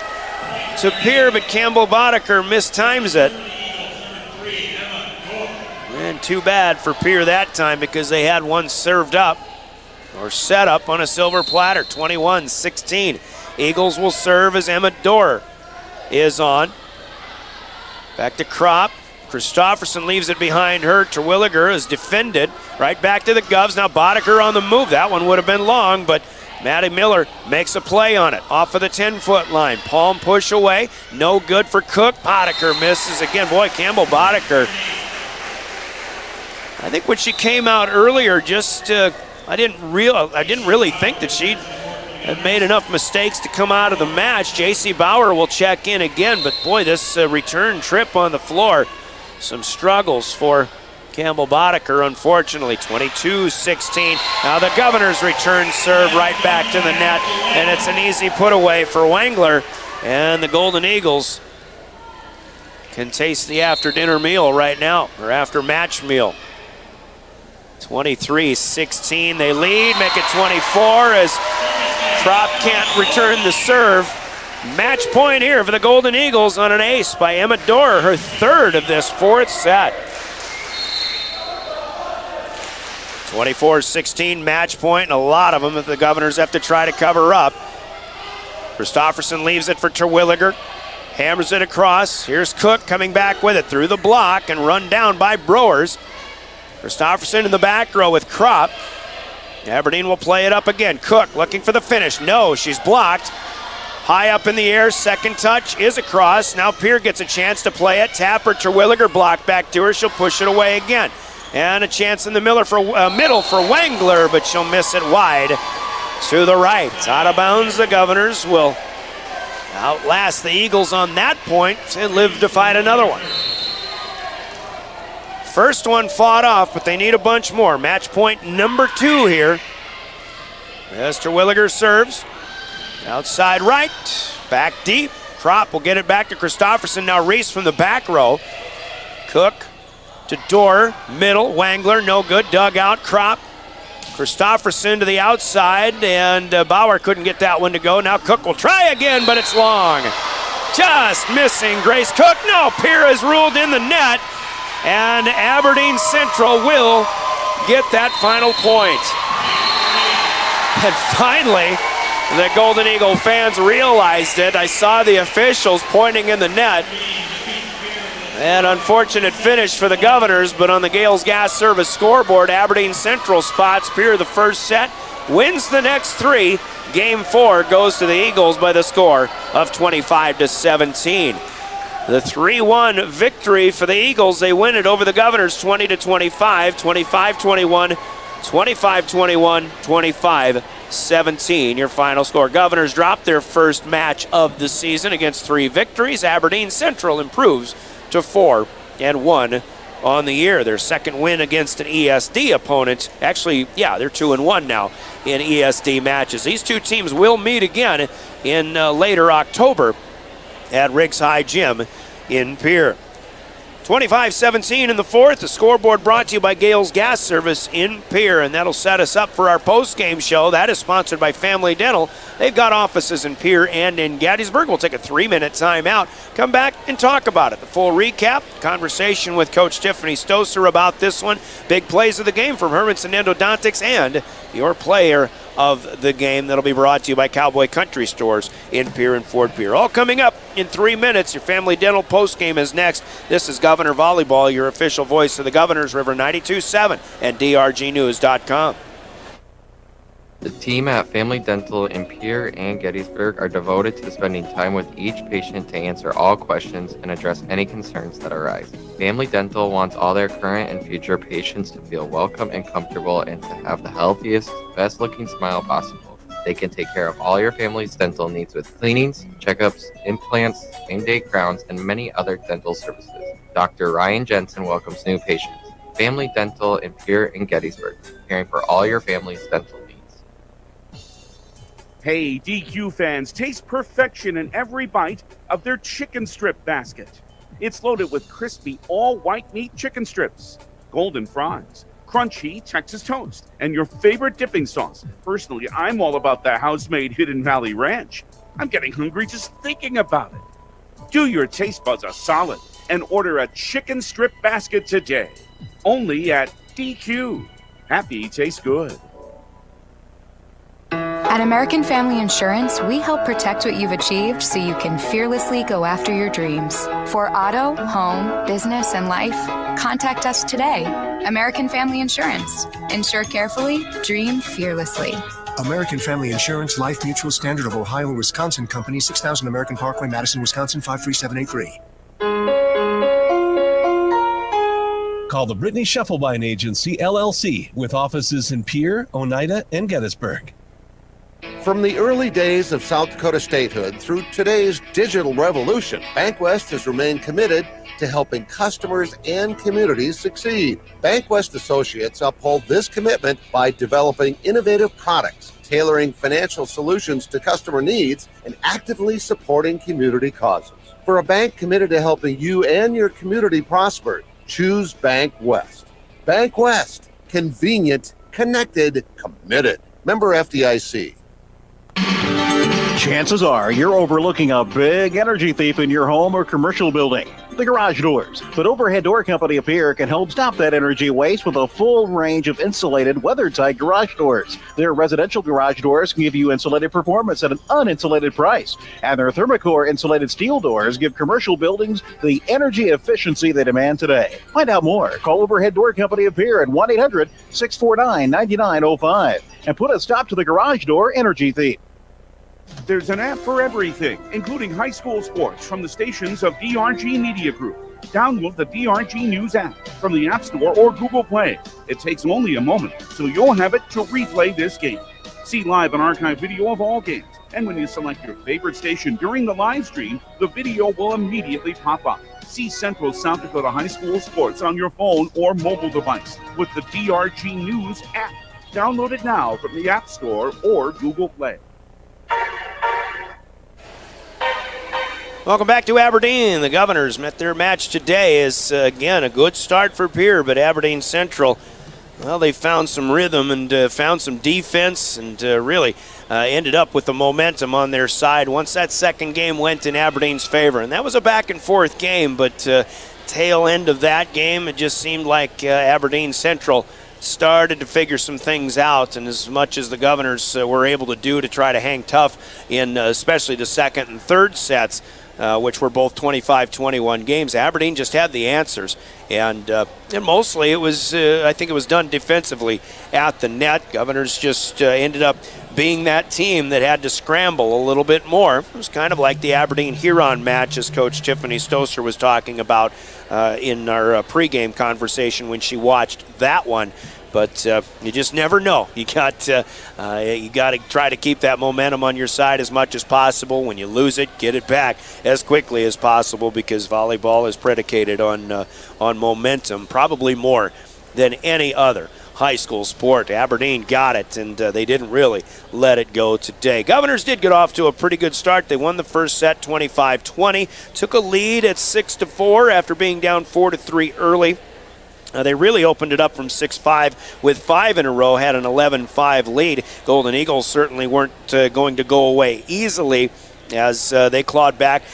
to Pierre, but Campbell Boddicker mistimes it. And too bad for Pierre that time because they had one served up or set up on a silver platter, 21-16. Eagles will serve as Emma Dorr is on. Back to Kropp. Christofferson leaves it behind her. Terwilliger is defended. Right back to the Govs. Now Boddicker on the move. That one would have been long, but Maddie Miller makes a play on it. Off of the 10-foot line. Palm push away. No good for Cook. Boddicker misses again. Boy, Campbell Boddicker. I think when she came out earlier, I didn't really think that she had made enough mistakes to come out of the match. J.C. Bauer will check in again, but boy, this return trip on the floor, some struggles for Campbell Boddicker, unfortunately. 22-16. Now the Governors return serve right back to the net, and it's an easy put away for Wangler, and the Golden Eagles can taste the after dinner meal right now, or after match meal. 23-16, they lead, make it 24 as Kropp can't return the serve. Match point here for the Golden Eagles on an ace by Emma Dorr, her 3rd of this 4th set. 24-16 match point, and a lot of them that the Governors have to try to cover up. Christofferson leaves it for Terwilliger, hammers it across. Here's Cook coming back with it through the block and run down by Brewers. Christofferson in the back row with Kropp. Aberdeen will play it up again. Cook looking for the finish. No, she's blocked. High up in the air, second touch is across. Now Pierre gets a chance to play it. Tapper, Terwilliger blocked back to her. She'll push it away again. And a chance in the middle for Wangler, but she'll miss it wide to the right. Out of bounds, the Governors will outlast the Eagles on that point and live to fight another one. First one fought off, but they need a bunch more. Match point number 2 here. As Terwilliger serves. Outside right, back deep. Kropp will get it back to Christofferson. Now Reese from the back row. Cook to Dorr, middle. Wangler, no good. Dug out. Kropp. Christofferson to the outside, and Bauer couldn't get that one to go. Now Cook will try again, but it's long. Just missing Grace Cook. No, Pierre is ruled in the net. And Aberdeen Central will get that final point. And finally, the Golden Eagle fans realized it. I saw the officials pointing in the net. An unfortunate finish for the Governors, but on the Gales Gas Service scoreboard, Aberdeen Central spots Pierre the first set, wins the next 3. Game 4 goes to the Eagles by the score of 25-17. The 3-1 victory for the Eagles. They win it over the Governors 20-25, 25-21, 25-21, 25-17. Your final score. Governors dropped their first match of the season against 3 victories. Aberdeen Central improves to 4-1 on the year. Their second win against an ESD opponent. Actually, yeah, they're 2-1 now in ESD matches. These two teams will meet again in later October at Riggs High Gym in Pierre. 25-17 in the fourth. The scoreboard brought to you by Gales Gas Service in Pierre, and that'll set us up for our post-game show. That is sponsored by Family Dental. They've got offices in Pierre and in Gettysburg. We'll take a 3-minute timeout, come back and talk about it. The full recap, conversation with Coach Tiffany Stoser about this one, big plays of the game from Hermanson Endodontics, and your player of the game that'll be brought to you by Cowboy Country Stores in Pierre and Fort Pierre. All coming up in 3 minutes. Your Family Dental postgame is next. This is Governor Volleyball, your official voice of the Governors, River 92.7 and drgnews.com. The team at Family Dental in Pierre and Gettysburg are devoted to spending time with each patient to answer all questions and address any concerns that arise. Family Dental wants all their current and future patients to feel welcome and comfortable and to have the healthiest, best-looking smile possible. They can take care of all your family's dental needs with cleanings, checkups, implants, same-day crowns, and many other dental services. Dr. Ryan Jensen welcomes new patients. Family Dental in Pierre and Gettysburg, caring for all your family's dental needs. Hey, DQ fans, taste perfection in every bite of their chicken strip basket. It's loaded with crispy, all-white meat chicken strips, golden fries, crunchy Texas toast, and your favorite dipping sauce. Personally, I'm all about the house-made Hidden Valley Ranch. I'm getting hungry just thinking about it. Do your taste buds a solid and order a chicken strip basket today. Only at DQ. Happy tastes good. At American Family Insurance, we help protect what you've achieved so you can fearlessly go after your dreams. For auto, home, business, and life, contact us today. American Family Insurance. Insure carefully, dream fearlessly. American Family Insurance, Life Mutual, Standard of Ohio and Wisconsin Company, 6000 American Parkway, Madison, Wisconsin, 53783. Call the Brittany Scheffelbein Agency, LLC, with offices in Pierre, Oneida, and Gettysburg. From the early days of South Dakota statehood through today's digital revolution, BankWest has remained committed to helping customers and communities succeed. BankWest Associates uphold this commitment by developing innovative products, tailoring financial solutions to customer needs, and actively supporting community causes. For a bank committed to helping you and your community prosper, choose BankWest. BankWest. Convenient, connected, committed. Member FDIC. Chances are you're overlooking a big energy thief in your home or commercial building, the garage doors. But Overhead Door Company of Pierre can help stop that energy waste with a full range of insulated, weather-tight garage doors. Their residential garage doors can give you insulated performance at an uninsulated price. And their Thermocore insulated steel doors give commercial buildings the energy efficiency they demand today. Find out more. Call Overhead Door Company of Pierre at 1-800-649-9905 and put a stop to the garage door energy thief. There's an app for everything, including high school sports from the stations of DRG Media Group. Download the DRG News app from the App Store or Google Play. It takes only a moment, so you'll have it to replay this game. See live and archive video of all games. And when you select your favorite station during the live stream, the video will immediately pop up. See Central South Dakota High School sports on your phone or mobile device with the DRG News app. Download it now from the App Store or Google Play. Welcome back to Aberdeen. The Governors met their match today. Is again a good start for Pierre, but Aberdeen Central, well, they found some rhythm and found some defense and really ended up with the momentum on their side once that second game went in Aberdeen's favor. And that was a back-and-forth game, but tail end of that game, it just seemed like Aberdeen Central started to figure some things out, and as much as the Governors were able to do to try to hang tough in especially the second and third sets, which were both 25-21 games. Aberdeen just had the answers, and mostly it was, I think it was done defensively at the net. Governors just ended up being that team that had to scramble a little bit more. It was kind of like the Aberdeen-Huron match, as Coach Tiffany Stoser was talking about in our pregame conversation when she watched that one. But you just never know. You got to try to keep that momentum on your side as much as possible. When you lose it, get it back as quickly as possible, because volleyball is predicated on momentum, probably more than any other high school sport. Aberdeen got it, and they didn't really let it go today. Governors did get off to a pretty good start. They won the first set 25-20, took a lead at 6-4 after being down 4-3 early. They really opened it up from 6-5 with 5 in a row, had an 11-5 lead. Golden Eagles certainly weren't going to go away easily, as they clawed back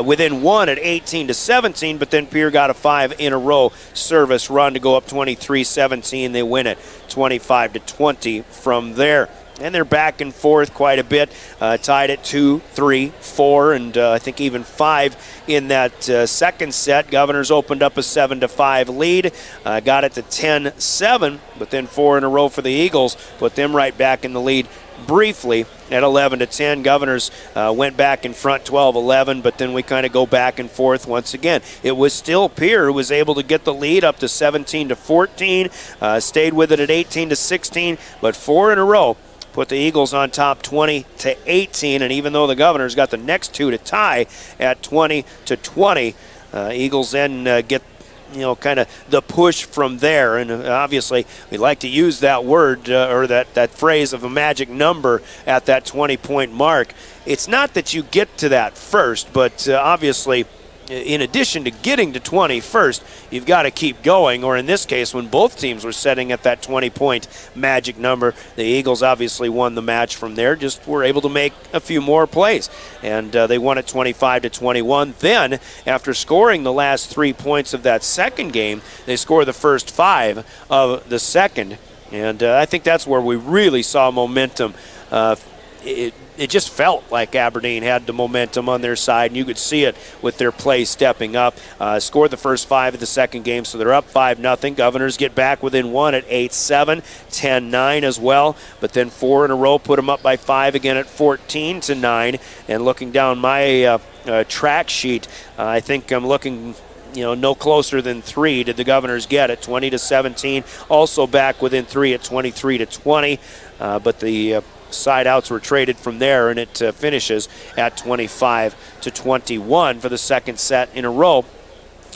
within 1 at 18-17, but then Pierre got a 5 in a row service run to go up 23-17. They win it 25-20 from there. And they're back and forth quite a bit, tied at 2, 3, 4, and I think even 5 in that second set. Governors opened up a 7-5 lead, got it to 10-7, but then 4 in a row for the Eagles, put them right back in the lead briefly at 11-10. Governors went back in front 12-11, but then we kind of go back and forth once again. It was still Pierre who was able to get the lead up to 17-14, stayed with it at 18-16, but 4 in a row put the Eagles on top 20-18, and even though the Governors got the next 2 to tie at 20-20, Eagles then get kind of the push from there. And obviously we like to use that word or that phrase of a magic number at that 20-point mark. It's not that you get to that first, but obviously in addition to getting to 20 first, you've got to keep going, or in this case, when both teams were setting at that 20-point magic number, the Eagles obviously won the match from there, just were able to make a few more plays, and they won it 25-21. Then, after scoring the last 3 points of that second game, they score the first 5 of the second, and I think that's where we really saw momentum. It just felt like Aberdeen had the momentum on their side, and you could see it with their play stepping up. Scored the first 5 of the second game, so they're up 5-0. Governors get back within 1 at 8-7, 10-9 as well, but then 4 in a row put them up by 5 again at 14-9. And looking down my track sheet, I think I'm looking no closer than 3 did the Governors get at 20-17. Also back within 3 at 23-20, but the side outs were traded from there, and it finishes at 25-21 for the second set in a row.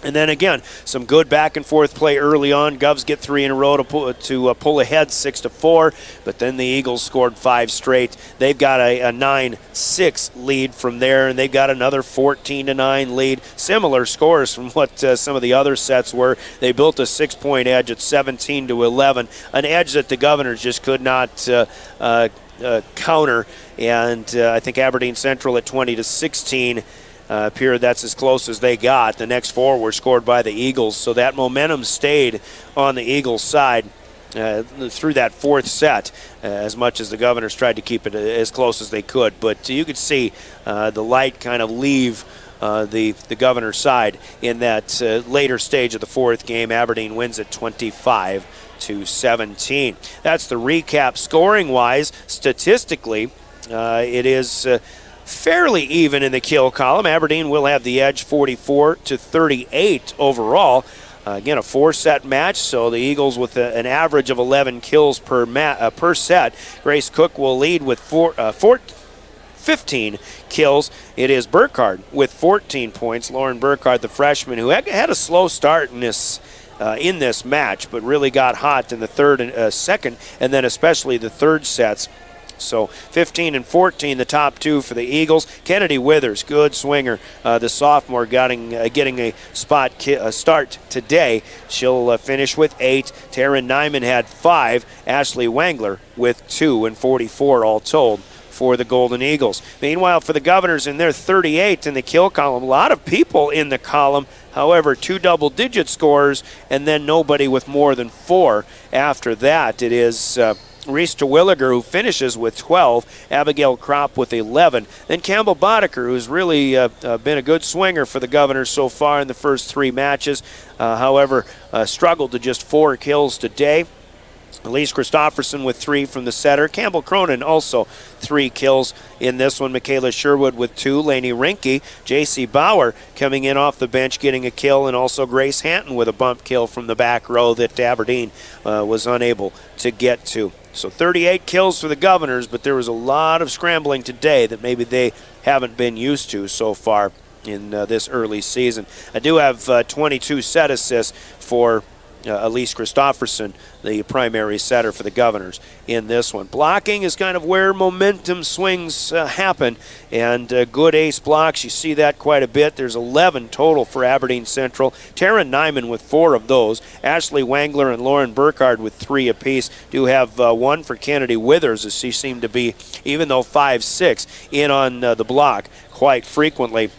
And then again, some good back and forth play early on. Govs get 3 in a row to pull ahead 6-4, but then the Eagles scored 5 straight. They've got a 9-6 lead from there, and they've got another 14-9 lead. Similar scores from what some of the other sets were. They built a 6-point edge at 17-11, an edge that the Governors just could not counter, and I think Aberdeen Central at 20-16. Pierre, that's as close as they got. The next 4 were scored by the Eagles, so that momentum stayed on the Eagles' side through that fourth set, as much as the Governors tried to keep it as close as they could. But you could see the light kind of leave the Governors' side in that later stage of the fourth game. Aberdeen wins at 25-17. That's the recap. Scoring-wise, statistically, it is fairly even in the kill column. Aberdeen will have the edge 44-38 overall. Again, a 4-set match, so the Eagles with an average of 11 kills per set. Grace Cook will lead with 15 kills. It is Burkhardt with 14 points. Lauren Burkhardt, the freshman, who had a slow start in this match, but really got hot in the third and second, and then especially the third sets. So 15 and 14, the top 2 for the Eagles. Kennedy Withers, good swinger, the sophomore, getting a start today. She'll finish with 8. Taryn Nyman had 5. Ashley Wangler with 2 and 44 all told for the Golden Eagles. Meanwhile, for the Governors, in their 38 in the kill column, a lot of people in the column. However, 2 double-digit scores, and then nobody with more than 4 after that. It is Reese Terwilliger, who finishes with 12. Abigail Kropp with 11. Then Campbell Boddicker, who's really been a good swinger for the Governors so far in the first 3 matches. However, struggled to just 4 kills today. Elise Christofferson with 3 from the setter. Campbell Cronin also 3 kills in this one. Michaela Sherwood with 2. Lainey Rinke. J.C. Bauer coming in off the bench getting a kill. And also Grace Hanton with a bump kill from the back row that Aberdeen was unable to get to. So 38 kills for the Governors, but there was a lot of scrambling today that maybe they haven't been used to so far in this early season. I do have 22 set assists for Elise Christofferson, the primary setter for the Governors in this one. Blocking is kind of where momentum swings happen, and good ace blocks. You see that quite a bit. There's 11 total for Aberdeen Central. Taryn Nyman with 4 of those. Ashley Wangler and Lauren Burkhardt with 3 apiece. Do have 1 for Kennedy Withers, as she seemed to be, even though 5-6, in on the block quite frequently.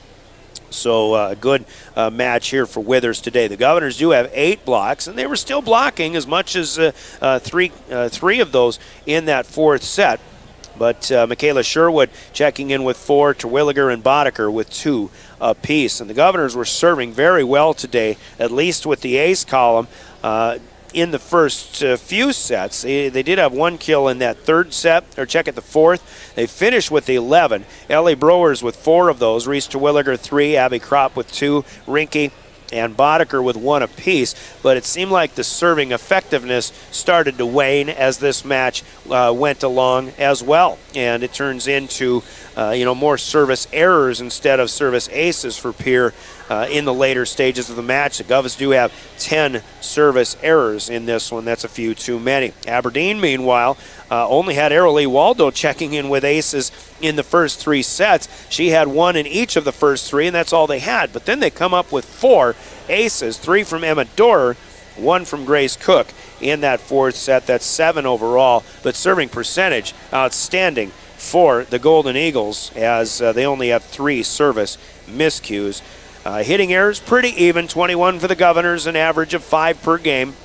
So a good match here for Withers today. The Governors do have 8 blocks, and they were still blocking as much as 3 of those in that 4th set. But Michaela Sherwood checking in with 4, Terwilliger and Boddicker with 2 apiece. And the Governors were serving very well today, at least with the ace column. In the first few sets. They did have 1 kill in that 3rd set, or check at the 4th. They finished with 11. Ellie Browers with 4 of those. Reese Terwilliger 3, Abby Kropp with 2, Rinke and Boddicker with 1 apiece. But it seemed like the serving effectiveness started to wane as this match went along as well. And it turns into more service errors instead of service aces for Pierre in the later stages of the match. The Govs do have 10 service errors in this one. That's a few too many. Aberdeen, meanwhile, only had Arolee Waldo checking in with aces in the first 3 sets. She had 1 in each of the first 3, and that's all they had. But then they come up with 4 aces, 3 from Emma Dorer, 1 from Grace Cook in that 4th set. That's 7 overall, but serving percentage outstanding for the Golden Eagles, as they only have 3 service miscues. Hitting errors pretty even, 21 for the Governors, an average of 5 per game.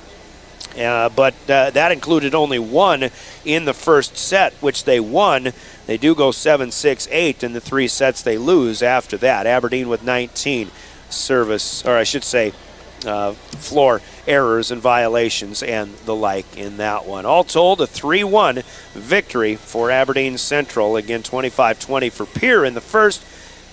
But that included only 1 in the first set, which they won. They do go 7-6-8 in the 3 sets they lose after that. Aberdeen with 19 service, or I should say floor errors and violations and the like in that one. All told, a 3-1 victory for Aberdeen Central. Again, 25-20 for Pierre in the first,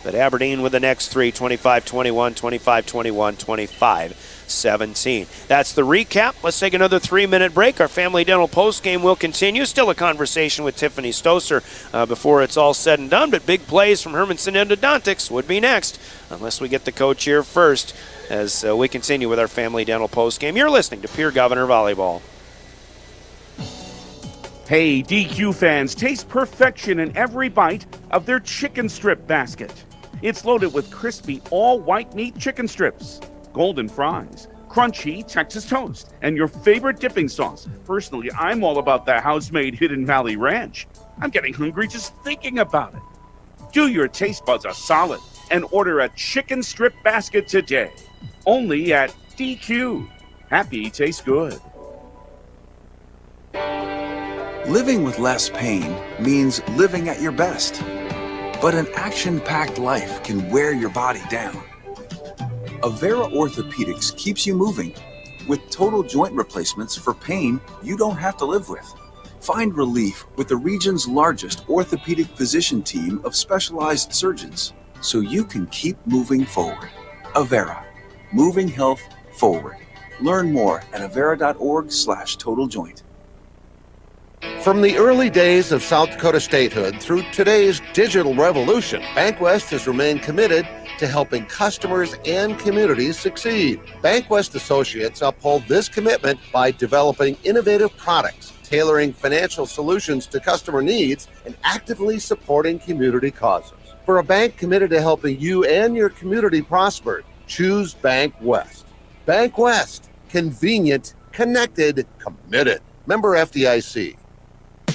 but Aberdeen with the next 3, 25-21, 25-21, 25-17. That's the recap. Let's take another 3-minute break. Our Family Dental postgame will continue. Still a conversation with Tiffany Stoser before it's all said and done, but big plays from Hermanson Endodontics would be next, unless we get the coach here first, as we continue with our Family Dental postgame. You're listening to Pierre Governor Volleyball. Hey, DQ fans, taste perfection in every bite of their chicken strip basket. It's loaded with crispy, all-white meat chicken strips, golden fries, crunchy Texas toast, and your favorite dipping sauce. Personally, I'm all about the house-made Hidden Valley Ranch. I'm getting hungry just thinking about it. Do your taste buds a solid and order a chicken strip basket today. Only at DQ. Happy tastes good. Living with less pain means living at your best. But an action-packed life can wear your body down. Avera Orthopedics keeps you moving with total joint replacements for pain you don't have to live with. Find relief with the region's largest orthopedic physician team of specialized surgeons so you can keep moving forward. Avera, moving health forward. Learn more at avera.org/totaljoint. From the early days of South Dakota statehood through today's digital revolution, BankWest has remained committed to helping customers and communities succeed. BankWest Associates uphold this commitment by developing innovative products, tailoring financial solutions to customer needs, and actively supporting community causes. For a bank committed to helping you and your community prosper, choose BankWest. BankWest, convenient, connected, committed. Member FDIC.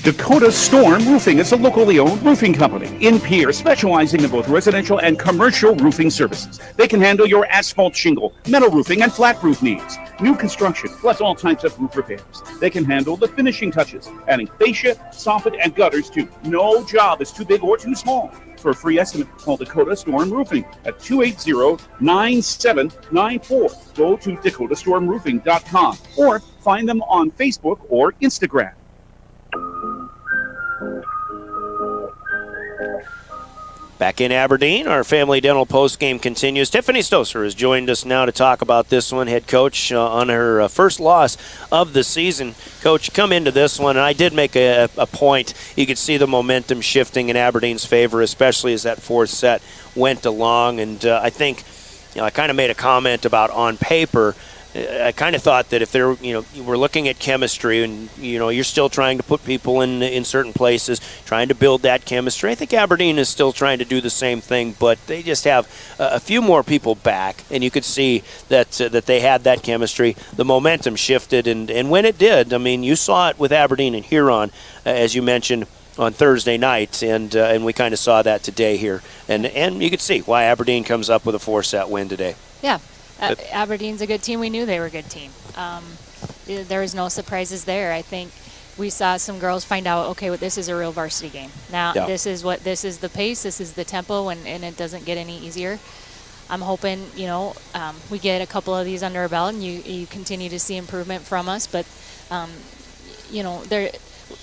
Dakota Storm Roofing is a locally owned roofing company in Pierre, specializing in both residential and commercial roofing services. They can handle your asphalt shingle, metal roofing, and flat roof needs. New construction, plus all types of roof repairs. They can handle the finishing touches, adding fascia, soffit, and gutters too. No job is too big or too small. For a free estimate, call Dakota Storm Roofing at 280-9794. Go to dakotaststormroofing.com or find them on Facebook or Instagram. Back in Aberdeen, our Family Dental postgame continues. Tiffany Stoser has joined us now to talk about this one. Head coach on her first loss of the season. Coach, come into this one, and I did make a point. You could see the momentum shifting in Aberdeen's favor, especially as that fourth set went along. And I think, I kind of made a comment about on paper. I kind of thought that if we're looking at chemistry, and you're still trying to put people in certain places, trying to build that chemistry. I think Aberdeen is still trying to do the same thing, but they just have a few more people back, and you could see that they had that chemistry. The momentum shifted, and when it did, I mean, you saw it with Aberdeen and Huron, as you mentioned, on Thursday night, and we kind of saw that today here, and you could see why Aberdeen comes up with a 4-set win today. Yeah. Aberdeen's a good team. We knew they were a good team. There was no surprises there. I think we saw some girls find out, okay, well, this is a real varsity game. Now, this is the pace, this is the tempo, and it doesn't get any easier. I'm hoping, we get a couple of these under our belt and you continue to see improvement from us. But,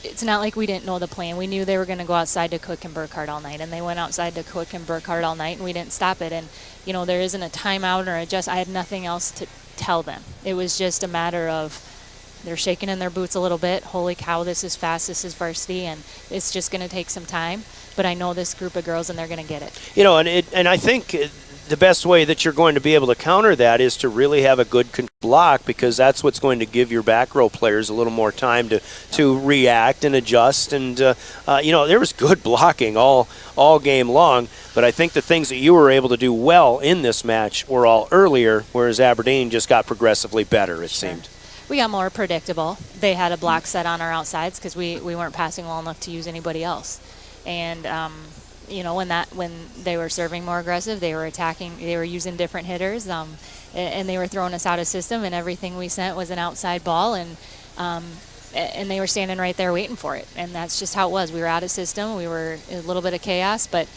it's not like we didn't know the plan. We knew they were going to go outside to Cook and Burkhardt all night, and they went outside to Cook and Burkhardt all night, and we didn't stop it. And, there isn't a timeout or I had nothing else to tell them. It was just a matter of they're shaking in their boots a little bit. Holy cow, this is fast, this is varsity, and it's just going to take some time. But I know this group of girls, and they're going to get it. And I think the best way that you're going to be able to counter that is to really have a good block, because that's what's going to give your back row players a little more time to react and adjust. And there was good blocking all game long, but I think the things that you were able to do well in this match were all earlier, whereas Aberdeen just got progressively better, it seemed. We got more predictable. They had a block set on our outsides because we weren't passing well enough to use anybody else. And when they were serving more aggressive, they were attacking, they were using different hitters, and they were throwing us out of system, and everything we sent was an outside ball, and they were standing right there waiting for it. And that's just how it was. We were out of system. We were a little bit of chaos, but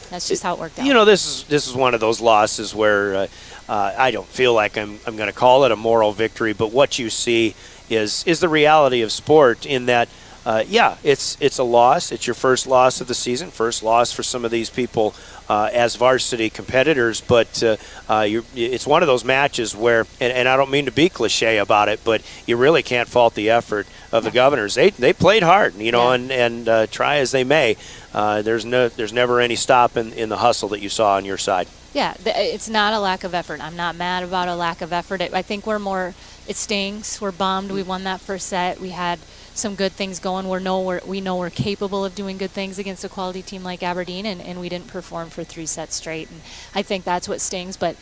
that's just how it worked out. This is one of those losses where I don't feel like I'm going to call it a moral victory, but what you see is the reality of sport, in that it's a loss. It's your first loss of the season, first loss for some of these people as varsity competitors. But it's one of those matches where, and I don't mean to be cliche about it, but you really can't fault the effort of the Governors. They played hard, and try as they may, there's never any stop in the hustle that you saw on your side. Yeah, it's not a lack of effort. I'm not mad about a lack of effort. I think it stings. We're bummed. We won that first set. We had some good things going. We know we're capable of doing good things against a quality team like Aberdeen, and we didn't perform for 3 sets straight. And I think that's what stings. But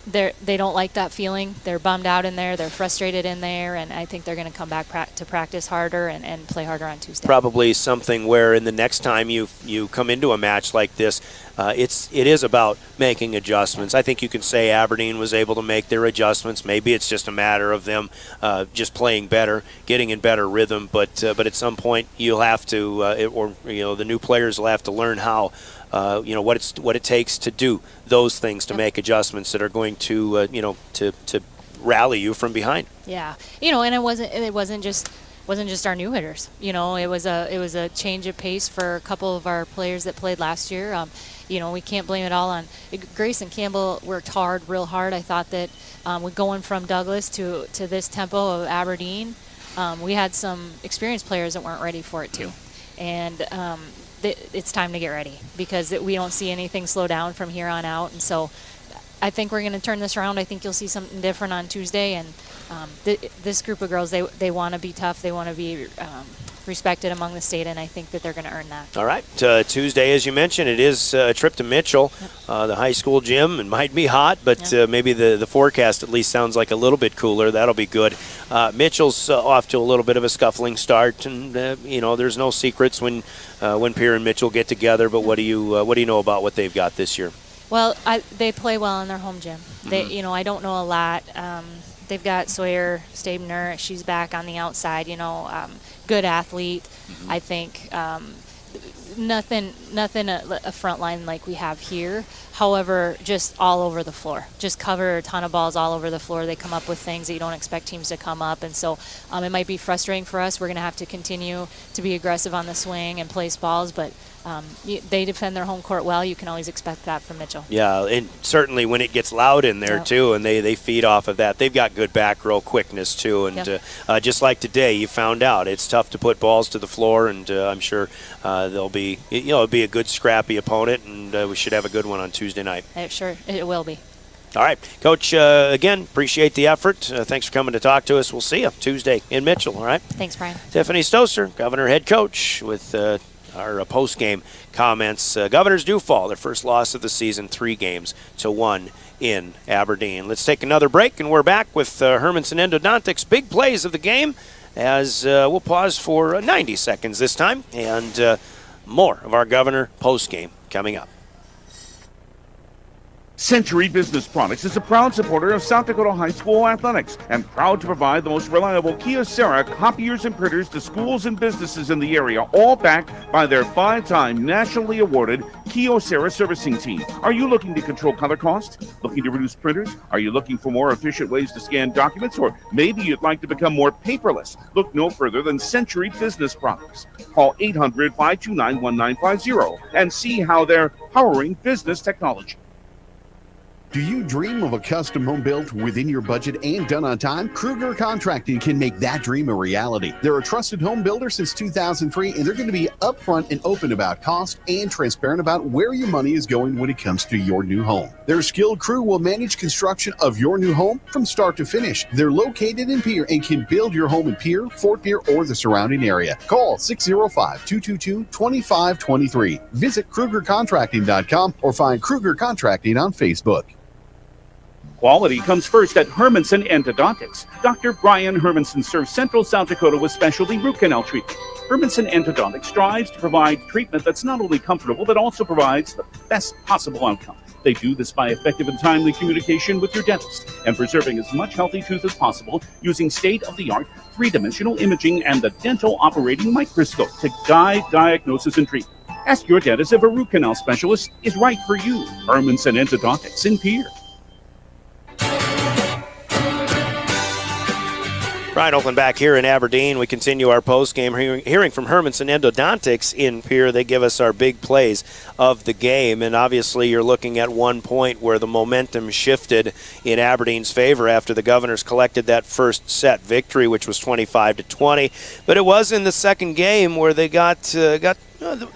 they don't like that feeling. They're bummed out in there. They're frustrated in there, and I think they're going to come back to practice harder and play harder on Tuesday. Probably something where in the next time you come into a match like this, it is about making adjustments. I think you can say Aberdeen was able to make their adjustments. Maybe it's just a matter of them just playing better, getting in better rhythm. But at some point you'll have to, the new players will have to learn how. What it takes to do those things, to make adjustments that are going to to rally you from behind. Yeah, and it wasn't just our new hitters. It was a change of pace for a couple of our players that played last year. We can't blame it all on Grayson Campbell. Worked real hard. I thought that with going from Douglas to this tempo of Aberdeen, we had some experienced players that weren't ready for it too, and. It's time to get ready, because we don't see anything slow down from here on out. And so I think we're going to turn this around. I think you'll see something different on Tuesday. And this group of girls, they want to be tough. They want to be respected among the state, and I think that they're going to earn that. All right. Tuesday, as you mentioned, it is a trip to Mitchell, the high school gym. It might be hot, but maybe the forecast at least sounds like a little bit cooler. That'll be good. Mitchell's off to a little bit of a scuffling start, and there's no secrets when Pierre and Mitchell get together. But what do you know about what they've got this year? Well, they play well in their home gym. They, I don't know a lot. They've got Sawyer Stabner. She's back on the outside. Good athlete. I think nothing a front line like we have here. However, just all over the floor. Just cover a ton of balls all over the floor. They come up with things that you don't expect teams to come up, and so it might be frustrating for us. We're going to have to continue to be aggressive on the swing and place balls, but they defend their home court well. You can always expect that from Mitchell. Yeah, and certainly when it gets loud in there, too, and they feed off of that. They've got good back row quickness, too, and just like today, you found out it's tough to put balls to the floor, and I'm sure it'll be a good scrappy opponent, and we should have a good one on Tuesday night. Sure, it will be. All right, Coach, again, appreciate the effort. Thanks for coming to talk to us. We'll see you Tuesday in Mitchell, all right? Thanks, Brian. Tiffany Stoser, Governor head coach, with our post-game comments. Governors do fall. Their first loss of the season, 3-1 in Aberdeen. Let's take another break, and we're back with Hermanson Endodontics' big plays of the game as we'll pause for 90 seconds this time, and more of our Governor post-game coming up. Century Business Products is a proud supporter of South Dakota High School athletics and proud to provide the most reliable Kyocera copiers and printers to schools and businesses in the area, all backed by their 5-time nationally awarded Kyocera servicing team. Are you looking to control color cost? Looking to reduce printers? Are you looking for more efficient ways to scan documents? Or maybe you'd like to become more paperless? Look no further than Century Business Products. Call 800-529-1950 and see how they're powering business technology. Do you dream of a custom home built within your budget and done on time? Kruger Contracting can make that dream a reality. They're a trusted home builder since 2003, and they're going to be upfront and open about cost and transparent about where your money is going when it comes to your new home. Their skilled crew will manage construction of your new home from start to finish. They're located in Pierre and can build your home in Pierre, Fort Pierre, or the surrounding area. Call 605-222-2523. Visit KrugerContracting.com or find Kruger Contracting on Facebook. Quality comes first at Hermanson Endodontics. Dr. Brian Hermanson serves Central South Dakota with specialty root canal treatment. Hermanson Endodontics strives to provide treatment that's not only comfortable, but also provides the best possible outcome. They do this by effective and timely communication with your dentist and preserving as much healthy tooth as possible using state-of-the-art three-dimensional imaging and the dental operating microscope to guide diagnosis and treatment. Ask your dentist if a root canal specialist is right for you. Hermanson Endodontics in Pierre. Brian Oakland back here in Aberdeen. We continue our post-game hearing from Hermanson Endodontics in Pierre. They give us our big plays of the game, and obviously you're looking at one point where the momentum shifted in Aberdeen's favor after the Governors collected that first set victory, which was 25-20. But it was in the second game where they got the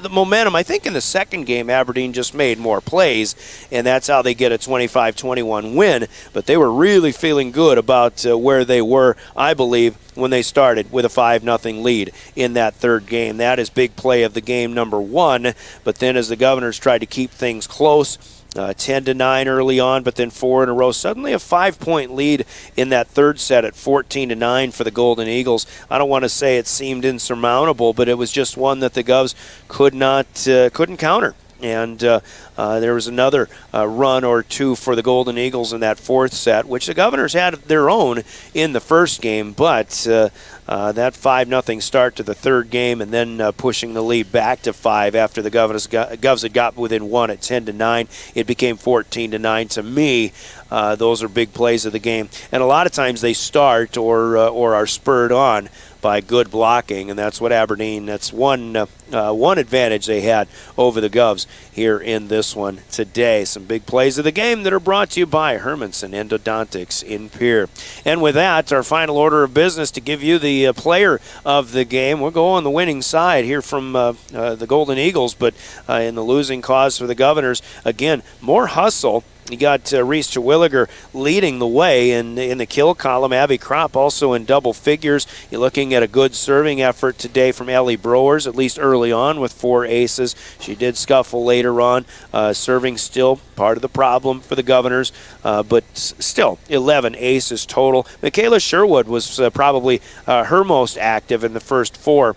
momentum. I think in the second game, Aberdeen just made more plays, and that's how they get a 25-21 win. But they were really feeling good about where they were, I believe, when they started with a 5-0 lead in that third game. That is big play of the game number one. But then as the Governors tried to keep things close, 10-9 early on, but then 4 in a row. Suddenly a 5-point lead in that third set at 14-9 for the Golden Eagles. I don't want to say it seemed insurmountable, but it was just one that the Govs couldn't counter. And there was another run or two for the Golden Eagles in that fourth set, which the Governors had their own in the first game, but that 5-0 start to the third game and then pushing the lead back to 5 after the Govs had got within 1 at 10-9. It became 14-9. To me, those are big plays of the game. And a lot of times they start or are spurred on by good blocking, and that's what Aberdeen, that's one advantage they had over the Govs here in this one today. Some big plays of the game that are brought to you by Hermanson Endodontics in Pierre. And with that, our final order of business to give you the player of the game. We'll go on the winning side here from the Golden Eagles, but in the losing cause for the Governors, again, more hustle You got Reese Terwilliger leading the way in the kill column. Abby Kropp also in double figures. You're looking at a good serving effort today from Ellie Browers, at least early on with 4 aces. She did scuffle later on. Serving still part of the problem for the Governors, but still 11 aces total. Michaela Sherwood was probably her most active in the first 4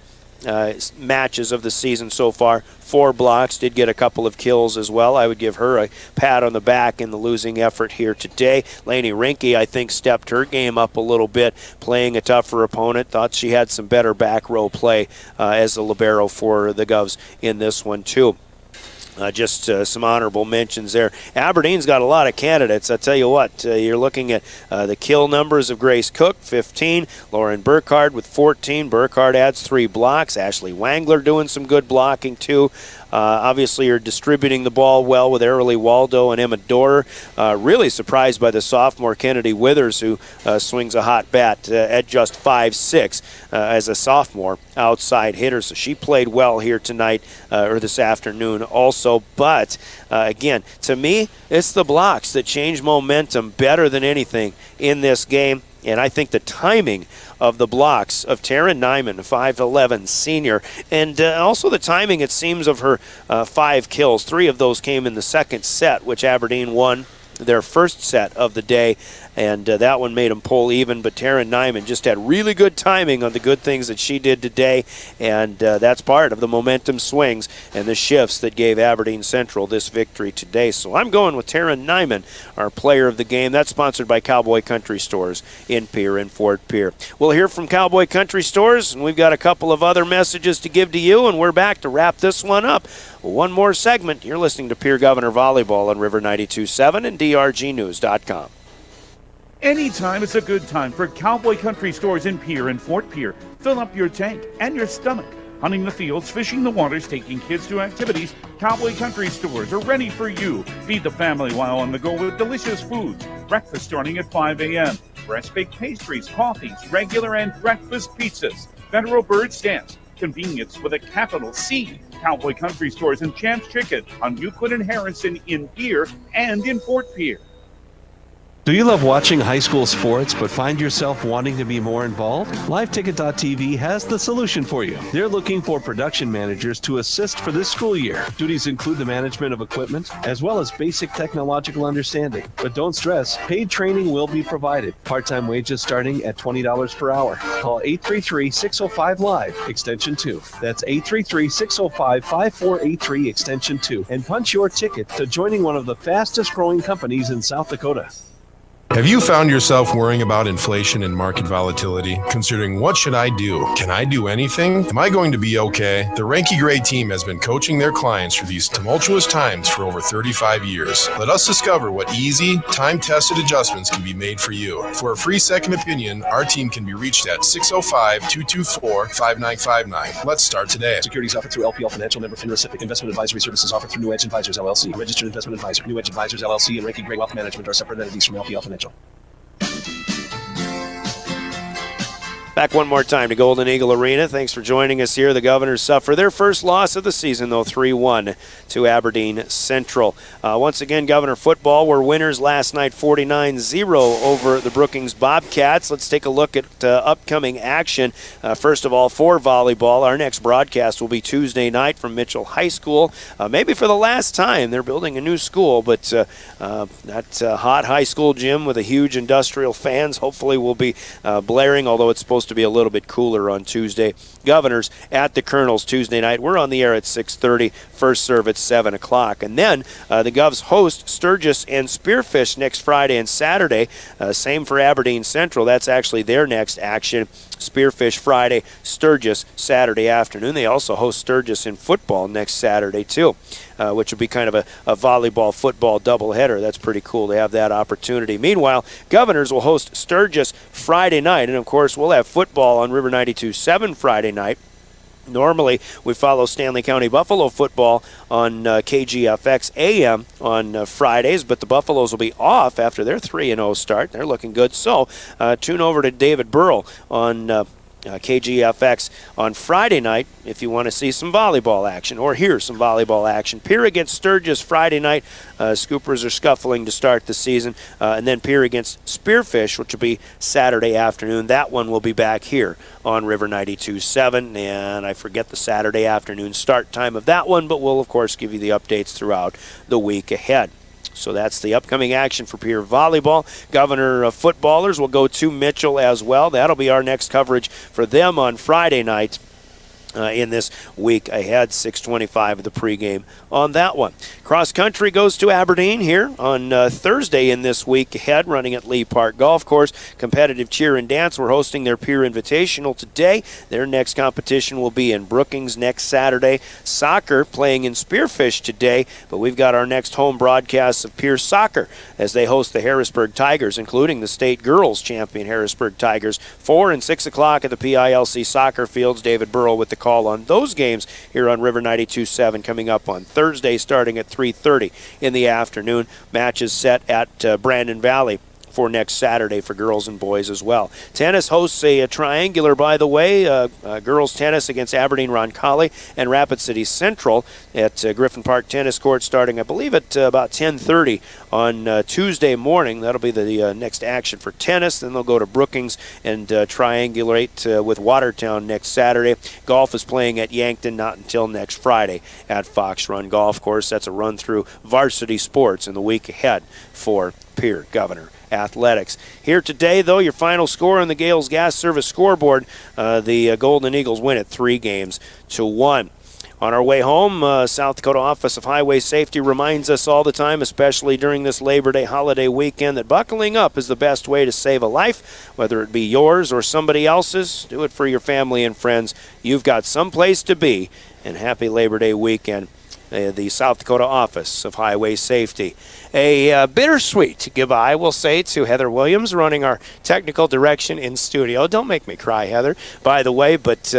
matches of the season so far. 4 blocks, did get a couple of kills as well. I would give her a pat on the back in the losing effort here today. Lainey Rinke, I think, stepped her game up a little bit, playing a tougher opponent. Thought she had some better back row play as the libero for the Govs in this one too. Just some honorable mentions there. Aberdeen's got a lot of candidates. I tell you what, you're looking at the kill numbers of Grace Cook, 15. Lauren Burkhardt with 14. Burkhardt adds 3 blocks. Ashley Wangler doing some good blocking too. Obviously, you're distributing the ball well with Arilee Waldo and Emma Dorer. Really surprised by the sophomore Kennedy Withers, who swings a hot bat at just 5'6" as a sophomore outside hitter. So she played well here tonight or this afternoon also. But, again, to me, it's the blocks that change momentum better than anything in this game. And I think the timing of the blocks of Taryn Nyman, 5'11", senior, and also the timing, it seems, of her 5 kills. 3 of those came in the second set, which Aberdeen won their first set of the day, and that one made them pull even. But Taryn Nyman just had really good timing on the good things that she did today, and that's part of the momentum swings and the shifts that gave Aberdeen Central this victory today. So I'm going with Taryn Nyman, our player of the game. That's sponsored by Cowboy Country Stores in Pierre and Fort Pierre. We'll hear from Cowboy Country Stores, and we've got a couple of other messages to give to you, and we're back to wrap this one up. One more segment. You're listening to Pierre Governor Volleyball on River 92.7 and drgnews.com. Anytime is a good time for Cowboy Country Stores in Pierre and Fort Pierre. Fill up your tank and your stomach. Hunting the fields, fishing the waters, taking kids to activities, Cowboy Country Stores are ready for you. Feed the family while on the go with delicious foods. Breakfast starting at 5 a.m. Fresh-baked pastries, coffees, regular and breakfast pizzas. Federal bird stamps. Convenience with a capital C. Cowboy Country Stores and Champs Chicken on Euclid and Harrison in Pierre and in Fort Pierre. Do you love watching high school sports but find yourself wanting to be more involved? LiveTicket.tv has the solution for you. They're looking for production managers to assist for this school year. Duties include the management of equipment as well as basic technological understanding. But don't stress, paid training will be provided. Part-time wages starting at $20 per hour. Call 833-605-LIVE, extension 2. That's 833-605-5483, extension 2. And punch your ticket to joining one of the fastest growing companies in South Dakota. Have you found yourself worrying about inflation and market volatility? Considering what should I do? Can I do anything? Am I going to be okay? The Ranky Gray team has been coaching their clients through these tumultuous times for over 35 years. Let us discover what easy, time-tested adjustments can be made for you. For a free second opinion, our team can be reached at 605-224-5959. Let's start today. Securities offered through LPL Financial, member FINRA SIPC. Investment advisory services offered through New Edge Advisors, LLC. Registered investment advisor. New Edge Advisors, LLC and Ranky Gray Wealth Management are separate entities from LPL Financial. Back one more time to Golden Eagle Arena. Thanks for joining us here. The Governors suffer their first loss of the season, though, 3-1 to Aberdeen Central. Once again, Governor football were winners last night, 49-0 over the Brookings Bobcats. Let's take a look at upcoming action. First of all, for volleyball, our next broadcast will be Tuesday night from Mitchell High School. Maybe for the last time. They're building a new school, but that hot high school gym with a huge industrial fans hopefully will be blaring, although it's supposed to be a little bit cooler on Tuesday. Governors at the Colonels Tuesday night. We're on the air at 6:30. First serve at 7 o'clock. And then the Govs host Sturgis and Spearfish next Friday and Saturday. Same for Aberdeen Central. That's actually their next action. Spearfish Friday, Sturgis Saturday afternoon. They also host Sturgis in football next Saturday too, which will be kind of a volleyball football doubleheader. That's pretty cool to have that opportunity. Meanwhile, Governors will host Sturgis Friday night, and of course we'll have football on River 92.7 Friday night. Normally, we follow Stanley County Buffalo football on KGFX AM on Fridays, but the Buffaloes will be off after their 3-0 start. They're looking good. So tune over to David Burrell on KGFX on Friday night if you want to see some volleyball action or hear some volleyball action. Pierre against Sturgis Friday night. Scoopers are scuffling to start the season. And then Pierre against Spearfish, which will be Saturday afternoon. That one will be back here on River 92.7. And I forget the Saturday afternoon start time of that one, but we'll, of course, give you the updates throughout the week ahead. So that's the upcoming action for Pierre Volleyball. Governor footballers will go to Mitchell as well. That'll be our next coverage for them on Friday night. In this week ahead, 6:25 of the pregame on that one. Cross country goes to Aberdeen here on Thursday in this week ahead, running at Lee Park Golf Course. Competitive cheer and dance, we're hosting their Pierre Invitational today. Their next competition will be in Brookings next Saturday. Soccer playing in Spearfish today, but we've got our next home broadcasts of Pierre Soccer as they host the Harrisburg Tigers, including the state girls champion Harrisburg Tigers. 4 and 6 o'clock at the PILC soccer fields. David Burrow with the call on those games here on River 92.7 coming up on Thursday starting at 3:30 in the afternoon. Matches set at Brandon Valley for next Saturday for girls and boys as well. Tennis hosts a triangular, by the way, girls tennis against Aberdeen Roncalli and Rapid City Central at Griffin Park Tennis Court starting, I believe, at about 10:30 on Tuesday morning. That'll be the next action for tennis. Then they'll go to Brookings and triangulate with Watertown next Saturday. Golf is playing at Yankton not until next Friday at Fox Run Golf Course. That's a run through varsity sports in the week ahead for Pierre Governor Athletics. Here today, though, your final score on the Gales Gas Service scoreboard, the Golden Eagles win it 3-1. On our way home, South Dakota Office of Highway Safety reminds us all the time, especially during this Labor Day holiday weekend, that buckling up is the best way to save a life, whether it be yours or somebody else's. Do it for your family and friends. You've got someplace to be, and happy Labor Day weekend. The South Dakota Office of Highway Safety. A bittersweet goodbye, we'll say, to Heather Williams running our technical direction in studio. Don't make me cry, Heather, by the way, but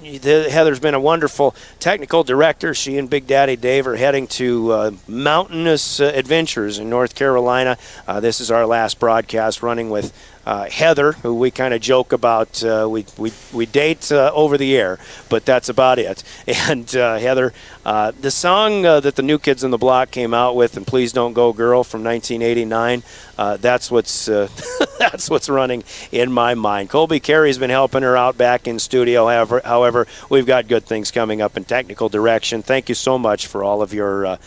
Heather's been a wonderful technical director. She and Big Daddy Dave are heading to mountainous adventures in North Carolina. This is our last broadcast running with Heather, who we kind of joke about. We date over the air, but that's about it. And Heather, the song that the New Kids on the Block came out with, and Please Don't Go Girl from 1989, that's what's that's what's running in my mind. Colby Carey's been helping her out back in studio. However, we've got good things coming up in technical direction. Thank you so much for all of your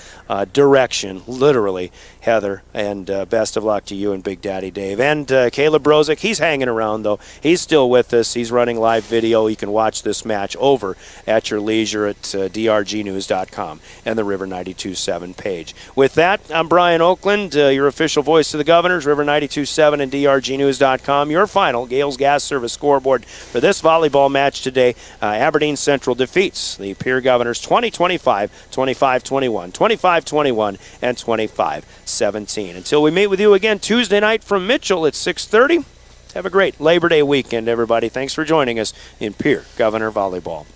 direction, literally, Heather, and best of luck to you and Big Daddy Dave. And Caleb Brozick, he's hanging around, though. He's still with us. He's running live video. You can watch this match over at your leisure at drgnews.com and the River 92.7 page. With that, I'm Brian Oakland, your official voice of the Governors, River 92.7 and drgnews.com. Your final Gales Gas Service scoreboard for this volleyball match today. Aberdeen Central defeats the Pierre Governors 20-25, 25-21, 25-21, and 25-17. Until we meet with you again Tuesday night from Mitchell at 6:30. Have a great Labor Day weekend, everybody. Thanks for joining us in Pierre Governor Volleyball.